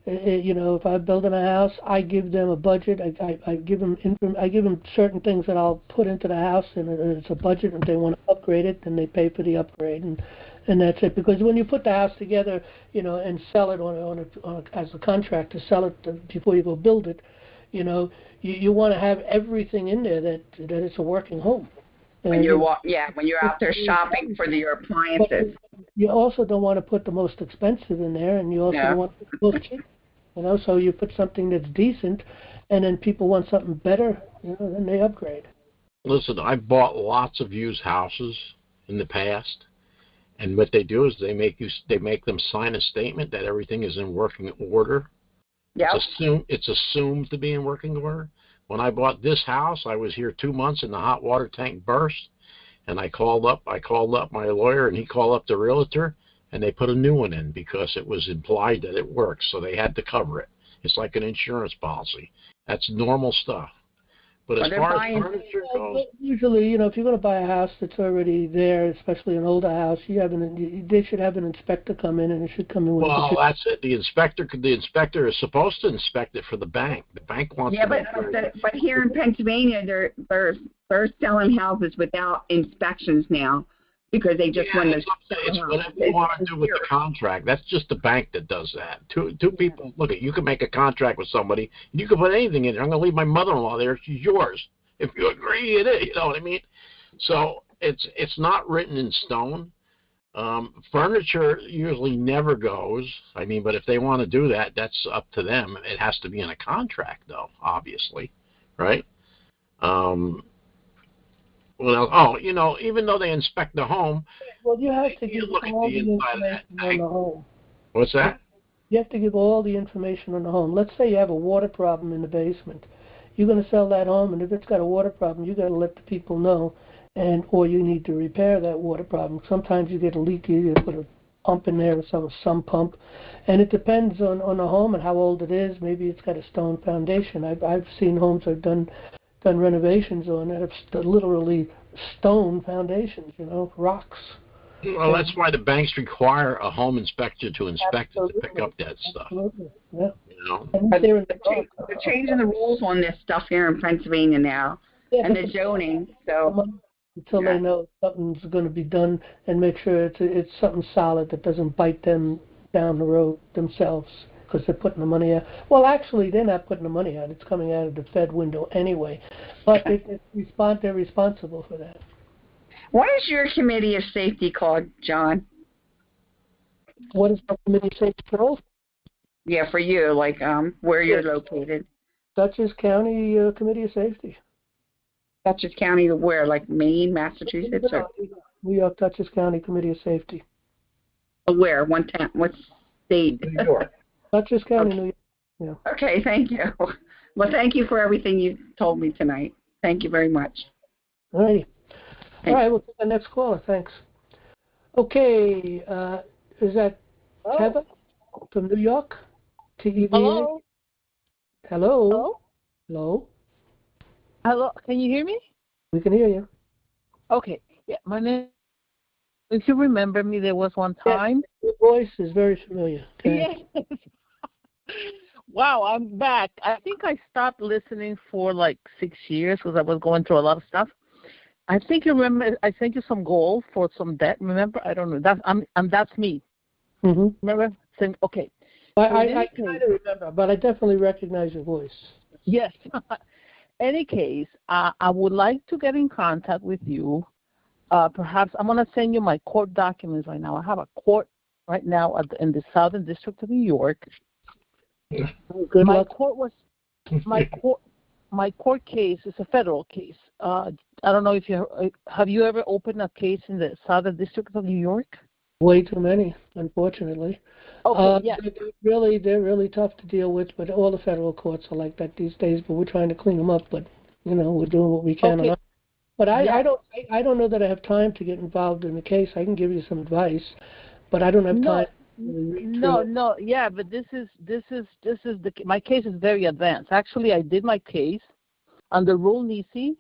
if I'm building a house, I give them a budget. I give them certain things that I'll put into the house, and it's a budget. And if they want to upgrade it, then they pay for the upgrade, and that's it. Because when you put the house together, and sell it as a contract to sell it before you go build it, you want to have everything in there that it's a working home. When you're out there shopping for your appliances. You also don't want to put the most expensive in there, and you also don't want to put the most cheap. So you put something that's decent, and then people want something better, then they upgrade. Listen, I bought lots of used houses in the past, and what they do is they make them sign a statement that everything is in working order. Yep. It's assumed to be in working order. When I bought this house, I was here 2 months and the hot water tank burst, and I called up my lawyer, and he called up the realtor, and they put a new one in because it was implied that it works, so they had to cover it. It's like an insurance policy. That's normal stuff. But as far as furniture goes, usually, if you're going to buy a house that's already there, especially an older house, they should have an inspector come in, and it should come in with. Well, that's it. The inspector is supposed to inspect it for the bank. The bank wants. Yeah, but here in Pennsylvania, they're selling houses without inspections now, because they just want to. It's whatever you want to do with the contract. That's just the bank that does that. Two people. Look, you can make a contract with somebody, and you can put anything in there. I'm going to leave my mother-in-law there. She's yours. If you agree, it is. You know what I mean? So it's not written in stone. Furniture usually never goes. I mean, but if they want to do that, that's up to them. It has to be in a contract, though, obviously, right? Well, even though they inspect the home, you have to give all the information on the home. What's that? You have to give all the information on the home. Let's say you have a water problem in the basement. You're going to sell that home, and if it's got a water problem, you got to let the people know, or you need to repair that water problem. Sometimes you get a leak, you put a pump in there, or some pump, and it depends on the home and how old it is. Maybe it's got a stone foundation. I've seen homes I've done renovations on that have literally stone foundations, rocks. Well, that's why the banks require a home inspector to inspect it, to pick up that stuff. Absolutely, yeah. They're changing the rules on this stuff here in Pennsylvania now, and the zoning. So until they know something's going to be done, and make sure it's something solid that doesn't bite them down the road themselves, because they're putting the money out. Well, actually, they're not putting the money out. It's coming out of the Fed window anyway. But they're responsible for that. What is your committee of safety called, John? What is the committee of safety called? Yeah, for you, like where you're located. Dutchess County Committee of Safety. Dutchess County, where, like Maine, Massachusetts, or New York, Dutchess County Committee of Safety. Where? What state? New York. Dutchess County, New York. Yeah. Okay, thank you. Well, thank you for everything you told me tonight. Thank you very much. All righty. All right, we'll take the next caller. Thanks. Okay, is that Heather from New York? TEVA? Hello? Hello? Hello? Hello? Hello, can you hear me? We can hear you. Okay. Yeah, my name. If you remember me, there was one time. Your voice is very familiar. Okay. Yes. Wow, I'm back. I think I stopped listening for like 6 years because I was going through a lot of stuff. I think you remember. I sent you some gold for some debt. Remember? I don't know. That's me. Mm-hmm. Remember? Okay. I kind of remember, but I definitely recognize your voice. Yes. Any case, I would like to get in contact with you. Perhaps I'm going to send you my court documents right now. I have a court right now in the Southern District of New York. Good luck. My court case is a federal case. I don't know if have you ever opened a case in the Southern District of New York? Way too many, unfortunately. Okay, yeah. They're really tough to deal with, but all the federal courts are like that these days. But we're trying to clean them up. But we're doing what we can. Okay. But I don't know that I have time to get involved in the case. I can give you some advice, but I don't have time. No, yeah, but this is my case is very advanced. Actually, I did my case under Rule Nisi.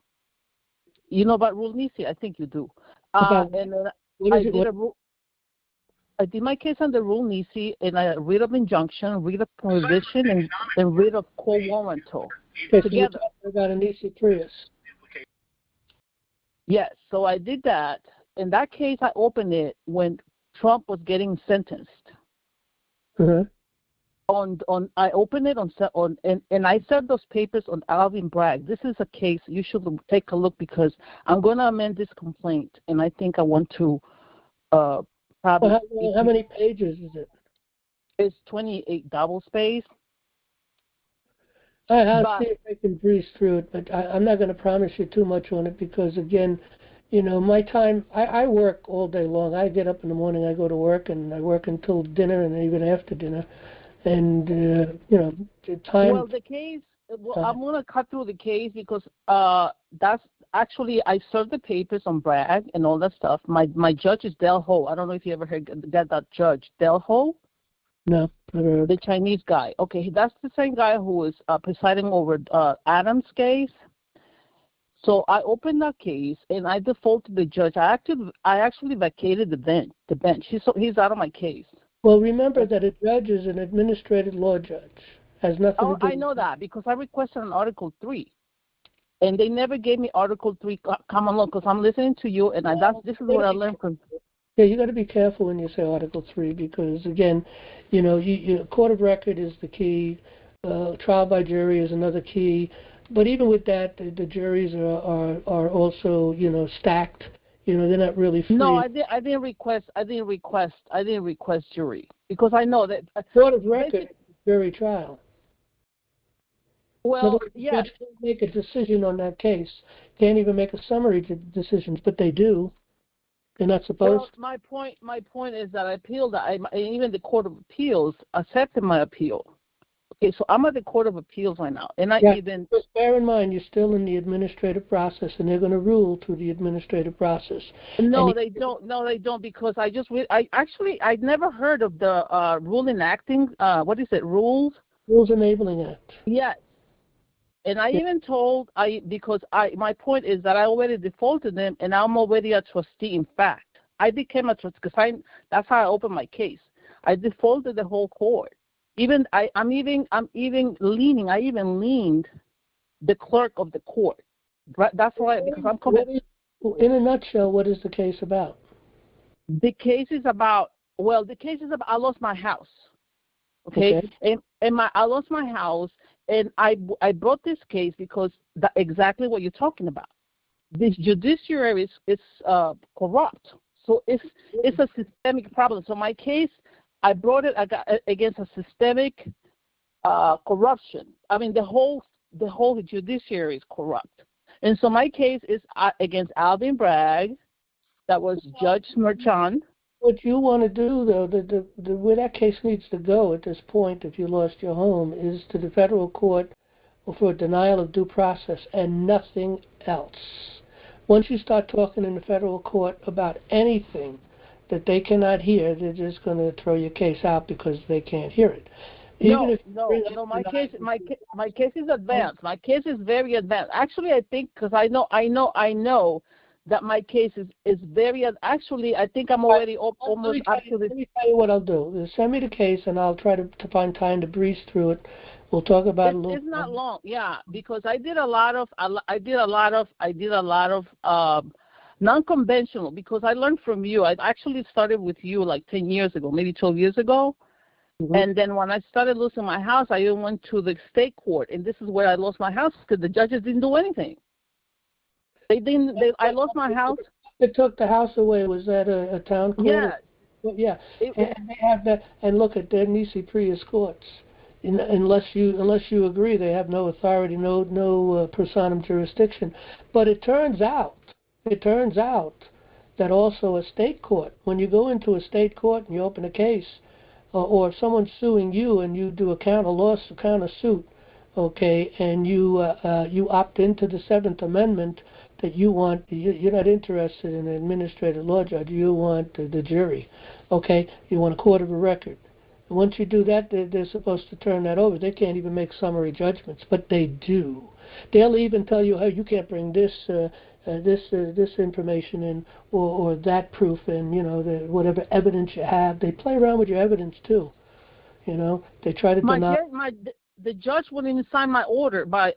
You know about Rule Nisi? I think you do. And then I did my case under Rule Nisi, and I writ of injunction, writ of prohibition, and writ of quo warranto. Okay, so you're talking about a Nisi Prius. Yes, so I did that. In that case, I opened it when Trump was getting sentenced. Mm-hmm. I opened it and I sent those papers on Alvin Bragg. This is a case you should take a look because I'm going to amend this complaint, and I think I want to probably. Well, how many pages is it? It's 28 double space. I'll see if I can breeze through it, but I'm not going to promise you too much on it because, again, my time, I work all day long. I get up in the morning, I go to work, and I work until dinner and even after dinner. And, the time... Well, the case, I'm going to cut through the case because that's actually, I served the papers on Bragg and all that stuff. My judge is Del Ho. I don't know if you ever heard that judge, Del Ho. No, never heard. The Chinese guy. Okay, that's the same guy who was presiding over Adams' case. So I opened that case and I defaulted the judge. I actually vacated the bench. He's out of my case. Well, remember that a judge is an administrative law judge. Has nothing to do. I know that because I requested an Article 3, and they never gave me Article 3 common law because I'm listening to you, and this is what I learned from. Yeah, you got to be careful when you say Article 3 because, again, court of record is the key. Trial by jury is another key. But even with that, the juries are also, stacked. They're not really free. No, I didn't request jury because I know that court of record jury trial. Well, yeah. Judge can't make a decision on that case. Can't even make a summary decisions, but they do. They're not supposed. Well, my point is that I appealed. Even the Court of Appeals accepted my appeal. Okay, so I'm at the Court of Appeals right now, and just bear in mind you're still in the administrative process, and they're going to rule through the administrative process. No, they don't. No, they don't, because I never heard of the rule enacting. What is it? Rules Enabling Act. Yes. And I even told my point is that I already defaulted them, and I'm already a trustee. In fact, I became a trustee because that's how I opened my case. I defaulted the whole court. I even leaned the clerk of the court. That's why, because I'm coming. In a nutshell, what is the case about? The case is about I lost my house. Okay. And I lost my house. And I brought this case because exactly what you're talking about. This judiciary is corrupt, so it's a systemic problem. So my case, I brought it against a systemic corruption. I mean, the whole judiciary is corrupt, and so my case is against Alvin Bragg, that was Judge Merchan. What you want to do, though, the where that case needs to go at this point, if you lost your home, is to the federal court for denial of due process and nothing else. Once you start talking in the federal court about anything that they cannot hear, they're just going to throw your case out because they can't hear it. No. My case is advanced. My case is very advanced. Actually, I think because I know that my case is very, actually, I think I'm already almost up to this. Let me tell you what I'll do. Send me the case, and I'll try to find time to breeze through it. We'll talk about it a little. It's not long, yeah, because I did a lot of non-conventional, because I learned from you. I actually started with you like 10 years ago, maybe 12 years ago. Mm-hmm. And then when I started losing my house, I even went to the state court, and this is where I lost my house because the judges didn't do anything. I lost my house. They took the house away. Was that a town court? Yeah. Yeah. And they have that. And look at their Nisi Prius courts. Unless you agree, they have no authority, no personam jurisdiction. But it turns out that also a state court, when you go into a state court and you open a case, or if someone's suing you and you do a counter suit, okay, and you opt into the Seventh Amendment, that you're not interested in an administrative law judge, you want the jury, okay, you want a court of a record. And once you do that, they're supposed to turn that over. They can't even make summary judgments, but they do. They'll even tell you, hey, you can't bring this information in, or that proof in, whatever evidence you have. They play around with your evidence too. They try to deny. The judge wouldn't even sign my order, by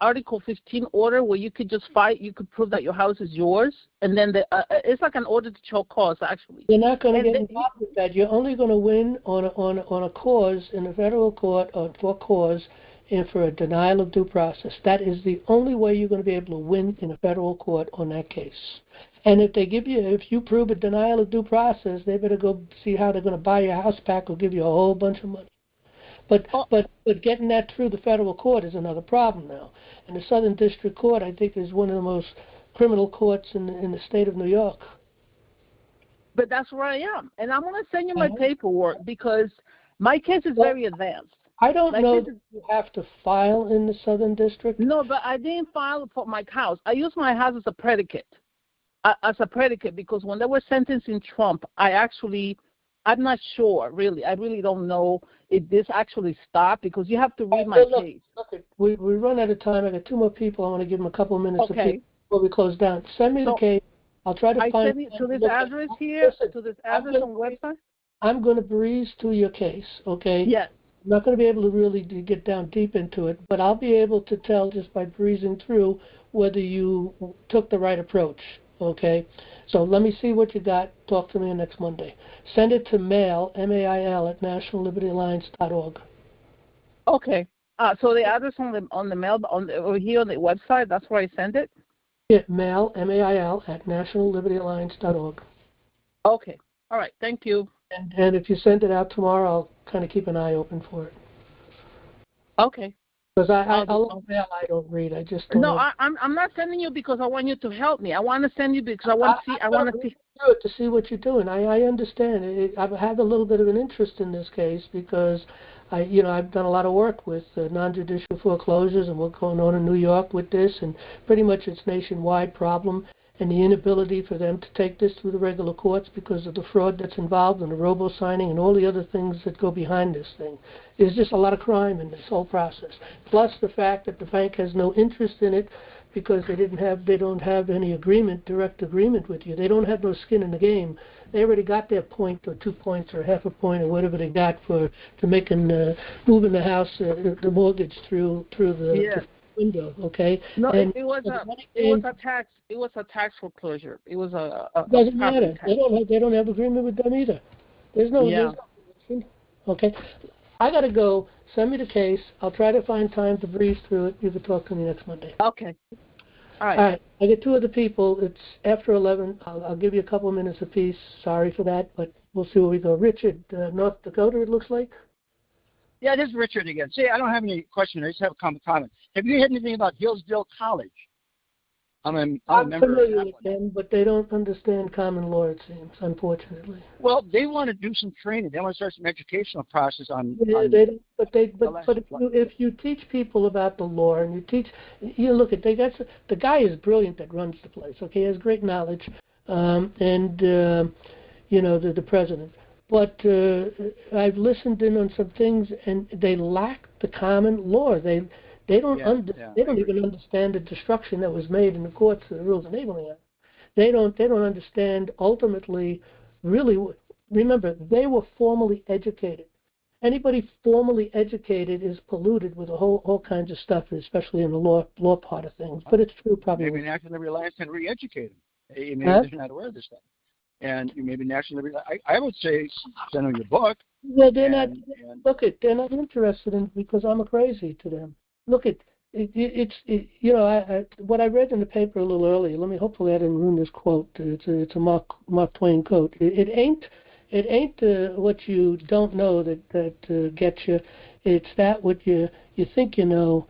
Article 15 order, where you could just fight, you could prove that your house is yours, and then it's like an order to show cause, actually. You're not going to get involved with that. You're only going to win on a cause in a federal court for cause and for a denial of due process. That is the only way you're going to be able to win in a federal court on that case. And if you prove a denial of due process, they better go see how they're going to buy your house back or give you a whole bunch of money. But getting that through the federal court is another problem now. And the Southern District Court, I think, is one of the most criminal courts in the state of New York. But that's where I am. And I'm going to send you my paperwork because my case is very advanced. I don't know that you have to file in the Southern District. No, but I didn't file for my house. I used my house as a predicate. Because when they were sentencing Trump, I'm not sure, really. I really don't know if this actually stopped, because you have to read my case. Okay, we run out of time. I got two more people. I want to give them a couple of minutes before we close down. Send me the case. I'll try to find send it to this address here, to this address on the website? I'm going to breeze through your case, okay? Yes. I'm not going to be able to really get down deep into it, but I'll be able to tell just by breezing through whether you took the right approach, okay? So let me see what you got. Talk to me next Monday. Send it to mail, M-A-I-L, at nationallibertyalliance.org. Okay. So the address on the mail, over here on the website, that's where I send it? Yeah, mail, M-A-I-L, at nationallibertyalliance.org. Okay. All right. Thank you. And if you send it out tomorrow, I'll kind of keep an eye open for it. Okay. Because I don't read. I just don't. No, I'm not sending you because I want you to help me. I want to send you because I want to see what you're doing. I understand. I have a little bit of an interest in this case because I've done a lot of work with non-judicial foreclosures and what's going on in New York with this, and pretty much it's nationwide problem. And the inability for them to take this through the regular courts because of the fraud that's involved and the robo-signing and all the other things that go behind this thing. There's just a lot of crime in this whole process. Plus the fact that the bank has no interest in it because they don't have any direct agreement with you. They don't have no skin in the game. They already got their point or 2 points or half a point or whatever they got for moving the house, the mortgage through the window, okay? No, it was a tax foreclosure. It was doesn't matter. They don't have agreement with them either. There's no okay. I gotta go. Send me the case. I'll try to find time to breeze through it. You can talk to me next Monday. Okay. All right. All right. I get two other people. It's after 11. I'll give you a couple of minutes apiece. Sorry for that, but we'll see where we go. Richard, North Dakota, it looks like. Yeah, this is Richard again. See, I don't have any question. I just have a comment. Have you heard anything about Hillsdale College? I'm familiar with them, but they don't understand common law, it seems, unfortunately. Well, they want to do some training. They want to start some educational process on. Yeah, if you teach people about the law and you teach, the guy is brilliant that runs the place. Okay, he has great knowledge, the president. But I've listened in on some things, and they lack the common law. They don't even understand the destruction that was made in the courts of the Rules Enabling Act. They don't understand ultimately, really. Remember, they were formally educated. Anybody formally educated is polluted with all kinds of stuff, especially in the law part of things. But it's true, probably. Maybe National Reliance can re-educate them. Maybe they're not aware of this stuff. And you maybe National Reliance. I would say send them your book. Well, they're not. Look, they're not interested in it because I'm a crazy to them. Look, what I read in the paper a little earlier. Hopefully I didn't ruin this quote. It's a Mark Twain quote. It ain't what you don't know that gets you. It's that what you think you know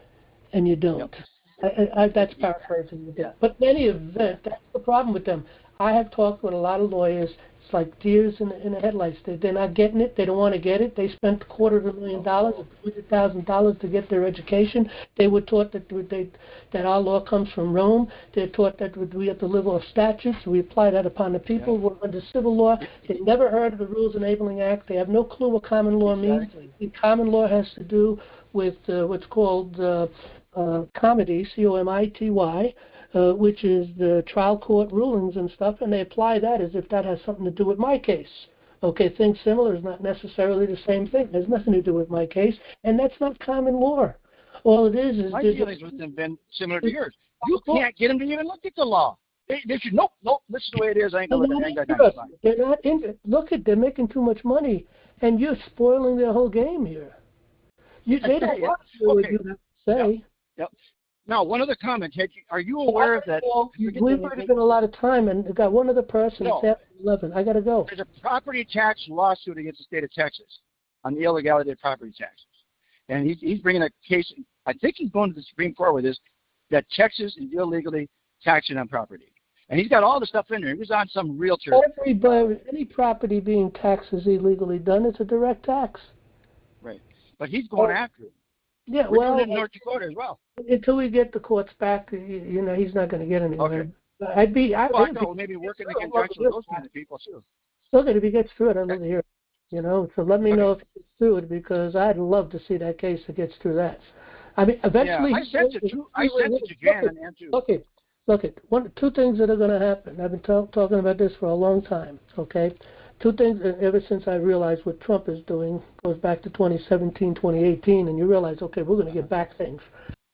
and you don't. Yep. That's paraphrasing a bit. But in any event, that's the problem with them. I have talked with a lot of lawyers. It's like deers in the headlights. They're not getting it. They don't want to get it. They spent $250,000 or $200,000 to get their education. They were taught that our law comes from Rome. They're taught that we have to live off statutes. We apply that upon the people. We're under civil law. They never heard of the Rules Enabling Act. They have no clue what common law means. Common law has to do with what's called comity, C-O-M-I-T-Y. Which is the trial court rulings and stuff, and they apply that as if that has something to do with my case. Okay, things similar is not necessarily the same thing. It has nothing to do with my case, and that's not common law. All it is my dealings with them been similar to yours. You can't get them to even look at the law. They should, nope, this is the way it is. I ain't gonna look at it. They're not in it. Look, they're making too much money, and you're spoiling their whole game here. They don't want to do what you have to say. Yep. Now, one other comment. Are you aware that... We've already been a lot of time, and we've got one other person. No. It's after 11. I got to go. There's a property tax lawsuit against the state of Texas on the illegality of property taxes. And he's bringing a case, I think he's going to the Supreme Court with this, that Texas is illegally taxing on property. And he's got all the stuff in there. He was on some realtor. Any property being taxed is illegally done. It's a direct tax. Right. But he's going after it. Yeah, We're doing it in North Dakota as well. Until we get the courts back, he's not going to get anywhere. Okay. I know, maybe working in conjunction with those kind of people too. Still, if he gets through it, I'd love to hear it. So let me know if he gets through it, because I'd love to see that case that gets through that. I mean, eventually. Yeah, I sent it to Jan and Andrew. Look, two things that are going to happen. I've been talking about this for a long time. Okay. Two things, ever since I realized what Trump is doing, goes back to 2017, 2018, and you realize, okay, we're going to get back things.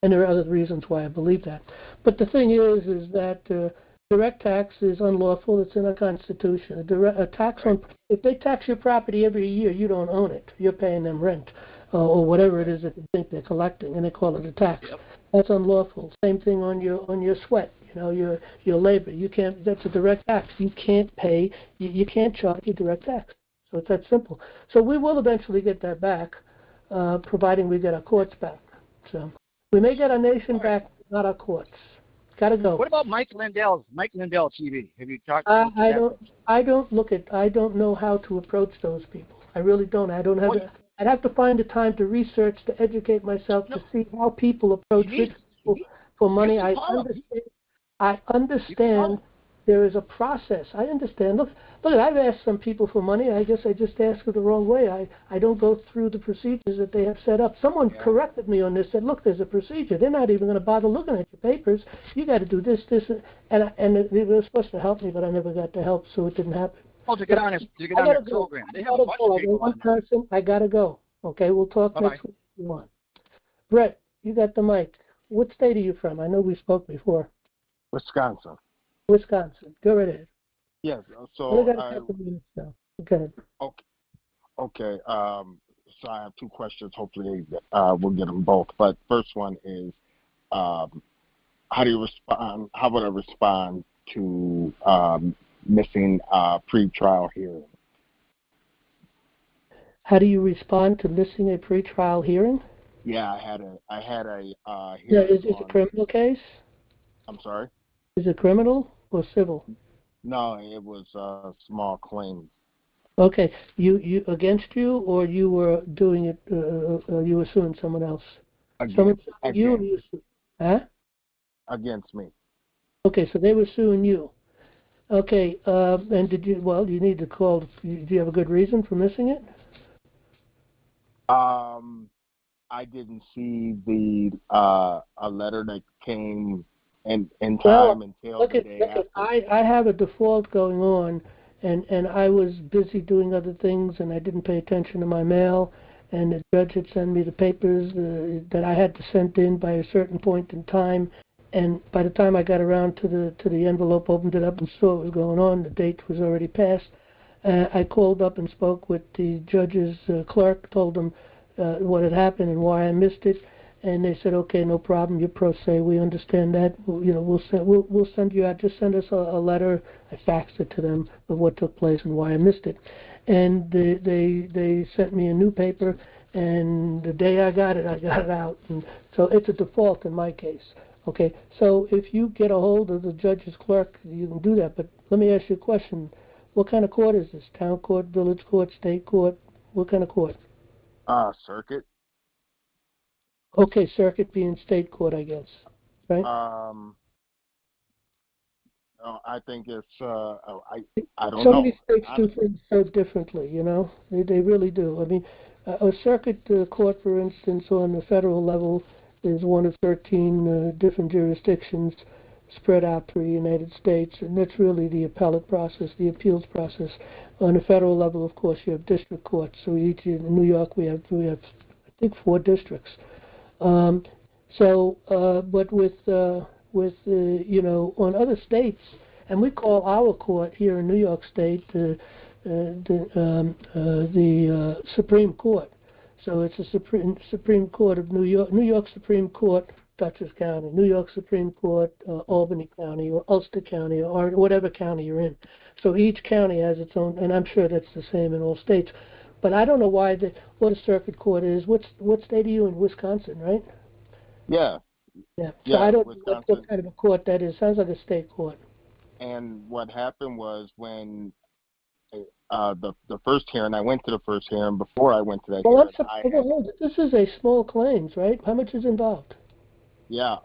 And there are other reasons why I believe that. But the thing is that direct tax is unlawful. It's in our Constitution. A tax on, if they tax your property every year, you don't own it. You're paying them rent or whatever it is that they think they're collecting, and they call it a tax. Yep. That's unlawful. Same thing on your sweat. Your labor. You can't. That's a direct tax. You can't pay. You can't charge a direct tax. So it's that simple. So we will eventually get that back, providing we get our courts back. So we may get our nation back, not our courts. Got to go. What about Mike Lindell TV? Have you talked? I don't know how to approach those people. I really don't. I don't have. I'd have to find the time to research, to educate myself, to see how people approach rich people for money. I understand there is a process. I understand. Look, I've asked some people for money. I guess I just asked it the wrong way. I don't go through the procedures that they have set up. Someone corrected me on this, said, look, there's a procedure. They're not even going to bother looking at your papers. You got to do this, and they were supposed to help me, but I never got the help, so it didn't happen. Oh, to get on their program. They have a bunch of people. One person, I got to go. Okay, we'll talk next week if you want. Brett, you got the mic. What state are you from? I know we spoke before. Wisconsin. Go right ahead. Yes. So we got a couple minutes now. Okay. Okay. So I have two questions. Hopefully, we'll get them both. But first one is, how do you respond? How would I respond to missing pre-trial hearing? How do you respond to missing a pre-trial hearing? Yeah, I had a hearing. Yeah, is it a criminal case? I'm sorry? Is it criminal or civil? No, it was a small claim. Okay, you against you, or you were doing it? You were suing someone else. Against you? Huh? Against me. Okay, so they were suing you. Okay, and did you? Well, you need to call. Do you have a good reason for missing it? I didn't see the a letter that came in Well, time until look the at, day look after? at, I have a default going on, and I was busy doing other things, and I didn't pay attention to my mail, and the judge had sent me the papers that I had to send in by a certain point in time, and by the time I got around to the envelope, opened it up, and saw what was going on, the date was already passed. I called up and spoke with the judge's clerk, told them what had happened and why I missed it, and they said, okay, no problem, you're pro se, we understand that. We'll send you out. Just send us a letter. I faxed it to them of what took place and why I missed it, and they sent me a new paper. And the day I got it out, and so it's a default in my case. Okay, so if you get a hold of the judge's clerk, you can do that. But let me ask you a question. What kind of court is this? Town court, village court, state court? What kind of court? Circuit. Okay, circuit being state court, I guess, right? I think it's I don't So know. many states do things so differently, They really do. I mean, a circuit court, for instance, on the federal level is one of 13 different jurisdictions spread out through the United States, and that's really the appellate process, the appeals process. On the federal level, of course, you have district courts. So each in New York, we have I think 4 districts. But on other states, and we call our court here in New York State the Supreme Court. So it's the Supreme Court of New York, New York Supreme Court, Dutchess County, New York Supreme Court, Albany County, or Ulster County, or whatever county you're in. So each county has its own, and I'm sure that's the same in all states. But I don't know what a circuit court is. What state are you in? Wisconsin, right? Yeah. Yeah. So Yeah, I don't know Wisconsin. what kind of a court that is. Sounds like a state court. And what happened was when the first hearing, I went to the first hearing. Before I went to that hearing, this is a small claims, right? How much is involved? Yeah,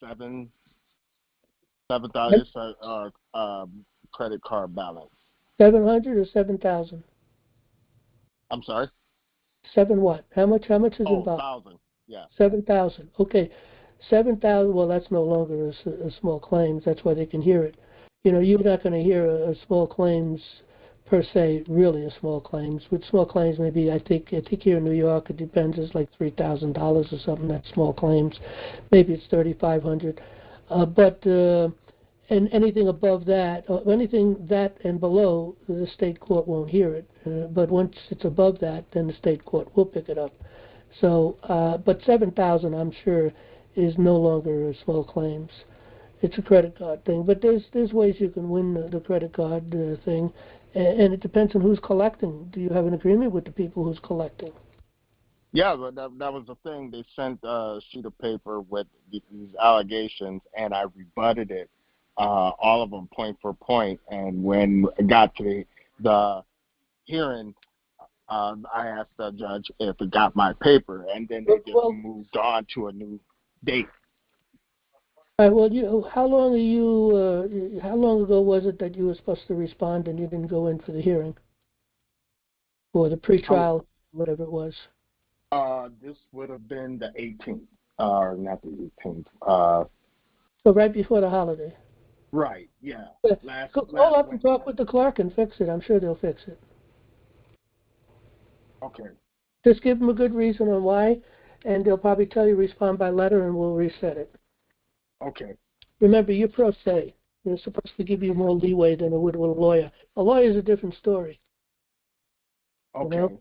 $7,000 credit card balance. 700 or 7,000? I'm sorry. 7 what? How much is involved? 1,000. Yeah. 7,000. Okay, 7,000. Well, that's no longer a small claims. That's why they can hear it. You're not going to hear a small claims per se. Really, a small claims. With small claims, maybe I think here in New York, it depends. It's like $3,000 or something. That's small claims. Maybe it's 3,500. And anything above that, or anything that and below, the state court won't hear it. But once it's above that, then the state court will pick it up. So, but 7,000, I'm sure, is no longer a small claims. It's a credit card thing. But there's ways you can win the credit card thing, and it depends on who's collecting. Do you have an agreement with the people who's collecting? Yeah, but that was the thing. They sent a sheet of paper with these allegations, and I rebutted it, all of them point for point. And when it got to the hearing, I asked the judge if it got my paper, and then they just moved on to a new date. All right. Well, how long ago was it that you were supposed to respond and you didn't go in for the hearing or the pretrial, whatever it was? This would have been the 18th, or not the 18th. So right before the holiday. Right. Yeah. Call up and talk with the clerk and fix it. I'm sure they'll fix it. Okay. Just give them a good reason on why, and they'll probably tell you respond by letter, and we'll reset it. Okay. Remember, you're pro se. They're supposed to give you more leeway than it would with a lawyer. A lawyer is a different story. Okay.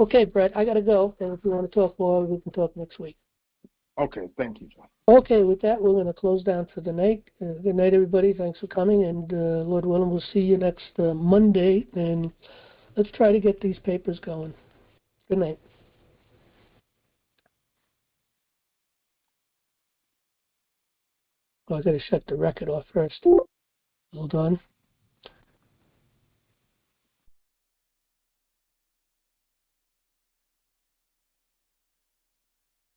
Okay, Brett, I got to go. And if you want to talk more, we can talk next week. Okay, thank you, John. Okay, with that, we're going to close down for the night. Good night, everybody. Thanks for coming. And Lord willing, we'll see you next Monday. And let's try to get these papers going. Good night. Oh, I got to shut the record off first. Hold on.